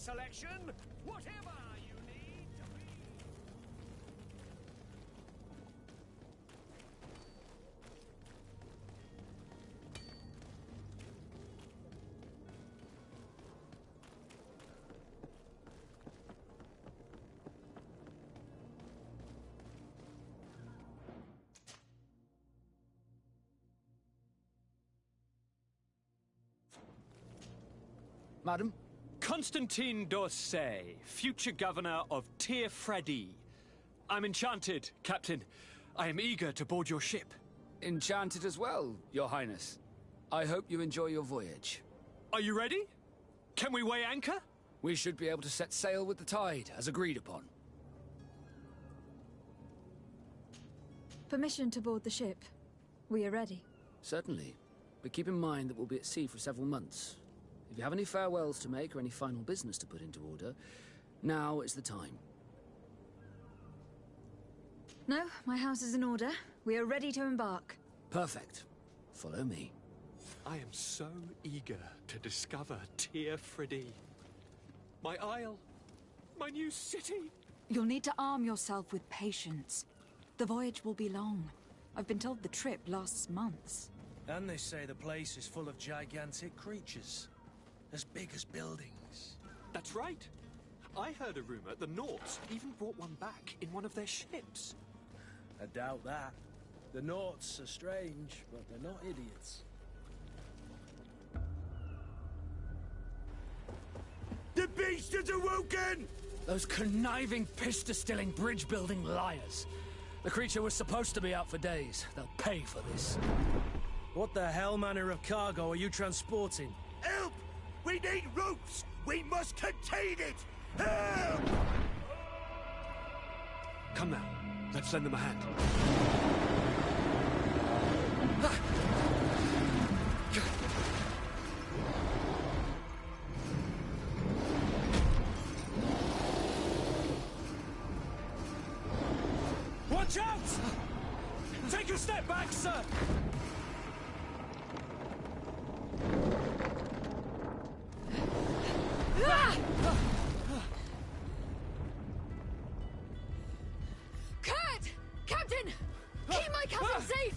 selection. Whatever you need to be. Madam? Constantine d'Orsay, future governor of Tearfredi. I'm enchanted, Captain. I am eager to board your ship. Enchanted as well, Your Highness. I hope you enjoy your voyage. Are you ready? Can we weigh anchor? We should be able to set sail with the tide, as agreed upon. Permission to board the ship. We are ready. Certainly. But keep in mind that we'll be at sea for several months. If you have any farewells to make or any final business to put into order, now is the time. No, my house is in order. We are ready to embark. Perfect. Follow me. I am so eager to discover Tearfredi. My isle. My new city. You'll need to arm yourself with patience. The voyage will be long. I've been told the trip lasts months. And they say the place is full of gigantic creatures. As big as buildings. That's right. I heard a rumor the Norts even brought one back in one of their ships. I doubt that. The Norts are strange, but they're not idiots. The beast is awoken! Those conniving, piss-distilling, bridge-building liars. The creature was supposed to be out for days. They'll pay for this. What the hell manner of cargo are you transporting? Help! We need ropes! We must contain it! Help! Come now. Let's lend them a hand. Watch out! Take a step back, sir! Kurt! Captain! Keep my cousin safe!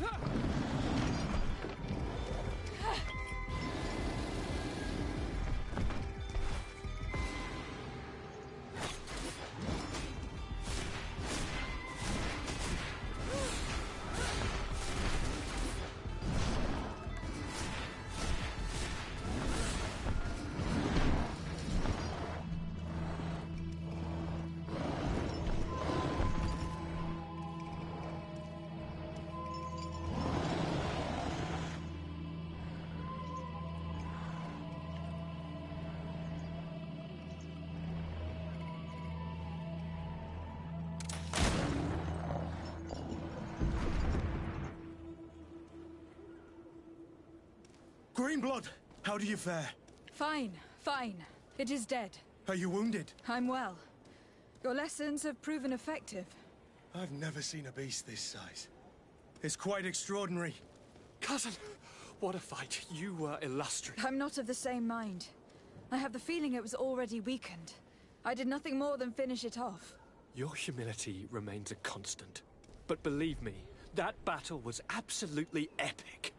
Greenblood, how do you fare? Fine, fine. It is dead. Are you wounded? I'm well. Your lessons have proven effective. I've never seen a beast this size. It's quite extraordinary. Cousin, what a fight. You were illustrious. I'm not of the same mind. I have the feeling it was already weakened. I did nothing more than finish it off. Your humility remains a constant. But believe me, that battle was absolutely epic.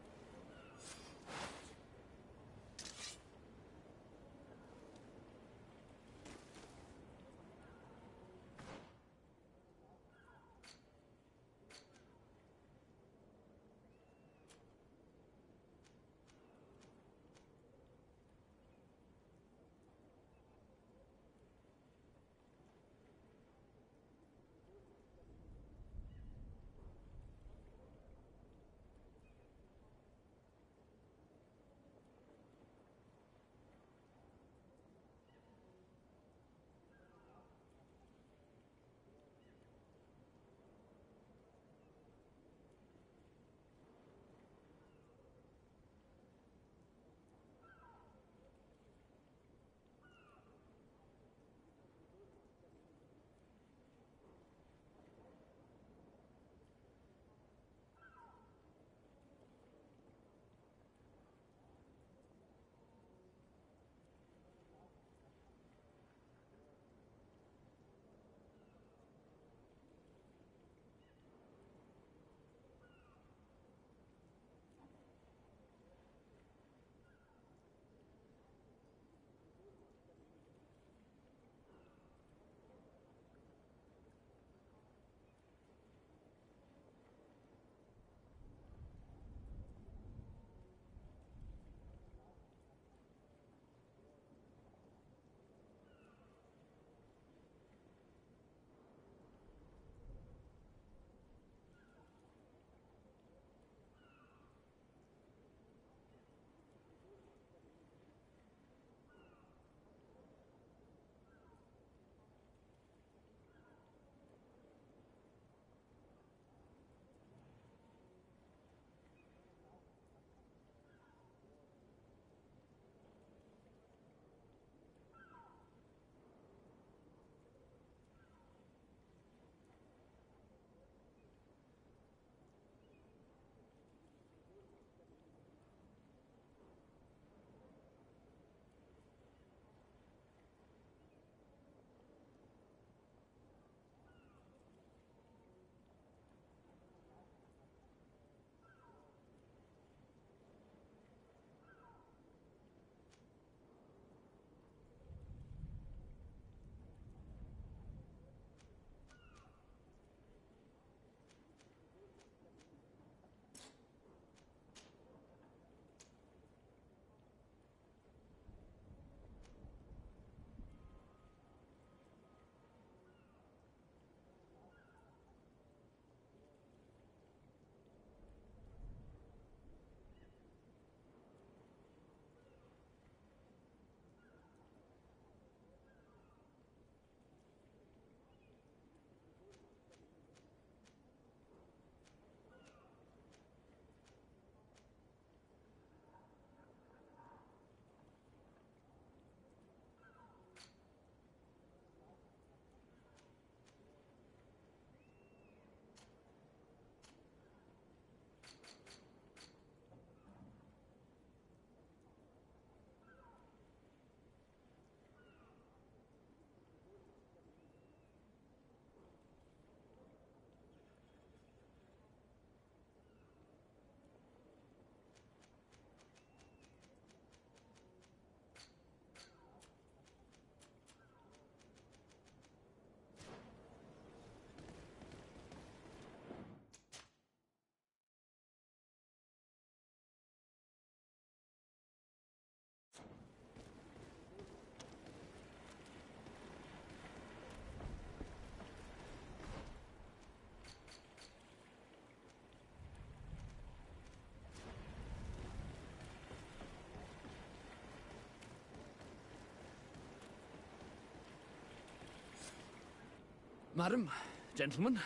Madam, gentlemen.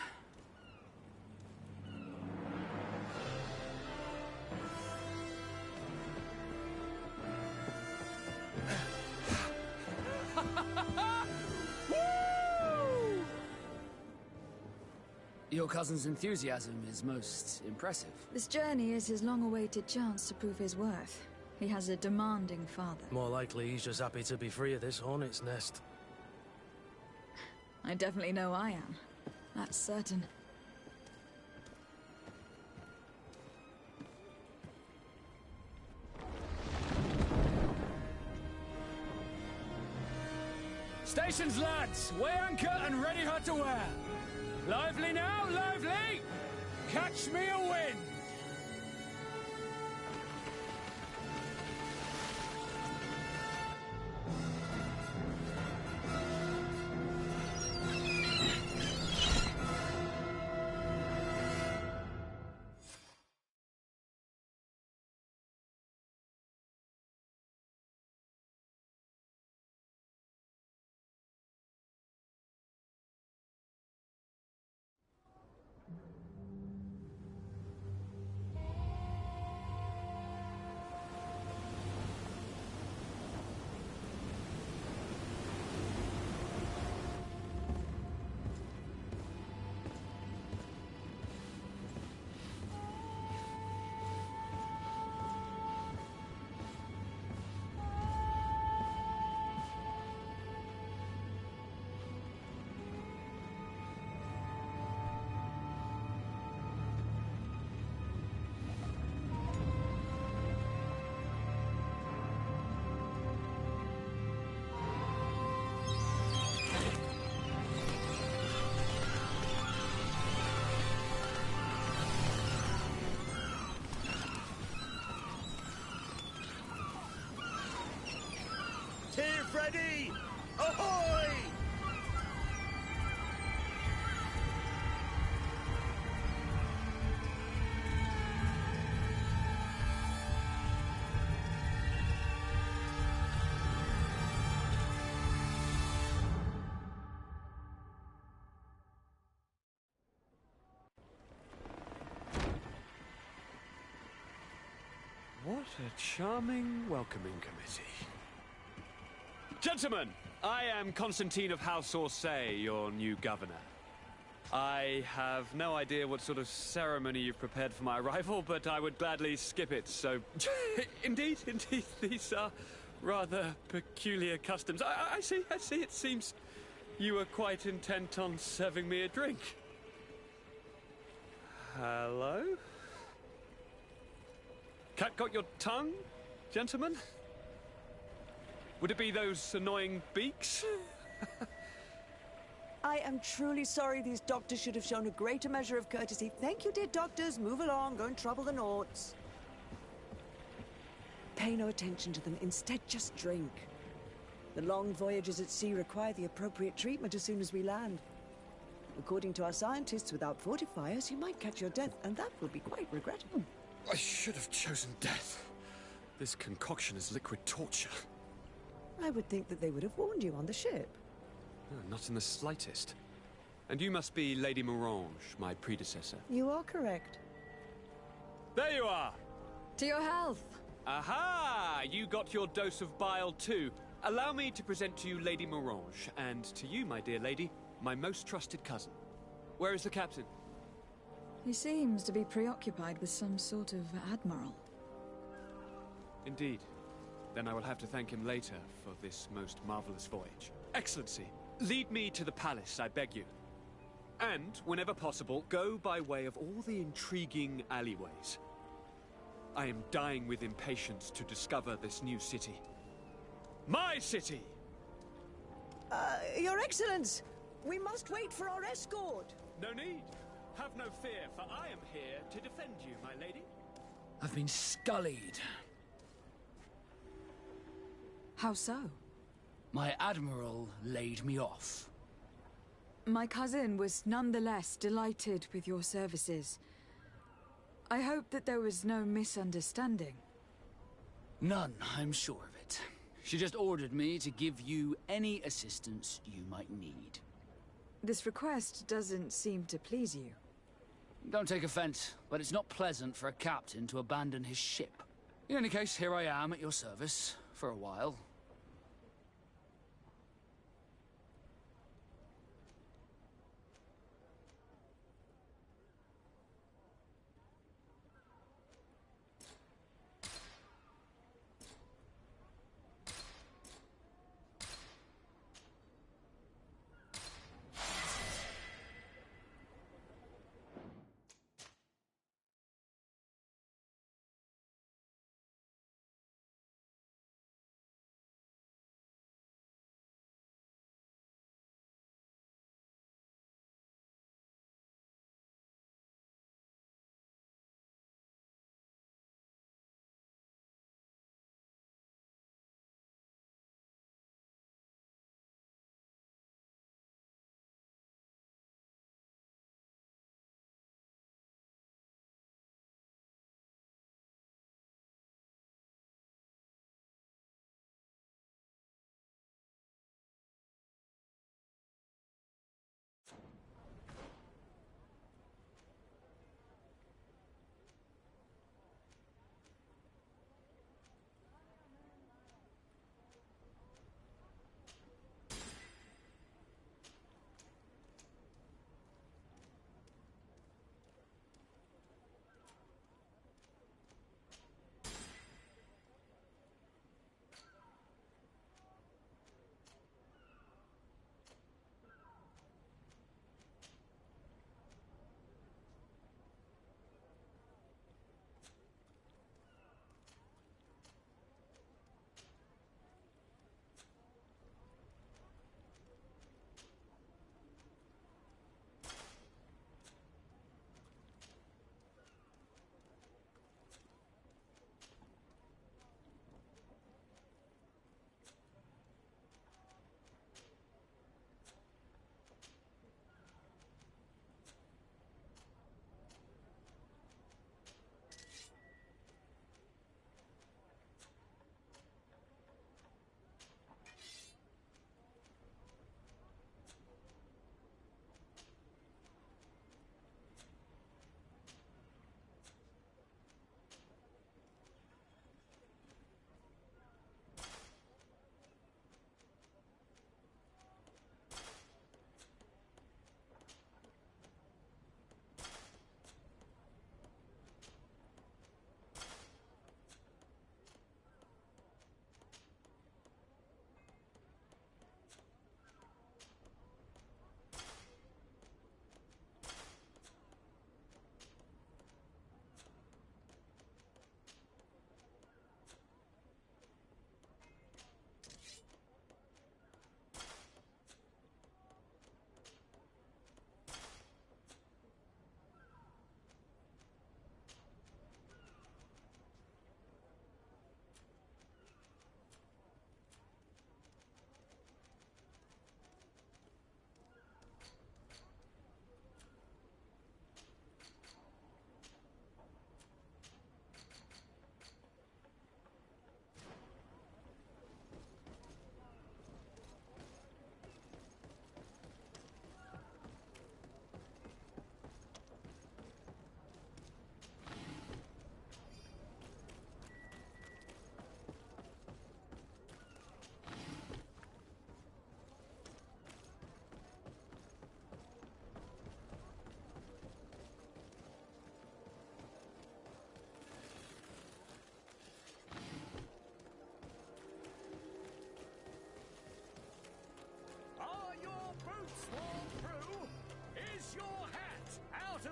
Your cousin's enthusiasm is most impressive. This journey is his long-awaited chance to prove his worth. He has a demanding father. More likely he's just happy to be free of this hornet's nest. I definitely know I am. That's certain. Stations, lads! Weigh anchor and ready her to wear! Lively now, lively! Catch me a wind! Here, Freddy! Ahoy! What a charming welcoming committee. Gentlemen, I am Constantine of House Orsay, your new governor. I have no idea what sort of ceremony you've prepared for my arrival, but I would gladly skip it, so... Indeed, these are rather peculiar customs. I see, it seems you are quite intent on serving me a drink. Hello? Cat got your tongue, gentlemen? Would it be those annoying beaks? I am truly sorry. These doctors should have shown a greater measure of courtesy. Thank you, dear doctors. Move along. Don't trouble the Naughts. Pay no attention to them. Instead, just drink. The long voyages at sea require the appropriate treatment as soon as we land. According to our scientists, without fortifiers, you might catch your death, and that will be quite regrettable. I should have chosen death. This concoction is liquid torture. I would think that they would have warned you on the ship. No, not in the slightest. And you must be Lady Morange, my predecessor. You are correct. There you are! To your health! Aha! You got your dose of bile too. Allow me to present to you Lady Morange, and to you, my dear lady, my most trusted cousin. Where is the captain? He seems to be preoccupied with some sort of admiral. Indeed. Then I will have to thank him later for this most marvelous voyage. Excellency, lead me to the palace, I beg you. And, whenever possible, go by way of all the intriguing alleyways. I am dying with impatience to discover this new city. My city! Your Excellence! We must wait for our escort! No need. Have no fear, for I am here to defend you, my lady. I've been scullied. How so? My admiral laid me off. My cousin was nonetheless delighted with your services. I hope that there was no misunderstanding. None, I'm sure of it. She just ordered me to give you any assistance you might need. This request doesn't seem to please you. Don't take offense, but it's not pleasant for a captain to abandon his ship. In any case, here I am at your service, for a while.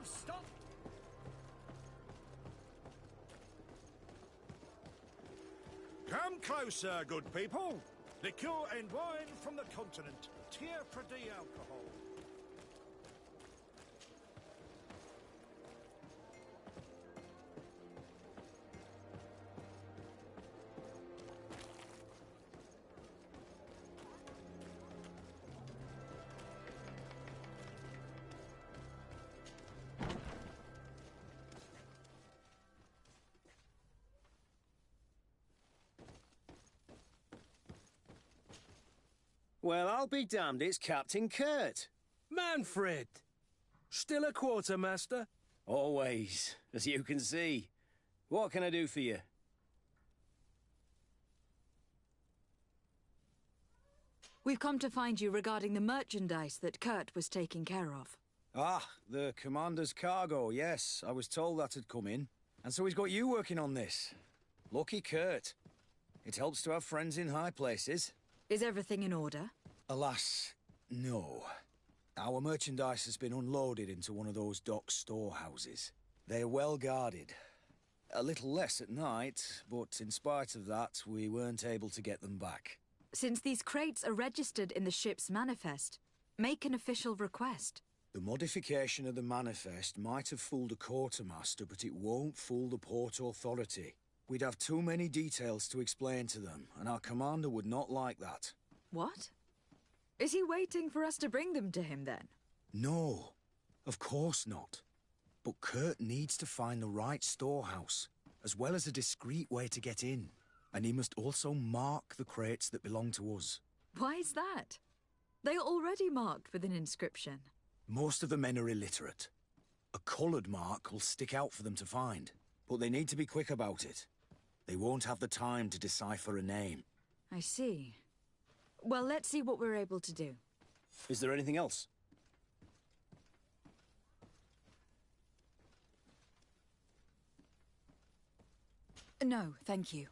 Stop! Come closer, good people. Liqueur and wine from the continent. Tier for D alcohol. Well, I'll be damned, it's Captain Kurt. Manfred! Still a quartermaster? Always, as you can see. What can I do for you? We've come to find you regarding the merchandise that Kurt was taking care of. Ah, the commander's cargo, yes. I was told that had come in. And so he's got you working on this. Lucky Kurt. It helps to have friends in high places. Is everything in order? Alas, no. Our merchandise has been unloaded into one of those dock storehouses. They're well guarded. A little less at night, but in spite of that, we weren't able to get them back. Since these crates are registered in the ship's manifest, make an official request. The modification of the manifest might have fooled a quartermaster, but it won't fool the Port Authority. We'd have too many details to explain to them, and our commander would not like that. What? Is he waiting for us to bring them to him, then? No, of course not. But Kurt needs to find the right storehouse, as well as a discreet way to get in. And he must also mark the crates that belong to us. Why is that? They are already marked with an inscription. Most of the men are illiterate. A coloured mark will stick out for them to find, but they need to be quick about it. They won't have the time to decipher a name. I see. Well, let's see what we're able to do. Is there anything else? No, thank you.